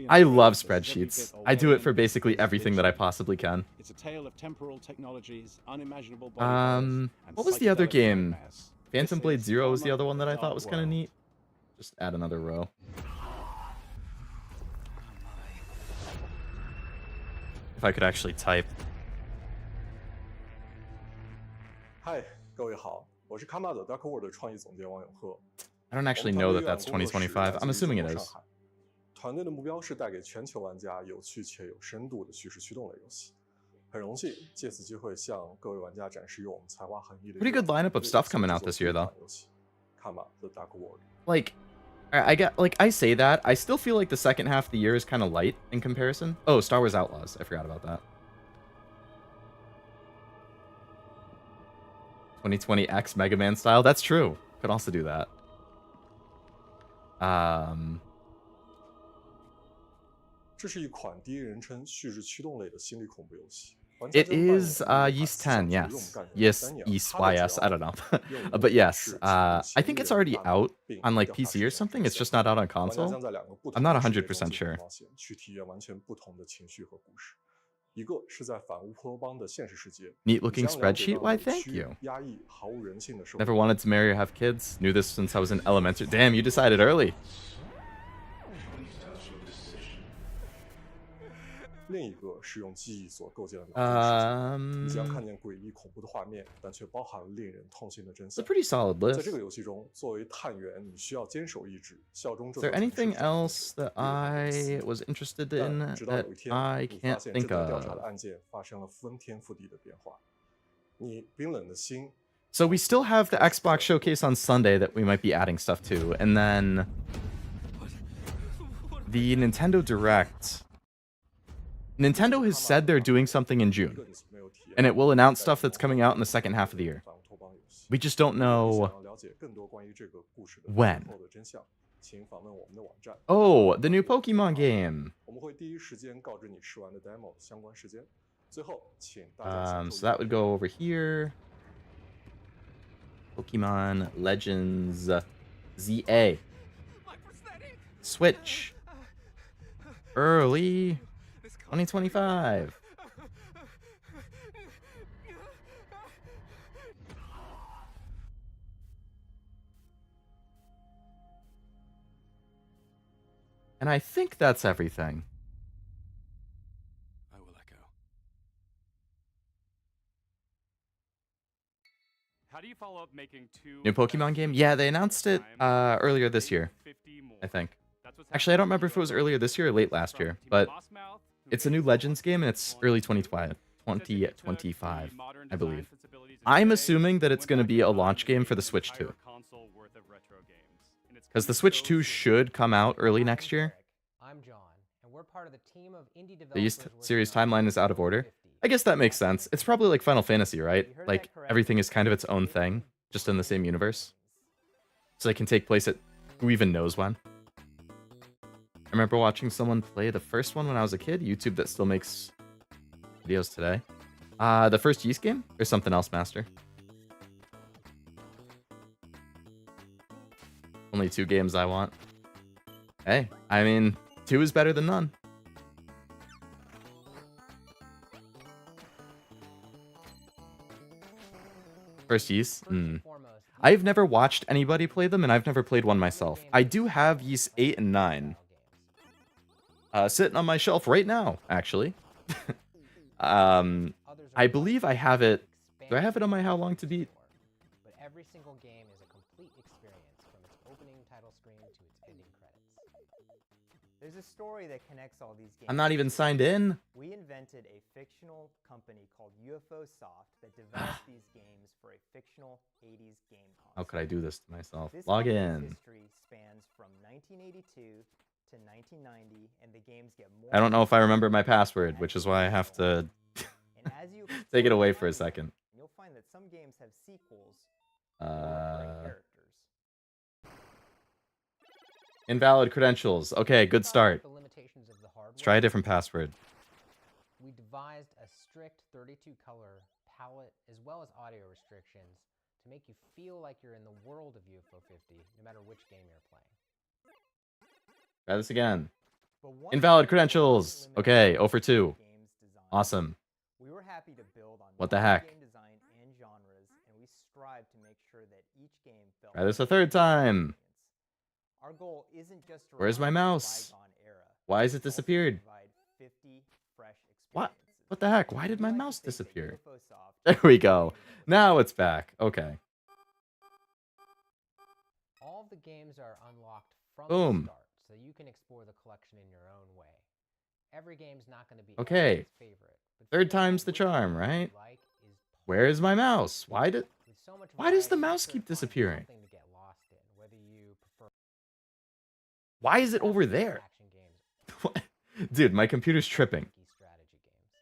I love spreadsheets. I do it for basically everything that I possibly can.
It's a tale of temporal technologies, unimaginable
what was the other game? Phantom Blade Zero was the other one that I thought was kind of neat. Just add another row. If I could actually type.
嗨，各位好，
我是 Kama 的 Dark World 的创意总监王永鹤。
I don't actually know that that's 2025. I'm assuming it is.
团队的目标是带给全球玩家有趣且有深度的叙事驱动类游戏。很荣幸借此机会向各位玩家展示我们才华横溢的
Pretty good lineup of stuff coming out this year, though.
Kama the Dark World.
Like, I say that. I still feel like the second half of the year is kind of light in comparison. Oh, Star Wars Outlaws. I forgot about that. 2020 X Mega Man style. That's true. Could also do that. It is Yeast 10, yes. Yes, Yeast YS, I don't know. But yes, I think it's already out on like PC or something. It's just not out on console. I'm not 100% sure. Neat looking spreadsheet? Why, thank you. Never wanted to marry or have kids. Knew this since I was in elementary. Damn, you decided early.
另一个是用记忆所构建的脑中世界，你将看见诡异恐怖的画面，但却包含了令人痛心的真相。
It's a pretty solid list.
在这个游戏中，作为探员，你需要坚守意志，效忠这
Is there anything else that I was interested in that I can't think
调查的
of?
案件发生了翻天覆地的变化。你冰冷的心。
So we still have the Xbox showcase on Sunday that we might be adding stuff to, and then the Nintendo Direct. Nintendo has said they're doing something in June, and it will announce stuff that's coming out in the second half of the year. We just don't know when. Oh, the new Pokemon game. So that would go over here. Pokemon Legends ZA. Switch. Early 2025. And I think that's everything.
I will echo.
How do you follow up making two
New Pokemon game? Yeah, they announced it earlier this year, I think. Actually, I don't remember if it was earlier this year or late last year, but it's a new Legends game and it's early 2025, I believe. I'm assuming that it's going to be a launch game for the Switch 2. Because the Switch 2 should come out early next year.
I'm John, and we're part of the team of indie
The
developers.
Yeast series timeline is out of order. I guess that makes sense. It's probably like Final Fantasy, right? Like, everything is kind of its own thing, just in the same universe. So they can take place at who even knows when. I remember watching someone play the first one when I was a kid. YouTube that still makes videos today. The first Yeast game? Or something else, Master? Only 2 games I want. Hey, I mean, 2 is better than none. First Yeast? I've never watched anybody play them, and I've never played one myself. I do have Yeast 8 and 9. Sitting on my shelf right now, actually. I believe I have it. Do I have it on my How Long to Beat?
But every single game is a complete experience from its opening title screen to its ending credits. There's a story that connects all these games.
I'm not even signed in.
We invented a fictional company called UFO Soft that developed these games for a fictional 80s game console.
How could I do this to myself?
This
Log
company's
in.
history spans from 1982 to 1990, and the games get more.
I don't know if I remember my password, which is why I have to take it away for a second.
You'll find that some games have sequels.
Invalid credentials. Okay, good start. Let's try a different password.
We devised a strict 32-color palette as well as audio restrictions to make you feel like you're in the world of UFO 50, no matter which game you're playing.
Try this again. Invalid credentials. Okay, 0 for 2. Awesome.
We were happy to build on
What the heck?
game design and genres, and we strive to make sure that each game felt
Try this a third time.
Our goal isn't just to
Where's my
remind
mouse?
bygone era,
Why has it disappeared?
provide 50 fresh
What? What the heck? Why did my mouse disappear? There we go. Now it's back. Okay.
the games are unlocked from
Boom.
the start, so you can explore the collection in your own way. Every game's not going to be
Okay.
everyone's favorite. But
Third time's the charm, right? Where is my mouse? Why does the mouse keep disappearing?
something to get lost in, whether you prefer
Why is it over there?
action games
What? Dude, my computer's tripping.
or strategy games.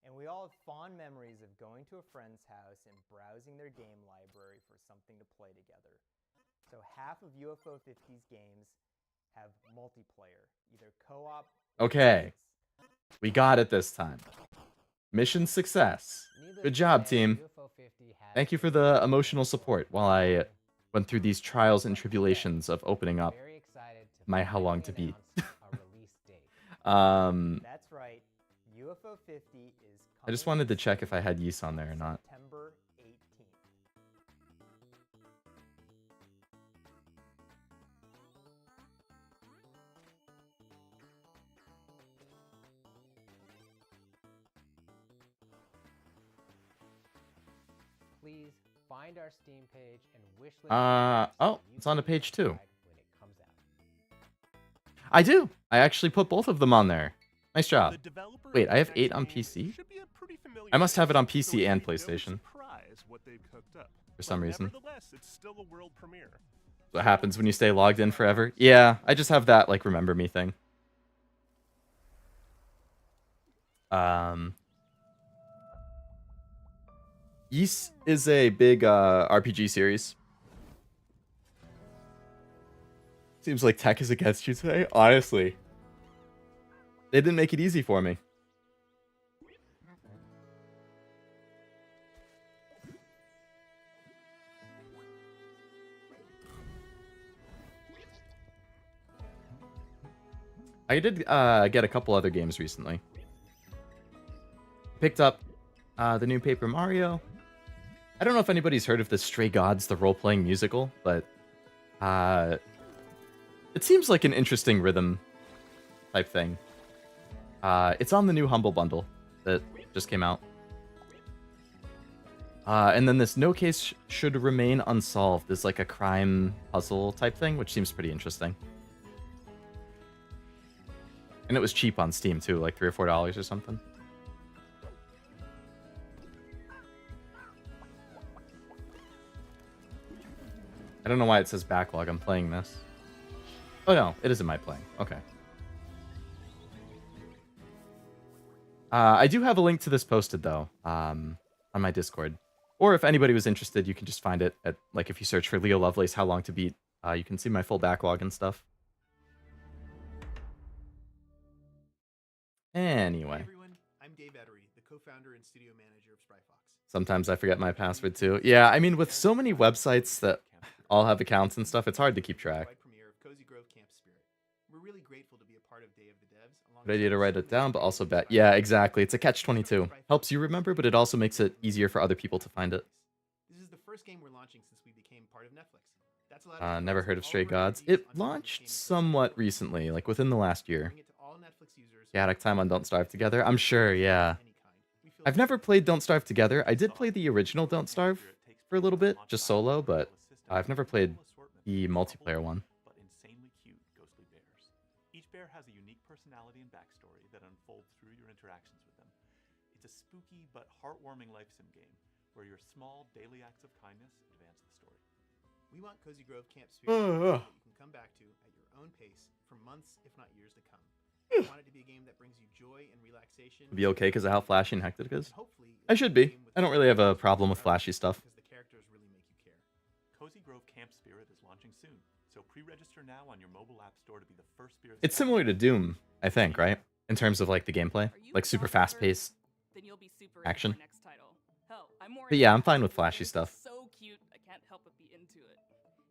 And we all have fond memories of going to a friend's house and browsing their game library for something to play together. So half of UFO 50's games have multiplayer, either co-op or
Okay. We got it this time. Mission success. Good job, team. Thank you for the emotional support while I went through these trials and tribulations of opening up my How Long to Beat.
That's right. UFO 50 is
I just wanted to check if I had Yeast on there or not.
September 18th.
Please find our Steam page and wishlist.
Oh, it's on to page 2. I do. I actually put both of them on there. Nice job. Wait, I have 8 on PC? I must have it on PC and PlayStation. For some reason. What happens when you stay logged in forever? Yeah, I just have that, like, remember me thing. Ys is a big RPG series. Seems like tech is against you today. Honestly. They didn't make it easy for me. I did get a couple other games recently. Picked up the new Paper Mario. I don't know if anybody's heard of the Stray Gods, the role-playing musical, but it seems like an interesting rhythm type thing. It's on the new Humble Bundle that just came out. And then this No Case Should Remain Unsolved is like a crime puzzle type thing, which seems pretty interesting. And it was cheap on Steam too, like $3 or $4 or something. I don't know why it says backlog. I'm playing this. Oh no, it isn't my playing. Okay. I do have a link to this posted though, on my Discord. Or if anybody was interested, you can just find it at, like, if you search for Leo Lovelace, How Long to Beat, you can see my full backlog and stuff. Anyway.
Hey everyone, I'm Dave Ettery, the co-founder and studio manager of Spryfox.
Sometimes I forget my password too. Yeah, I mean, with so many websites that all have accounts and stuff, it's hard to keep track.
We're really grateful to be a part of Day of the Devs.
Good idea to write it down, but also bet. Yeah, exactly. It's a catch-22. Helps you remember, but it also makes it easier for other people to find it.
This is the first game we're launching since we became part of Netflix. That's allowed
Never heard of Stray Gods. It launched somewhat recently, like within the last year. Gaddock time on Don't Starve Together. I'm sure, yeah. I've never played Don't Starve Together. I did play the original Don't Starve for a little bit, just solo, but I've never played the multiplayer one.
But insanely cute ghostly bears. Each bear has a unique personality and backstory that unfolds through your interactions with them. It's a spooky but heartwarming life sim game where your small daily acts of kindness advance the story.
We want Cozy Grove Camp Spirit that you can come back to at your own pace for months, if not years to come. We want it to be a game that brings you joy and relaxation.
Be okay because of how flashy and hectic it is? I should be. I don't really have a problem with flashy stuff.
The characters really make you care.
Cozy Grove Camp Spirit is launching soon, so pre-register now on your mobile app store to be the first Spirit.
It's similar to Doom, I think, right? In terms of like the gameplay, like super fast-paced action. But yeah, I'm fine with flashy stuff.
So cute, I can't help but be into it.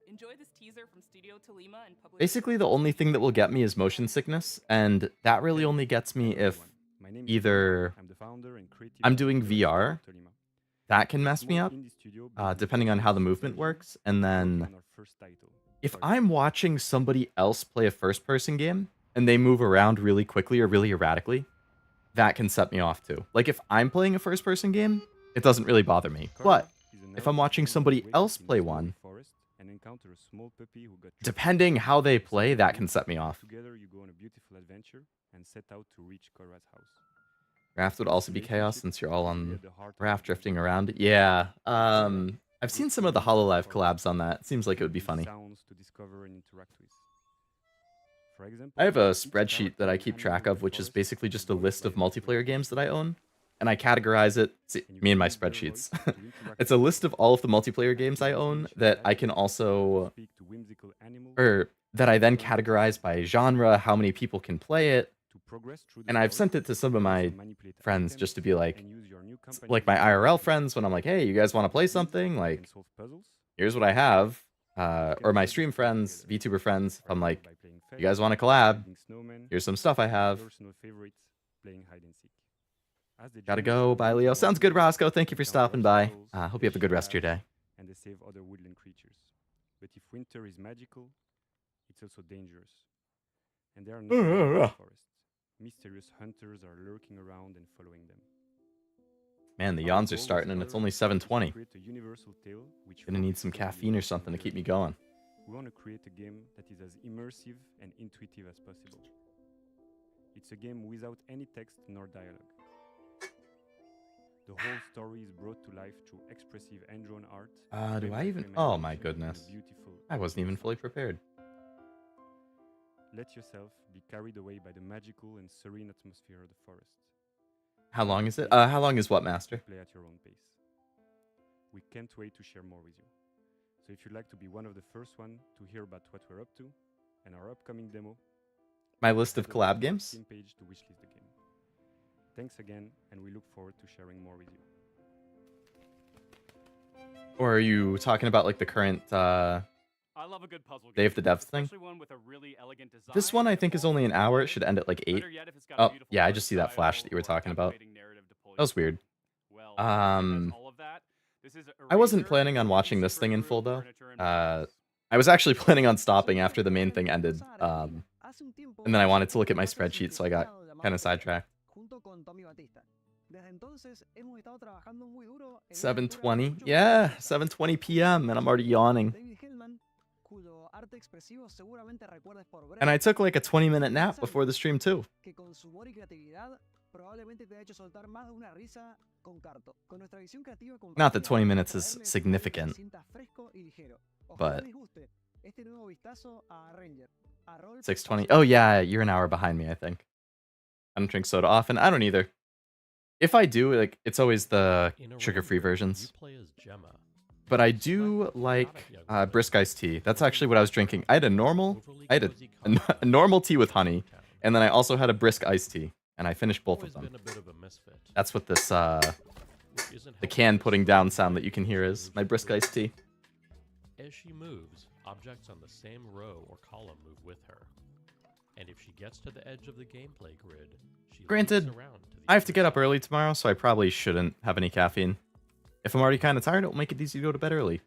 Enjoy this teaser from Studio Tolima and public.
Basically, the only thing that will get me is motion sickness, and that really only gets me if either I'm doing VR, that can mess me up, depending on how the movement works, and then if I'm watching somebody else play a first-person game, and they move around really quickly or really erratically, that can set me off too. Like, if I'm playing a first-person game, it doesn't really bother me, but if I'm watching somebody else play one, depending how they play, that can set me off.
Together you go on a beautiful adventure and set out to reach Korra's house.
Raft would also be chaos since you're all on raft drifting around. Yeah. I've seen some of the HoloLive collabs on that. Seems like it would be funny. I have a spreadsheet that I keep track of, which is basically just a list of multiplayer games that I own. And I categorize it, see, me and my spreadsheets. It's a list of all of the multiplayer games I own that I can also, or that I then categorize by genre, how many people can play it. And I've sent it to some of my friends just to be like my IRL friends when I'm like, hey, you guys want to play something? Like, here's what I have. Or my stream friends, VTuber friends, I'm like, you guys want to collab? Here's some stuff I have. Gotta go. Bye, Leo. Sounds good, Roscoe. Thank you for stopping by. Hope you have a good rest of your day.
And they save other woodland creatures. But if winter is magical, it's also dangerous. And there are no in the forest. Mysterious hunters are lurking around and following them.
Man, the yawns are starting and it's only 7:20. Gonna need some caffeine or something to keep me going.
We want to create a game that is as immersive and intuitive as possible. It's a game without any text nor dialogue. The whole story is brought to life through expressive hand-drawn art.
Do I even? Oh my goodness. I wasn't even fully prepared.
Let yourself be carried away by the magical and serene atmosphere of the forest.
How long is it? How long is what, Master?
Play at your own pace. We can't wait to share more with you. So if you'd like to be one of the first one to hear about what we're up to and our upcoming demo,
my list of collab games?
Steam page to wishlist the game. Thanks again, and we look forward to sharing more with you.
Or are you talking about like the current
I love a good puzzle
Day of the Devs thing?
One with a really elegant design.
This one I think is only an hour. It should end at like 8. Oh, yeah, I just see that flash that you were talking about. That was weird. I wasn't planning on watching this thing in full though. I was actually planning on stopping after the main thing ended. And then I wanted to look at my spreadsheet, so I got kind of sidetracked. 7:20? Yeah, 7:20 p.m. and I'm already yawning. And I took like a 20-minute nap before the stream too. Not that 20 minutes is significant, but 6:20. Oh yeah, you're an hour behind me, I think. I don't drink soda often. I don't either. If I do, like, it's always the sugar-free versions. But I do like brisk iced tea. That's actually what I was drinking. I had a normal tea with honey, and then I also had a brisk iced tea, and I finished both of them. That's what this the can putting down sound that you can hear is my brisk iced tea.
As she moves, objects on the same row or column move with her. And if she gets to the edge of the gameplay grid, she
Granted,
leaps around to the
I have to get up early tomorrow, so I probably shouldn't have any caffeine. If I'm already kind of tired, it'll make it easy to go to bed early.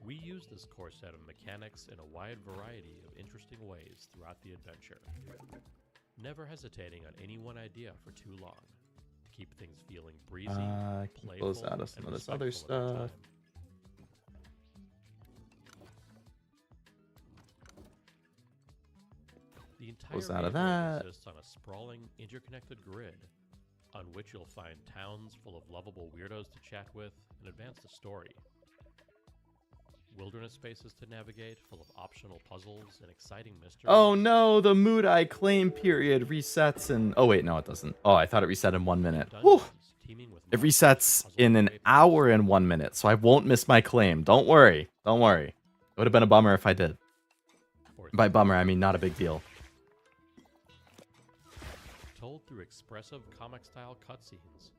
We use this core set of mechanics in a wide variety of interesting ways throughout the adventure. Never hesitating on any one idea for too long. To keep things feeling breezy,
I can
playful,
close out of some
and
of this other
respectful of the
stuff.
time. The entire
Close out of
neighborhood
that.
exists on a sprawling, interconnected grid, on which you'll find towns full of lovable weirdos to chat with and advance the story. Wilderness spaces to navigate, full of optional puzzles and exciting mysteries.
Oh no, the mood I claim period resets in... Oh wait, no it doesn't. Oh, I thought it reset in 1 minute. Whew. It resets in an hour and 1 minute, so I won't miss my claim. Don't worry. Don't worry. It would have been a bummer if I did. By bummer, I mean not a big deal.
Told through expressive comic-style cutscenes.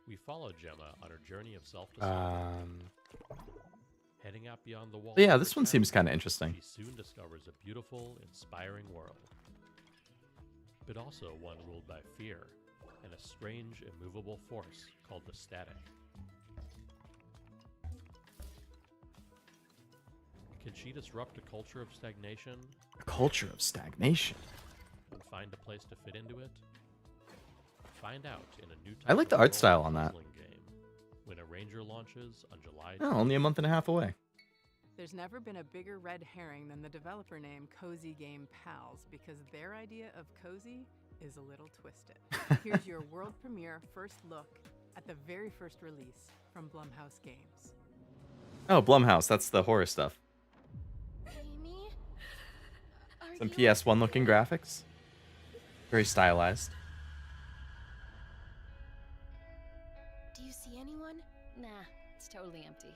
We follow Gemma on her journey of self-discovery. Heading out beyond the wall.
Yeah, this one seems kind of interesting.
She soon discovers a beautiful, inspiring world. But also one ruled by fear and a strange, immovable force called the static. Can she disrupt a culture of stagnation?
A culture of stagnation?
And find a place to fit into it? Find out in a new
I like the art style on that.
game, when a Ranger launches on July
Oh, only a month and a half away.
There's never been a bigger red herring than the developer name Cozy Game Pals, because their idea of cozy is a little twisted. Here's your world premiere first look at the very first release from Blumhouse Games.
Oh, Blumhouse, that's the horror stuff. Some PS1 looking graphics. Very stylized.
Do you see anyone? Nah, it's totally empty.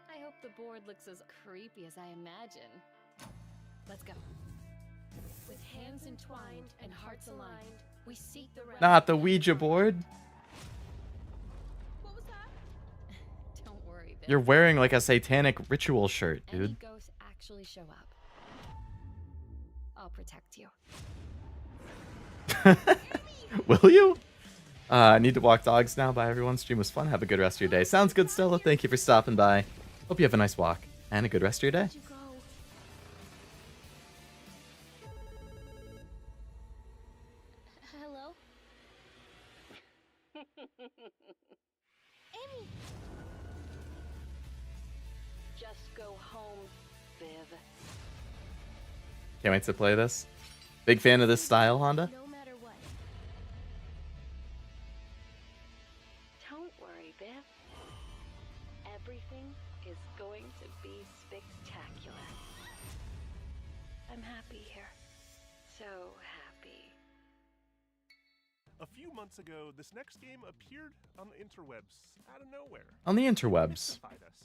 I hope the board looks as creepy as I imagine. Let's go. With hands entwined and hearts aligned, we seek the realm.
Not the Ouija board.
What was that? Don't worry, Bill.
You're wearing like a satanic ritual shirt,
Any
dude.
ghosts actually show up, I'll protect you.
Will you? I need to walk dogs now. Bye, everyone. Stream was fun. Have a good rest of your day. Sounds good, Stella. Thank you for stopping by. Hope you have a nice walk and a good rest of your day.
Hello? Amy! Just go home, Viv.
Can't wait to play this. Big fan of this style, Honda.
No matter what. Don't worry, Viv. Everything is going to be spectacular. I'm happy here. So happy.
A few months ago, this next game appeared on the interwebs out of nowhere.
On the interwebs.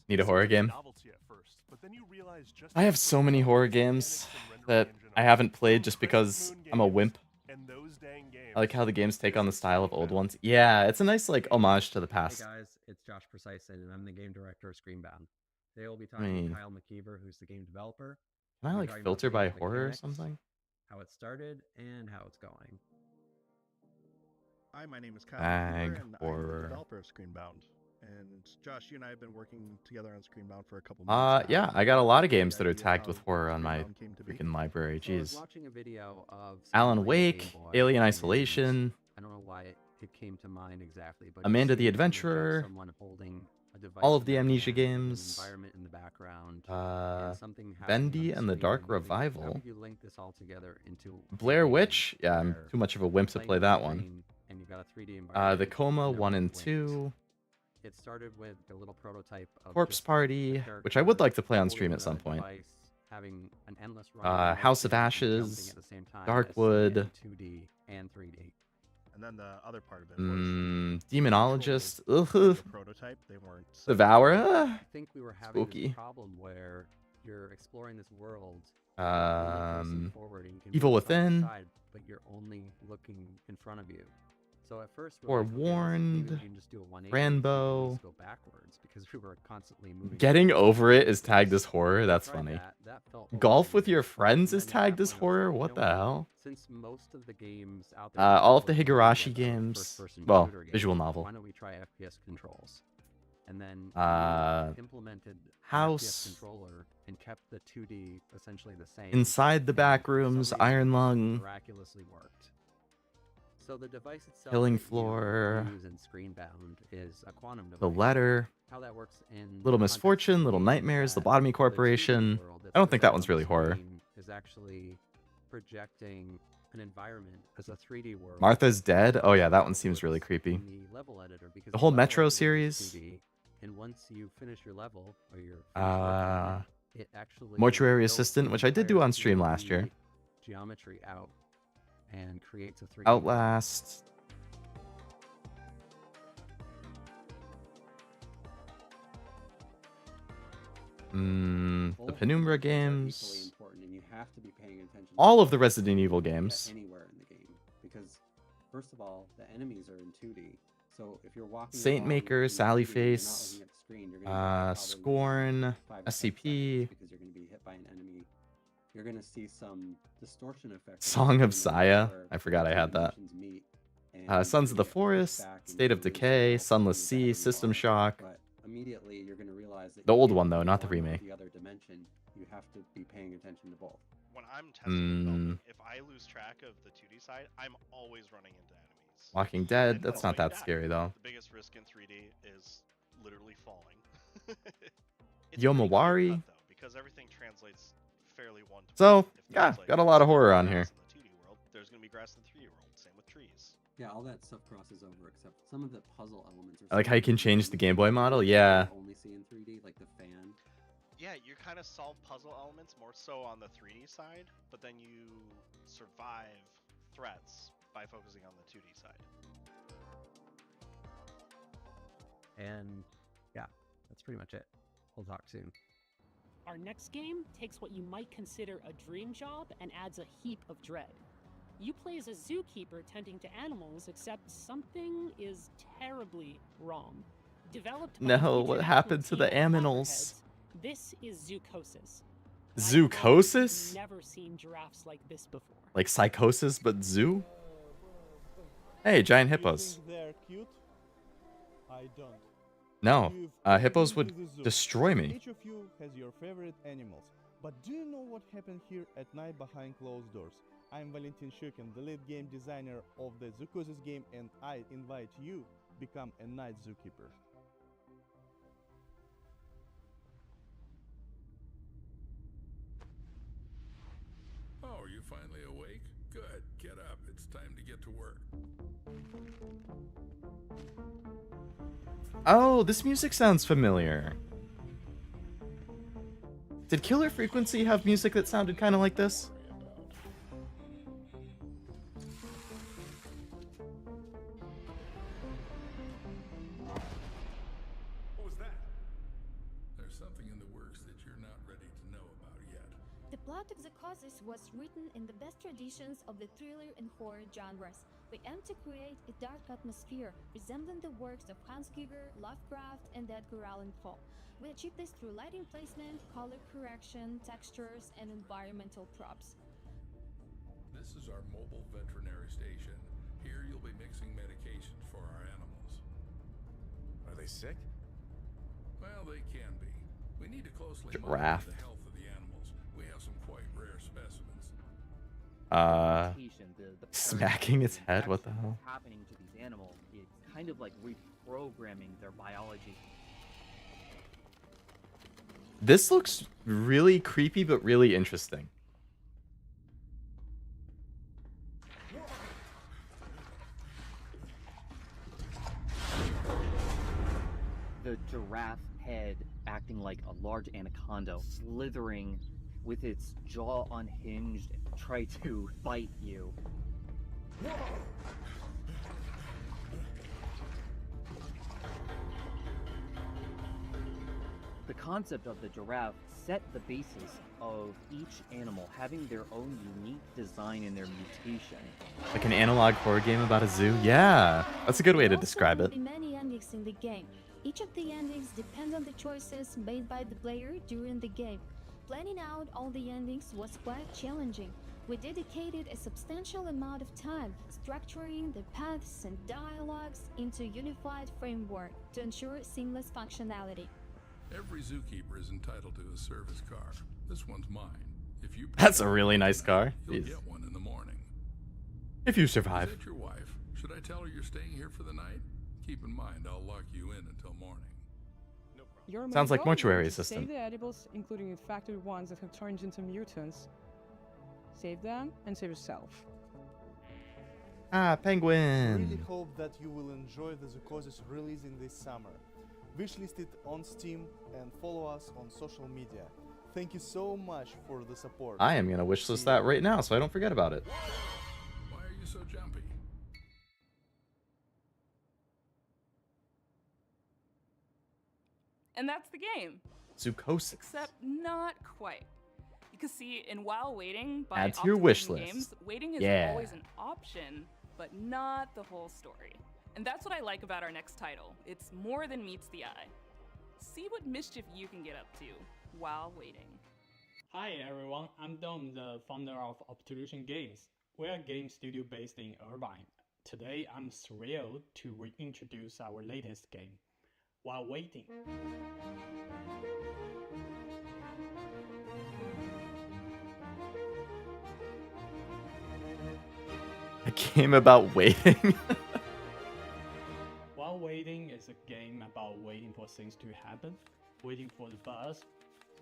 Need a horror game?
Novelty at first, but then you realize just
I have so many horror games that I haven't played just because I'm a wimp. I like how the games take on the style of old ones. Yeah, it's a nice like homage to the past.
Hey guys, it's Josh Precise, and I'm the game director of Screenbound. Today we'll be talking to Kyle McKeever, who's the game developer.
Can I
We'll be
like
talking about
filter
the
by
game's
horror or
mechanics,
something?
How it started, and how it's going.
Hi, my name is Kyle
Ag
McKeever, and I'm
horror.
the developer of Screenbound. And Josh, you and I have been working together on Screenbound for a couple months.
Yeah, I got a lot of games that are tagged with horror on my freaking library.
So I was
Jeez.
watching a video of
Alan
someone playing
Wake,
Game Boy,
Alien
and
Isolation,
I don't know why it came to mind exactly, but
Amanda
you
the
see an image of
Adventurer,
someone holding a device
all of
in
the
their
Amnesia
hand, an
games,
environment in the background, and something happening on
Bendy
the
and the
screen
Dark
and moving. How
Revival,
would you link this all together into a
Blair
game
Witch. Yeah, I'm
where
too much of a wimp to
playing
play
on the
that one.
screen and you've got a 3D environment,
The Coma
and
1 and
everyone's
2,
It started with a little prototype of
Corpse
just
Party,
the
which I would
character
like to play on
holding
stream at
the
some point.
device, having an endless run
House of
and
Ashes,
jumping at the same time as
Darkwood,
seeing it in 2D and 3D.
And then the other part of it was
Demonologist,
the prototype. They weren't
Devourer,
I think we were having
spooky.
this problem where you're exploring this world, and you're facing forward, and you can
Evil
move side to
Within,
side, but you're only looking in front of you. So at first, we're like, okay,
Forewarned,
maybe we can just do a 180,
Rambo.
just go backwards because we were constantly moving.
Getting Over It is tagged as horror. That's
Tried
funny.
that felt
Golf with Your
overwhelming.
Friends
And
is
then
tagged
that
as
point, I was
horror.
like,
What
you
the
know
hell?
Since most of the games out there,
All of the
are
Higurashi
like
games.
first-person
Well,
shooter games,
visual novel.
Why don't we try FPS controls? And then we implemented
House.
an FPS controller and kept the 2D essentially the same.
Inside the
and
Back
for some
Rooms,
reason,
Iron
it
Lung,
miraculously worked. So the device itself
Killing
that you
Floor,
use in Screenbound is a quantum
The
device.
Letter,
How that works in
Little
the context
Misfortune,
of
Little
the game is
Nightmares,
that
Lobotomy
the 2D
Corporation.
world that's
I don't think that
portrayed
one's
on the
really horror.
screen is actually projecting an environment as a 3D world.
Martha's Dead. Oh yeah, that one seems really creepy.
in the level editor because
The whole
level
Metro
editor is
series.
2D, and once you finish your level or your it actually
Mortuary
builds
Assistant,
the
which I did do
entire
on stream
2D
last year.
geometry out and creates a 3D
Outlast. The Penumbra games.
important, and you have to be paying attention to
All of the Resident Evil games.
anywhere in the game because first of all the enemies are in 2D, so if you're walking
Saint
along
Maker,
in
Sally
2D and you're not
Face,
looking at the screen, you're gonna die probably
Scorn,
within 5 to 10
SCP,
seconds because you're going to be hit by an enemy. You're going to see some distortion effects
Song of Saya. I forgot I had that.
meet,
Sons of the Forest, State of Decay, Sunless Sea, System Shock.
but immediately you're going to realize that
The
you
old
can't
one though, not the
perform
remake.
the other dimension. You have to be paying attention to both.
When I'm testing and developing, if I lose track of the 2D side, I'm always running into enemies.
Walking Dead, that's not that scary though.
The biggest risk in 3D is literally falling.
Yomawari.
Because everything translates fairly one-to-one.
So, yeah, got a lot of horror on here.
There's going to be grass in the 3D world, same with trees.
Yeah, all that stuff crosses over, except some of the puzzle elements are
I like how you can change the Game Boy model. Yeah.
only see in 3D, like the fan.
Yeah, you kind of solve puzzle elements more so on the 3D side, but then you survive threats by focusing on the 2D side.
And yeah, that's pretty much it. We'll talk soon.
Our next game takes what you might consider a dream job and adds a heap of dread. You play as a zookeeper tending to animals, except something is terribly wrong. Developed by
No, what happened to the aminals?
This is zoochosis.
Zoochosis?
Never seen giraffes like this before.
Like psychosis, but zoo? Hey, giant hippos.
They're cute? I don't.
No, hippos would destroy me.
Each of you has your favorite animals, but do you know what happened here at night behind closed doors? I'm Valentin Shukin, the lead game designer of the Zoochosis game, and I invite you become a night zookeeper.
Oh, are you finally awake? Good. Get up. It's time to get to work.
Oh, this music sounds familiar. Did Killer Frequency have music that sounded kind of like this?
What was that? There's something in the works that you're not ready to know about yet.
The plot of Zoochosis was written in the best traditions of the thriller and horror genres. We aim to create a dark atmosphere resembling the works of Hans Giger, Lovecraft, and Edgar Allan Poe. We achieve this through lighting placement, color correction, textures, and environmental props.
This is our mobile veterinary station. Here you'll be mixing medications for our animals. Are they sick? Well, they can be. We need to closely
Giraffe.
monitor the health of the animals. We have some quite rare specimens.
Smacking its head, what the hell?
Happening to these animals is kind of like reprogramming their biology.
This looks really creepy, but really interesting.
The giraffe head acting like a large anaconda, slithering with its jaw unhinged, try to bite you. The concept of the giraffe set the basis of each animal having their own unique design and their mutation.
Like an analog horror game about a zoo? Yeah, that's a good way to describe it.
There will be many endings in the game. Each of the endings depend on the choices made by the player during the game. Planning out all the endings was quite challenging. We dedicated a substantial amount of time structuring the paths and dialogues into a unified framework to ensure seamless functionality.
Every zookeeper is entitled to a service car. This one's mine. If you
That's a really nice car.
you'll
Jeez.
get one in the morning.
If you survive.
Is that your wife? Should I tell her you're staying here for the night? Keep in mind, I'll lock you in until morning.
Your
Sounds
main
like
goal
mortuary
is to
assistant.
Save the edibles, including infected ones that have turned into mutants. Save them and save yourself.
Ah,
I
penguin.
really hope that you will enjoy the Zoochosis releasing this summer. Wishlist it on Steam and follow us on social media. Thank you so much for the support.
I am going to wishlist that right now so I don't forget about it.
Why are you so jumpy?
And that's the game.
Zoochosis.
Except not quite. Because see, in While Waiting, by
Add to your wish
Optimism
list.
Games, waiting is
Yeah.
always an option, but not the whole story. And that's what I like about our next title. It's more than meets the eye. See what mischief you can get up to while waiting.
Hi everyone, I'm Dom, the founder of Obtrusion Games. We're a game studio based in Irvine. Today I'm thrilled to reintroduce our latest game, While Waiting.
A game about waiting?
for things to happen, waiting for the bus,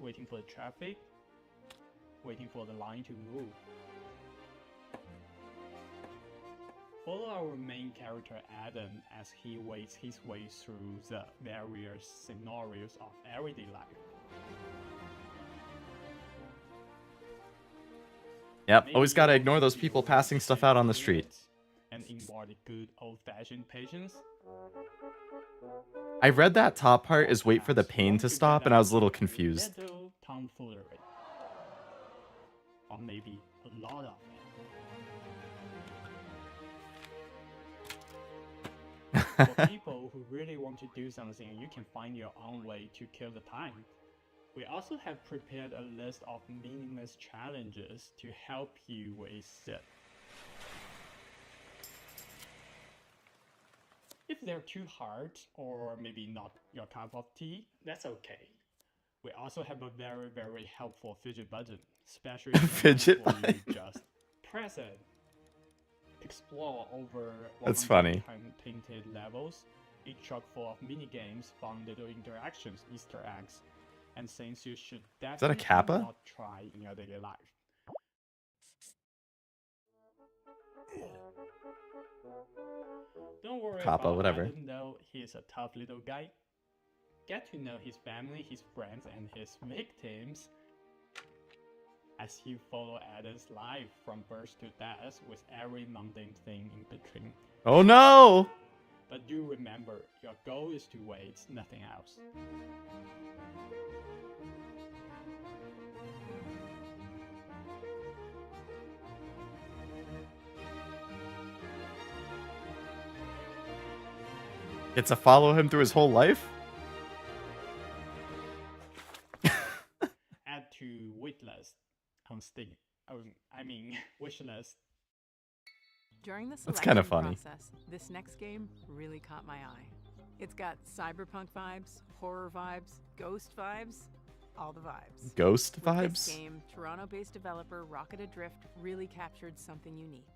waiting for the traffic, waiting for the line to move. Follow our main character Adam as he waits his way through the various scenarios of everyday life.
Yep, always gotta ignore those people passing stuff out on the street.
And embody good old-fashioned patience.
I read that top part is wait for the pain to stop, and I was a little confused.
Little tomfoolery. Or maybe a lot of it. For people who really want to do something, you can find your own way to kill the time. We also have prepared a list of meaningless challenges to help you with it. If they're too hard, or maybe not your cup of tea, that's okay. We also have a very, very helpful fidget button, especially
Fidget
when
button.
you just press it. Explore over
That's funny.
painted levels, each chock full of mini games, fun little interactions, Easter eggs, and things you should
that a
definitely
kappa?
not try in your daily life. Don't worry
Kappa,
about
whatever.
Adam, though he's a tough little guy. Get to know his family, his friends, and his victims as you follow Adam's life from birth to death with every mundane thing in between.
Oh no!
But do remember, your goal is to wait, nothing else.
Get to follow him through his whole life?
Add to waitlist on Steam. Wishlist.
During the
That's
selection
kinda funny.
process, this next game really caught my eye. It's got cyberpunk vibes, horror vibes, ghost vibes, all the vibes.
Ghost
With this
vibes?
game, Toronto-based developer Rocket Adrift really captured something unique.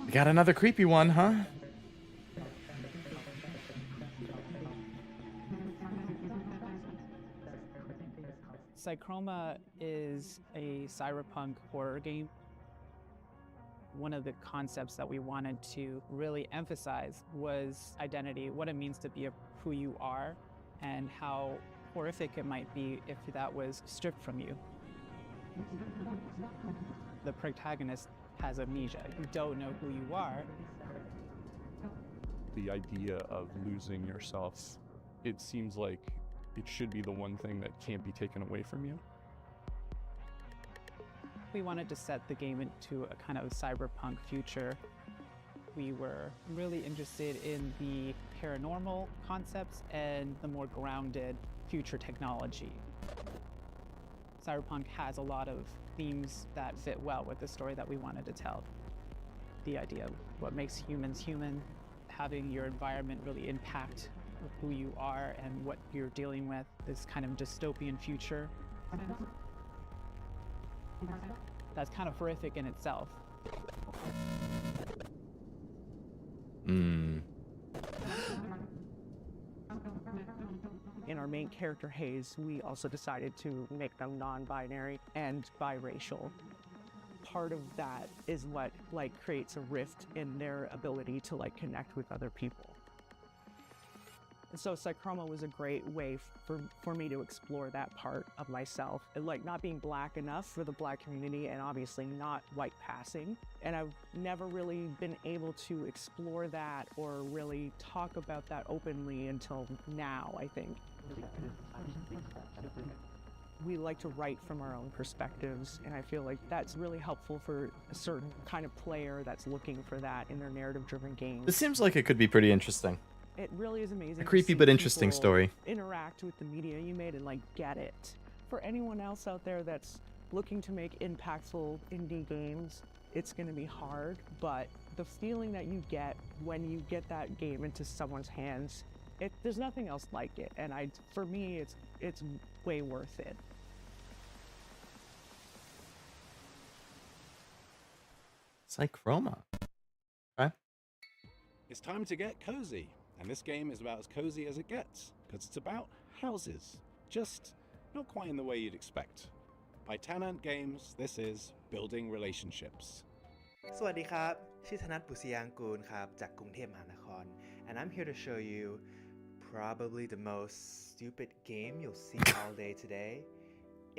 We got another creepy one, huh?
Psychroma is a cyberpunk horror game. One of the concepts that we wanted to really emphasize was identity, what it means to be who you are, and how horrific it might be if that was stripped from you. The protagonist has amnesia. You don't know who you are.
The idea of losing yourself, it seems like it should be the one thing that can't be taken away from you.
We wanted to set the game into a kind of cyberpunk future. We were really interested in the paranormal concepts and the more grounded future technology. Cyberpunk has a lot of themes that fit well with the story that we wanted to tell. The idea of what makes humans human, having your environment really impact who you are and what you're dealing with, this kind of dystopian future. That's kind of horrific in itself.
In our main character, Hayes, we also decided to make them non-binary and biracial. Part of that is what creates a rift in their ability to connect with other people. And so Psychroma was a great way for me to explore that part of myself, and not being black enough for the black community and obviously not white passing. And I've never really been able to explore that or really talk about that openly until now, I think. We like to write from our own perspectives, and I feel like that's really helpful for a certain kind of player that's looking for that in their narrative-driven games.
This seems like it could be pretty interesting.
It really is amazing.
A
to
creepy
see
but interesting
people
story.
Interact with the media you made and get it. For anyone else out there that's looking to make impactful indie games, it's going to be hard, but the feeling that you get when you get that game into someone's hands, there's nothing else like it. And for me, it's way worth it.
It's like Chroma. Okay.
It's time to get cozy, and this game is about as cozy as it gets, because it's about houses, just not quite in the way you'd expect. By Tanant Games, this is Building Relationships.
สวัสดีครับ ชื่อธนัท บุษยางกูล ครับ จากกรุงเทพมหานคร and I'm here to show you probably the most stupid game you'll see all day today.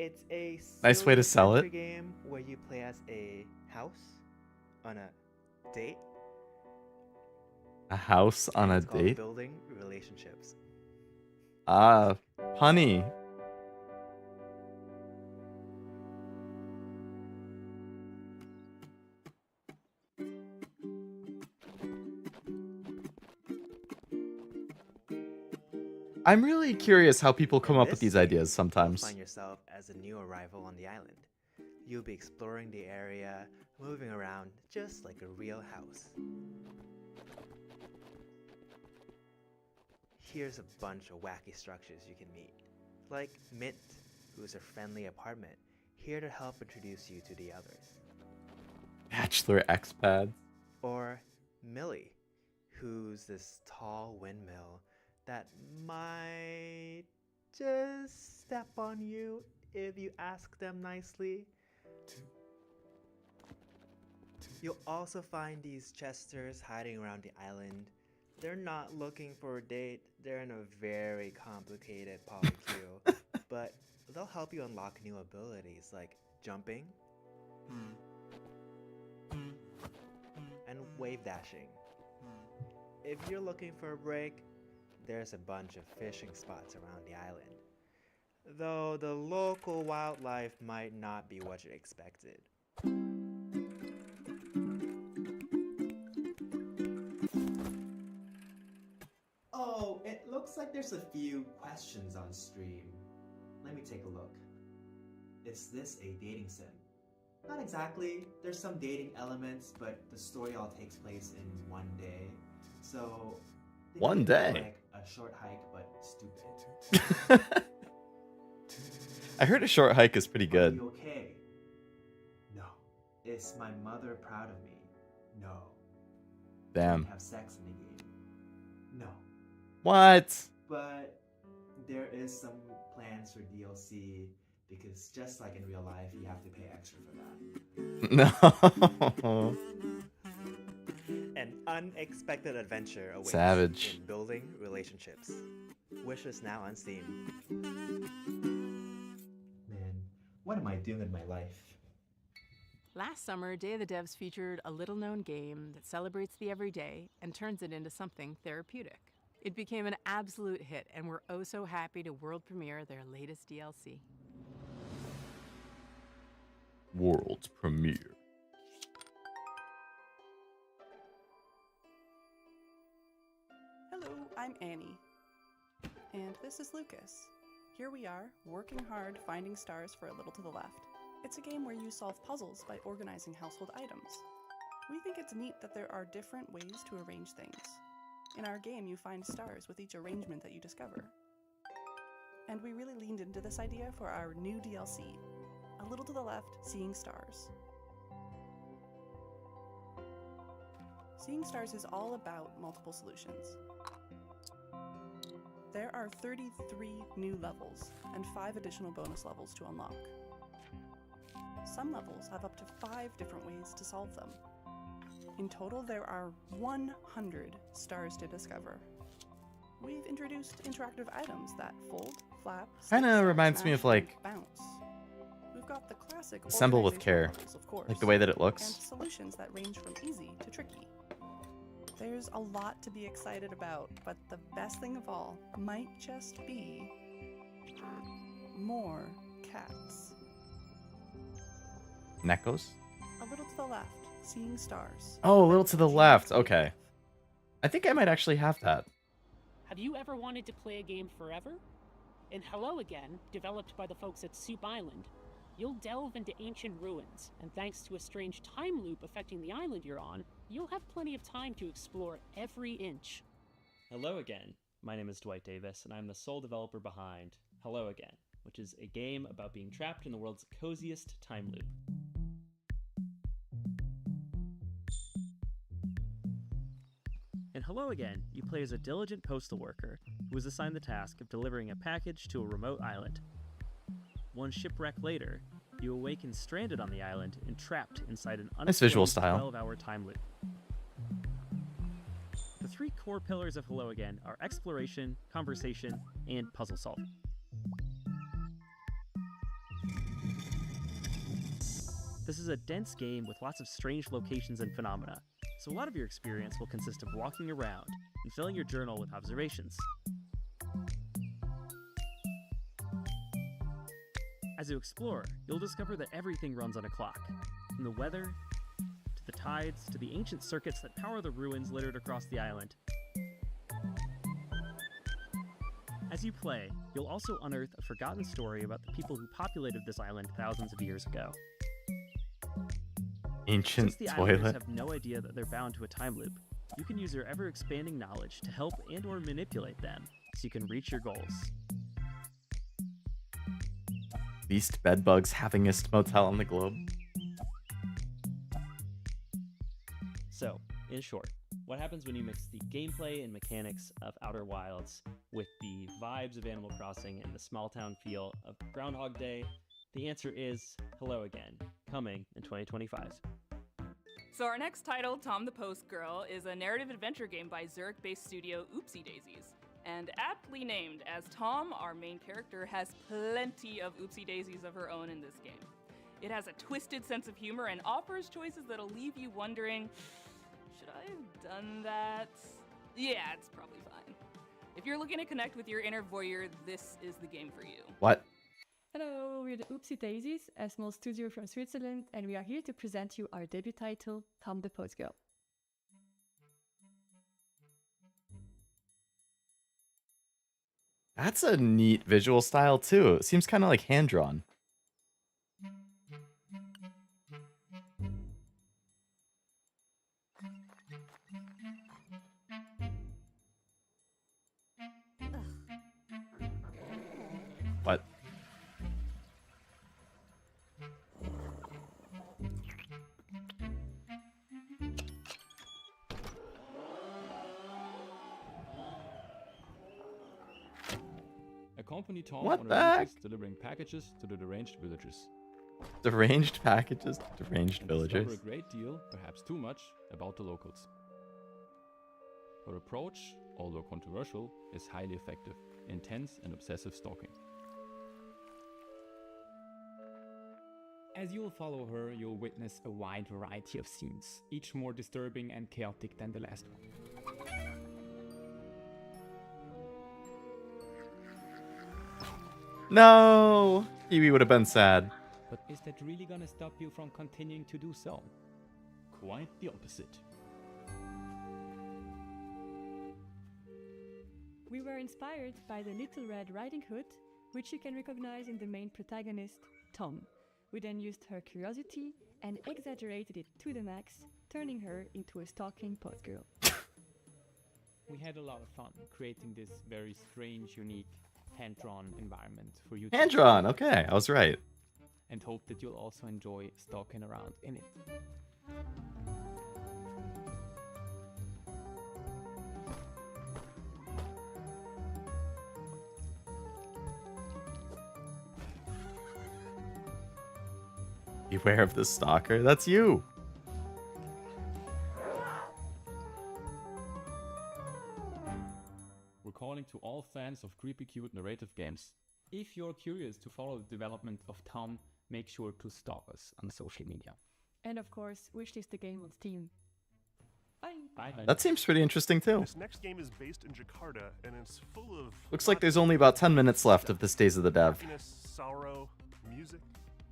It's a
Nice way to sell it.
game where you play as a house on a date.
A house on a
It's called
date?
Building Relationships.
Ah, punny. I'm really curious how people come up with these ideas sometimes.
You'll find yourself as a new arrival on the island. You'll be exploring the area, moving around just like a real house. Here's a bunch of wacky structures you can meet, like Mint, who's a friendly apartment, here to help introduce you to the others.
Bachelor expads.
Or Millie, who's this tall windmill that might just step on you if you ask them nicely. You'll also find these chesters hiding around the island. They're not looking for a date, they're in a very complicated polycule, but they'll help you unlock new abilities like jumping and wave dashing. If you're looking for a break, there's a bunch of fishing spots around the island, though the local wildlife might not be what you expected. Oh, it looks like there's a few questions on stream. Let me take a look. Is this a dating sim? Not exactly. There's some dating elements, but the story all takes place in one day. So
One day?
Like a short hike, but stupid.
I heard a short hike is pretty
Are
good.
you okay? No. Is my mother proud of me? No.
Damn.
Do we have sex in the game? No.
What?
But there is some plans for DLC because just like in real life, you have to pay extra for that.
No.
An unexpected adventure awaits
Savage.
in Building Relationships. Wishes now on Steam. Man, what am I doing with my life?
Last summer, Day of the Devs featured a little-known game that celebrates the everyday and turns it into something therapeutic. It became an absolute hit, and we're oh so happy to world premiere their latest DLC.
World premiere.
Hello, I'm Annie. And this is Lucas. Here we are, working hard, finding stars for A Little to the Left. It's a game where you solve puzzles by organizing household items. We think it's neat that there are different ways to arrange things. In our game, you find stars with each arrangement that you discover. And we really leaned into this idea for our new DLC, A Little to the Left, Seeing Stars. Seeing Stars is all about multiple solutions. There are 33 new levels and 5 additional bonus levels to unlock. Some levels have up to 5 different ways to solve them. In total, there are 100 stars to discover. We've introduced interactive items that fold, flap,
Kinda reminds me of, like,
bounce. We've got the classic
Assemble with Care.
organizational puzzles, of course,
Like the way that it looks.
and solutions that range from easy to tricky. There's a lot to be excited about, but the best thing of all might just be more cats.
Nekos?
A little to the left, Seeing Stars.
Oh, a little to the left. Okay. I think I might actually have that.
Have you ever wanted to play a game forever? In Hello Again, developed by the folks at Soup Island, You'll delve into ancient ruins, and thanks to a strange time loop affecting the island you're on, you'll have plenty of time to explore every inch.
Hello again. My name is Dwight Davis, and I'm the sole developer behind Hello Again, which is a game about being trapped in the world's coziest time loop. In Hello Again, you play as a diligent postal worker who is assigned the task of delivering a package to a remote island. One shipwreck later, you awaken stranded on the island and trapped inside an
Nice visual
unexplained
style.
12-hour time loop. The three core pillars of Hello Again are exploration, conversation, and puzzle solving. This is a dense game with lots of strange locations and phenomena, so a lot of your experience will consist of walking around and filling your journal with observations. As you explore, you'll discover that everything runs on a clock, from the weather, to the tides, to the ancient circuits that power the ruins littered across the island. As you play, you'll also unearth a forgotten story about the people who populated this island thousands of years ago.
Ancient
Since the islanders
toilet.
have no idea that they're bound to a time loop, you can use your ever-expanding knowledge to help and/or manipulate them so you can reach your goals.
Least bedbugs havingest motel on the globe.
So, in short, what happens when you mix the gameplay and mechanics of Outer Wilds with the vibes of Animal Crossing and the small town feel of Groundhog Day? The answer is Hello Again, coming in 2025.
So our next title, Tom the Post Girl, is a narrative adventure game by Zurich-based studio Oopsie Daisies. And aptly named, as Tom, our main character, has plenty of oopsie daisies of her own in this game. It has a twisted sense of humor and offers choices that'll leave you wondering, should I have done that? Yeah, it's probably fine. If you're looking to connect with your inner voyeur, this is the game for you.
What?
Hello, we're the Oopsie Daisies, a small studio from Switzerland, and we are here to present you our debut title, Tom the Post Girl.
That's a neat visual style too. It seems kind of like hand-drawn. What?
Accompany Tom
What
on
the
her
heck?
duties delivering packages to the deranged villagers.
Deranged packages, deranged
And discover
villagers.
a great deal, perhaps too much, about the locals. Her approach, although controversial, is highly effective, intense and obsessive stalking.
As you'll follow her, you'll witness a wide variety of scenes, each more disturbing and chaotic than the last one.
No! Kiwi would have been sad.
But is that really gonna stop you from continuing to do so?
Quite the opposite.
We were inspired by the Little Red Riding Hood, which you can recognize in the main protagonist, Tom. We then used her curiosity and exaggerated it to the max, turning her into a stalking post girl.
We had a lot of fun creating this very strange, unique, hand-drawn environment for you.
Hand-drawn, okay, I was right.
And hope that you'll also enjoy stalking around in it.
Beware of the stalker. That's you.
We're calling to all fans of creepy cute narrative games.
If you're curious to follow the development of Tom, make sure to stalk us on social media.
And of course, wishlist the game on Steam. Bye!
Bye.
That seems pretty interesting too.
This next game is based in Jakarta, and it's full of
Looks like there's only about 10 minutes left of this Days of the Dev.
happiness, sorrow, music.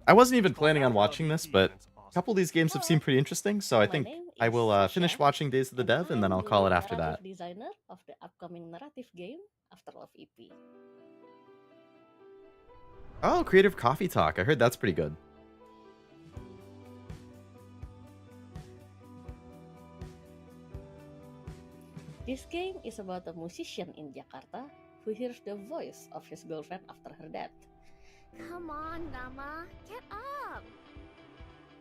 I wasn't even planning on watching this, but a couple of these games have seemed pretty interesting, so I think I will finish watching Days of the Dev and then I'll call it after that.
Designer of the upcoming narrative game Afterlife EP.
Oh, Creative Coffee Talk. I heard that's pretty good.
This game is about a musician in Jakarta who hears the voice of his girlfriend after her death.
Come on, Nama, get up!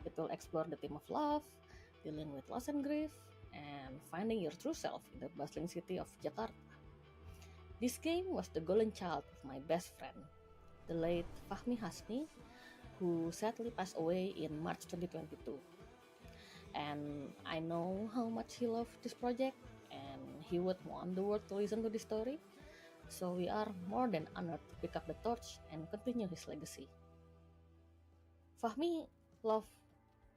It will explore the theme of love, dealing with loss and grief, and finding your true self in the bustling city of Jakarta. This game was the golden child of my best friend, the late Fahmi Hasni, who sadly passed away in March 2022. And I know how much he loved this project, and he would want the world to listen to this story. So we are more than honored to pick up the torch and continue his legacy. Fahmi loved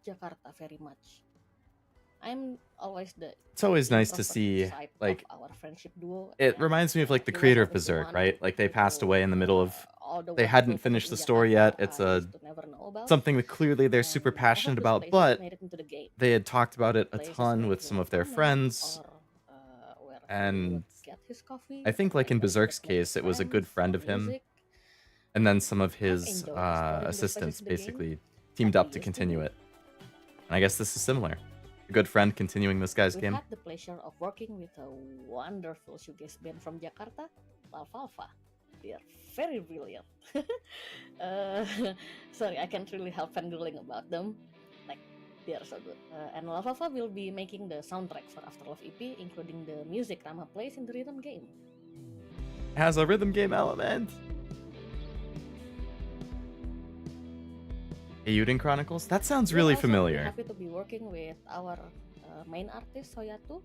Jakarta very much. I'm always the
It's always nice to
introverted
see,
side
like,
of our friendship duo.
it reminds me of like the
he was
creator of
always the
Berserk,
one
right? Like they passed away in the middle of,
all the
they
work
hadn't
people
finished
in
the story yet.
Jakarta,
It's
used to never know about.
something that clearly they're super
And all of
passionate
those
about,
places
but
made it into the game.
they had talked about it a
Places
ton
where
with
he
some
would
of their
come in,
friends.
where he
And
would get his coffee,
I think like in
where he would
Berserk's
meet his
case, it was a good
friends,
friend
or
of him.
music.
And then some of
I've
his
enjoyed exploring the
assistants
spaces in the game,
basically teamed
like
up
we
to
used to
continue
do.
it. And I guess this is similar. A good friend continuing this guy's
We've
game.
had the pleasure of working with a wonderful shoegaze band from Jakarta, Alfalfa. They are very brilliant. Sorry, I can't really help fangirling about them. Like, they are so good. And Alfalfa will be making the soundtrack for After Love EP, including the music Rama plays in the rhythm game.
Has a rhythm game element. Eiyuden Chronicles? That sounds
We're
really
also
familiar.
happy to be working with our main artist, Soyatu.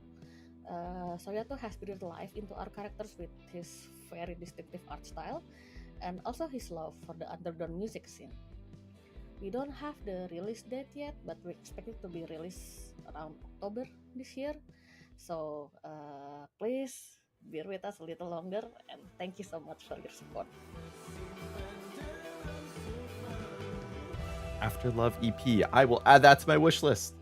Soyatu has breathed life into our characters with his very distinctive art style and also his love for the underground music scene. We don't have the release date yet, but we expect it to be released around October this year. So please bear with us a little longer, and thank you so much for your support.
After Love EP. I will add that to my wish list.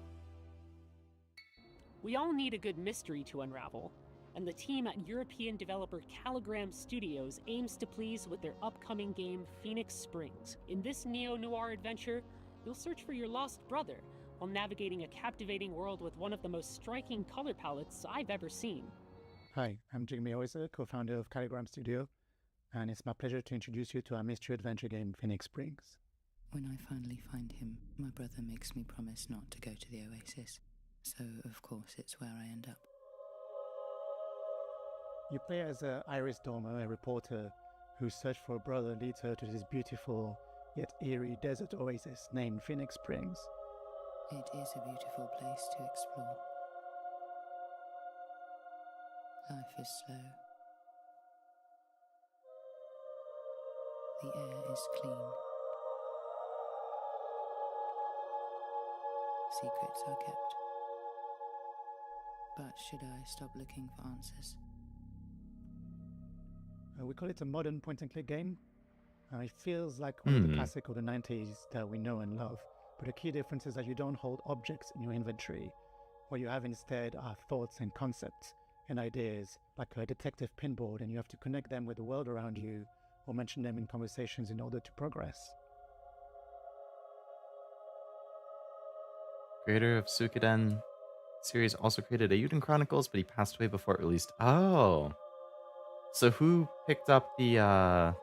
We all need a good mystery to unravel, and the team at European developer Caligram Studios aims to please with their upcoming game Phoenix Springs. In this neo-noir adventure, you'll search for your lost brother while navigating a captivating world with one of the most striking color palettes I've ever seen.
Hi, I'm Jigme Oyser, co-founder of Caligram Studio, and it's my pleasure to introduce you to our mystery adventure game Phoenix Springs.
When I finally find him, my brother makes me promise not to go to the Oasis. So, of course, it's where I end up.
You play as Iris Dormer, a reporter whose search for a brother leads her to this beautiful yet eerie desert oasis named Phoenix Springs.
It is a beautiful place to explore. Life is slow. The air is clean. Secrets are kept. But should I stop looking for answers?
We call it a modern point-and-click game. It feels like one of the classic of the 90s that we know and love. But the key difference is that you don't hold objects in your inventory. What you have instead are thoughts and concepts and ideas, like a detective pinboard, and you have to connect them with the world around you or mention them in conversations in order to progress.
Creator of Suikoden series also created Eiyuden Chronicles, but he passed away before it released. Oh. So who picked up the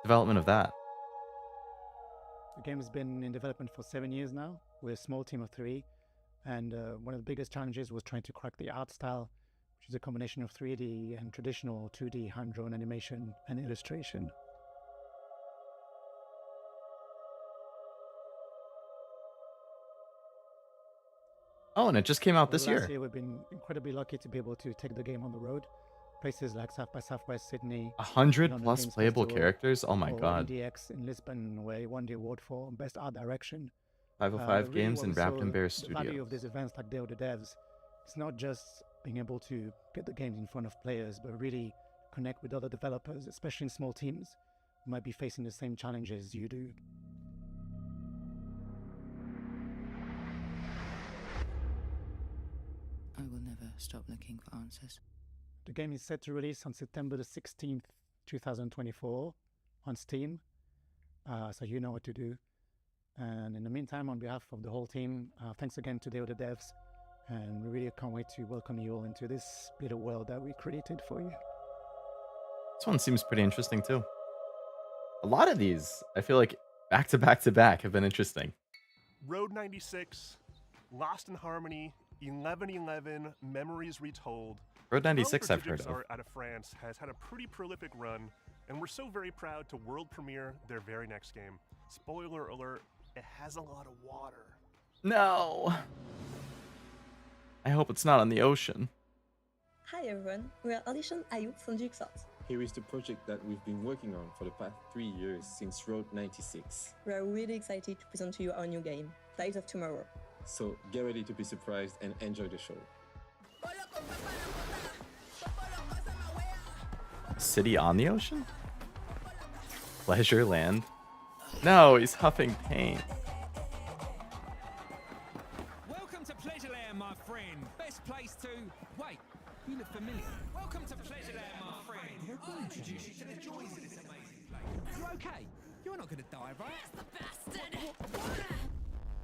development of that?
The game has been in development for 7 years now. We're a small team of 3, and one of the biggest challenges was trying to crack the art style, which is a combination of 3D and traditional 2D hand-drawn animation and illustration.
Oh, and it just came out this year.
Last year, we've been incredibly lucky to be able to take the game on the road. Places like South by Southwest Sydney,
100
London
plus
Games
playable
Festival,
characters? Oh my
or
god.
EDX in Lisbon, where he won the award for Best Art Direction.
505
Really
Games
what
and
we
Wrapped
saw
in Bear
the value
Studios.
of these events like Day of the Devs, it's not just being able to get the games in front of players, but really connect with other developers, especially in small teams who might be facing the same challenges you do.
I will never stop looking for answers.
The game is set to release on September the 16th, 2024 on Steam. so you know what to do. And in the meantime, on behalf of the whole team, thanks again to the other devs, and we really can't wait to welcome you all into this little world that we created for you.
This one seems pretty interesting too. A lot of these, I feel like back to back to back, have been interesting.
Road 96, Lost in Harmony, 1111, Memories Retold.
Road 96 I've
Developer
heard of.
Art out of France has had a pretty prolific run, and we're so very proud to world premiere their very next game. Spoiler alert, it has a lot of water.
No. I hope it's not on the ocean.
Hi everyone, we are Audition Ayou from Jigsaw.
Here is the project that we've been working on for the past 3 years since Road 96.
We are really excited to present to you our new game, Ties of Tomorrow.
So get ready to be surprised and enjoy the show.
City on the ocean? Pleasure Land? No, he's huffing paint.
Welcome to Pleasureland, my friend. Best place to... Wait, you look familiar. Welcome to Pleasureland, my friend. I'll introduce you to the joys of this amazing place. You okay? You're not going to die, right?
Bastard!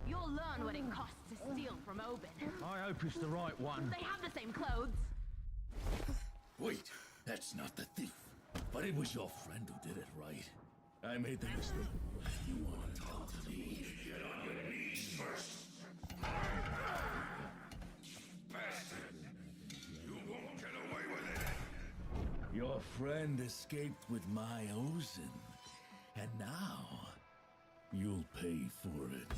You'll learn what it costs to steal from Obin.
I hope it's the right one.
They have the same clothes.
Wait, that's not the thief. But it was your friend who did it, right? I made the mistake. You want to talk to me? Get on your knees first. Bastard! You won't get away with it. Your friend escaped with my Ozen. And now, you'll pay for it.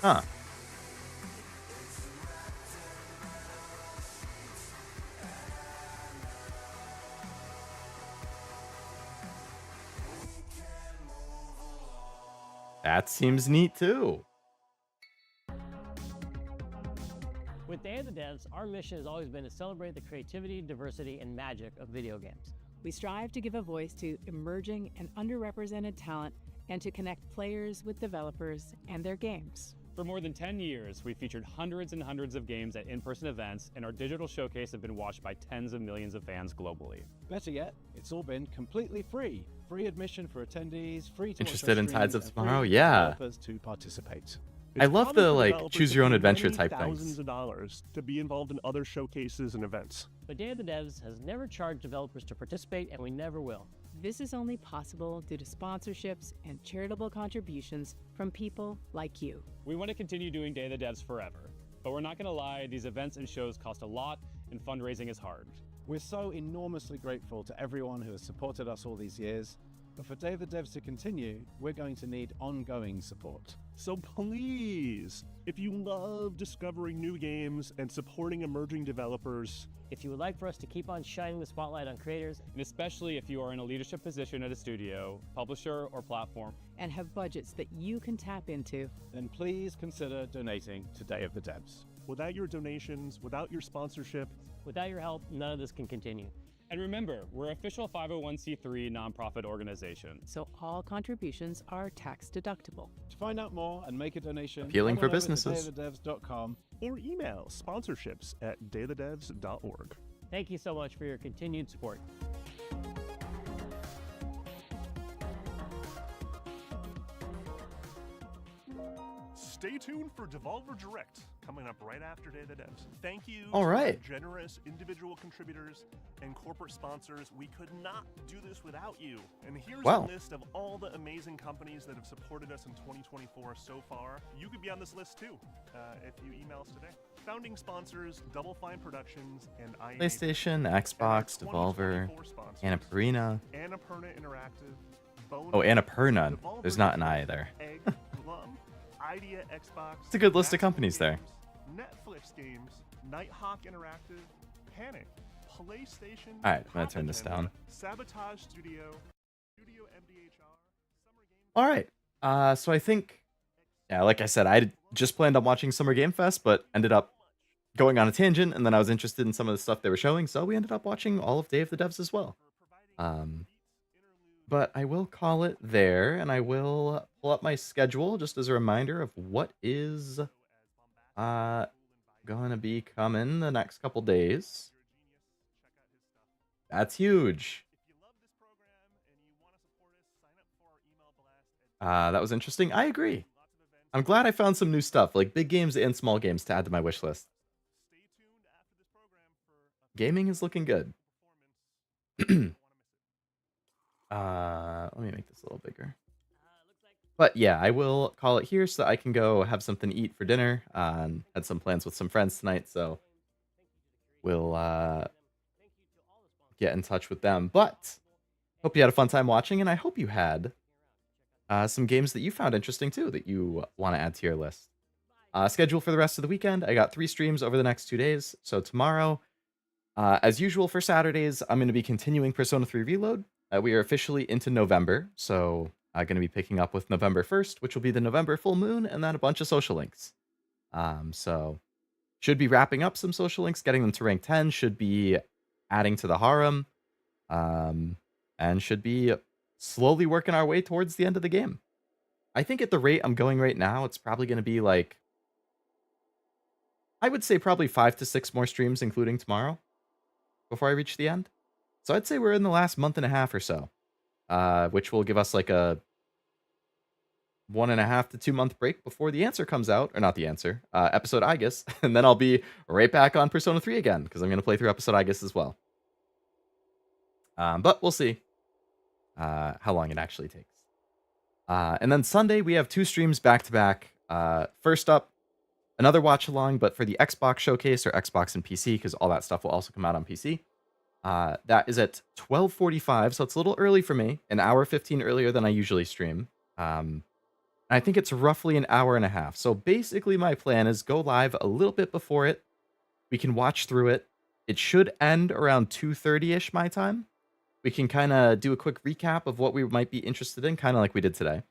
Huh. That seems neat too.
With Day of the Devs, our mission has always been to celebrate the creativity, diversity, and magic of video games.
We strive to give a voice to emerging and underrepresented talent and to connect players with developers and their games.
For more than 10 years, we've featured hundreds and hundreds of games at in-person events, and our digital showcase have been watched by tens of millions of fans globally.
Better yet, it's all been completely free. Free admission for attendees, free to
Interested in Tides of
and
Tomorrow?
free
Yeah.
developers to participate.
I love
common
the
for
like
developers
choose
to
your own
pay
adventure
many
type
thousands
things.
of dollars to be involved in other showcases and events.
But Day of the Devs has never charged developers to participate, and we never will.
This is only possible due to sponsorships and charitable contributions from people like you.
We want to continue doing Day of the Devs forever, but we're not going to lie, these events and shows cost a lot, and fundraising is hard.
We're so enormously grateful to everyone who has supported us all these years, but for Day of the Devs to continue, we're going to need ongoing support.
So please, if you love discovering new games and supporting emerging developers,
if you would like for us to keep on shining the spotlight on creators,
and especially if you are in a leadership position at a studio, publisher, or platform,
and have budgets that you can tap into,
then please consider donating to Day of the Devs.
Without your donations, without your sponsorship,
without your help, none of this can continue.
And remember, we're an official 501c3 nonprofit organization.
So all contributions are tax deductible.
To find out more and make a donation,
appealing
head
for
on over
businesses.
to dayofthedevs.com
or email sponsorships@dayofthedevs.org.
Thank you so much for your continued support.
Stay tuned for Devolver Direct, coming up right after Day of the Devs. Thank you
All
to our
right.
generous individual contributors and corporate sponsors. We could not do this without you. And here's
Wow.
a list of all the amazing companies that have supported us in 2024 so far. You could be on this list too if you email us today. Founding sponsors, Double Fine Productions and IA.
PlayStation, Xbox, Devolver, Annapurna.
Annapurna Interactive. Bonus,
Oh, Annapurna.
Devolver
There's not an I there.
Egg, Glum, Idea Xbox.
It's a good list of companies there.
Netflix games, Nighthawk Interactive, Panic, PlayStation.
All right, I'm gonna turn this down.
Sabotage Studio, Studio MDHR.
All right. So I think, yeah, like I said, I just planned on watching Summer Game Fest, but ended up going on a tangent, and then I was interested in some of the stuff they were showing, so we ended up watching all of Day of the Devs as well. But I will call it there, and I will pull up my schedule just as a reminder of what is gonna be coming the next couple days. That's huge. That was interesting. I agree. I'm glad I found some new stuff, like big games and small games, to add to my wish list. Gaming is looking good. Let me make this a little bigger. But yeah, I will call it here so that I can go have something to eat for dinner. Had some plans with some friends tonight, so we'll get in touch with them. But hope you had a fun time watching, and I hope you had some games that you found interesting too that you want to add to your list. Schedule for the rest of the weekend. I got 3 streams over the next 2 days. So tomorrow, as usual for Saturdays, I'm going to be continuing Persona 3 Reload. We are officially into November, so I'm going to be picking up with November 1st, which will be the November full moon, and then a bunch of social links. So should be wrapping up some social links, getting them to rank 10, should be adding to the harem, and should be slowly working our way towards the end of the game. I think at the rate I'm going right now, it's probably going to be like, I would say probably 5 to 6 more streams, including tomorrow, before I reach the end. So I'd say we're in the last month and a half or so, which will give us like a 1.5 to 2 month break before the answer comes out, or not the answer, episode I guess, and then I'll be right back on Persona 3 again, because I'm going to play through episode I guess as well. But we'll see how long it actually takes. And then Sunday, we have 2 streams back to back. First up, another watch along, but for the Xbox showcase, or Xbox and PC, because all that stuff will also come out on PC. That is at 12:45, so it's a little early for me, an hour 15 earlier than I usually stream. I think it's roughly an hour and a half. So basically my plan is go live a little bit before it. We can watch through it. It should end around 2:30-ish my time. We can kind of do a quick recap of what we might be interested in, kind of like we did today.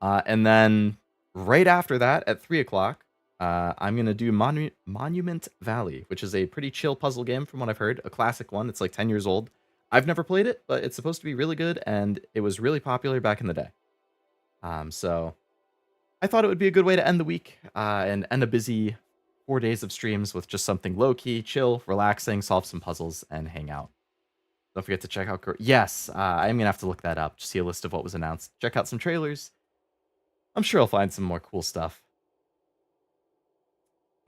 And then right after that, at 3 o'clock, I'm going to do Monument Valley, which is a pretty chill puzzle game from what I've heard. A classic one. It's like 10 years old. I've never played it, but it's supposed to be really good, and it was really popular back in the day. So I thought it would be a good way to end the week and end a busy 4 days of streams with just something low-key, chill, relaxing, solve some puzzles, and hang out. Don't forget to check out... Yes, I'm going to have to look that up to see a list of what was announced. Check out some trailers. I'm sure I'll find some more cool stuff.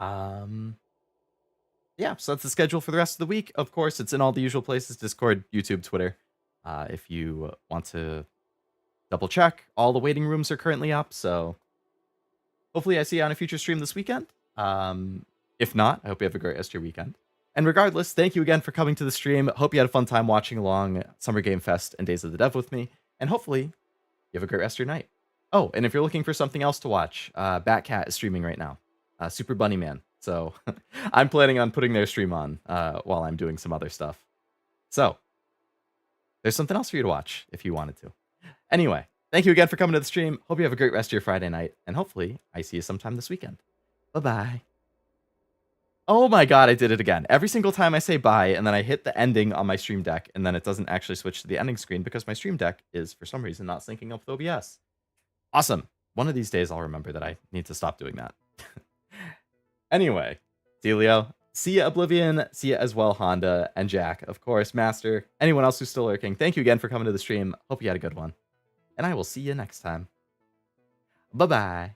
Yeah, so that's the schedule for the rest of the week. Of course, it's in all the usual places: Discord, YouTube, Twitter. If you want to double check, all the waiting rooms are currently up, so hopefully I see you on a future stream this weekend. If not, I hope you have a great rest of your weekend. And regardless, thank you again for coming to the stream. Hope you had a fun time watching along Summer Game Fest and Days of the Dev with me. And hopefully, you have a great rest of your night. Oh, and if you're looking for something else to watch, Batcat is streaming right now. Super Bunny Man. So I'm planning on putting their stream on while I'm doing some other stuff. So there's something else for you to watch if you wanted to. Anyway, thank you again for coming to the stream. Hope you have a great rest of your Friday night. And hopefully I see you sometime this weekend. Bye-bye. Oh my god, I did it again. Every single time I say bye, and then I hit the ending on my stream deck, and then it doesn't actually switch to the ending screen because my stream deck is, for some reason, not syncing up with OBS. Awesome. One of these days I'll remember that I need to stop doing that. Anyway, see you, Leo. See ya, Oblivion. See ya as well, Honda, and Jack, of course, Master. Anyone else who's still lurking, thank you again for coming to the stream. Hope you had a good one. And I will see you next time. Bye-bye.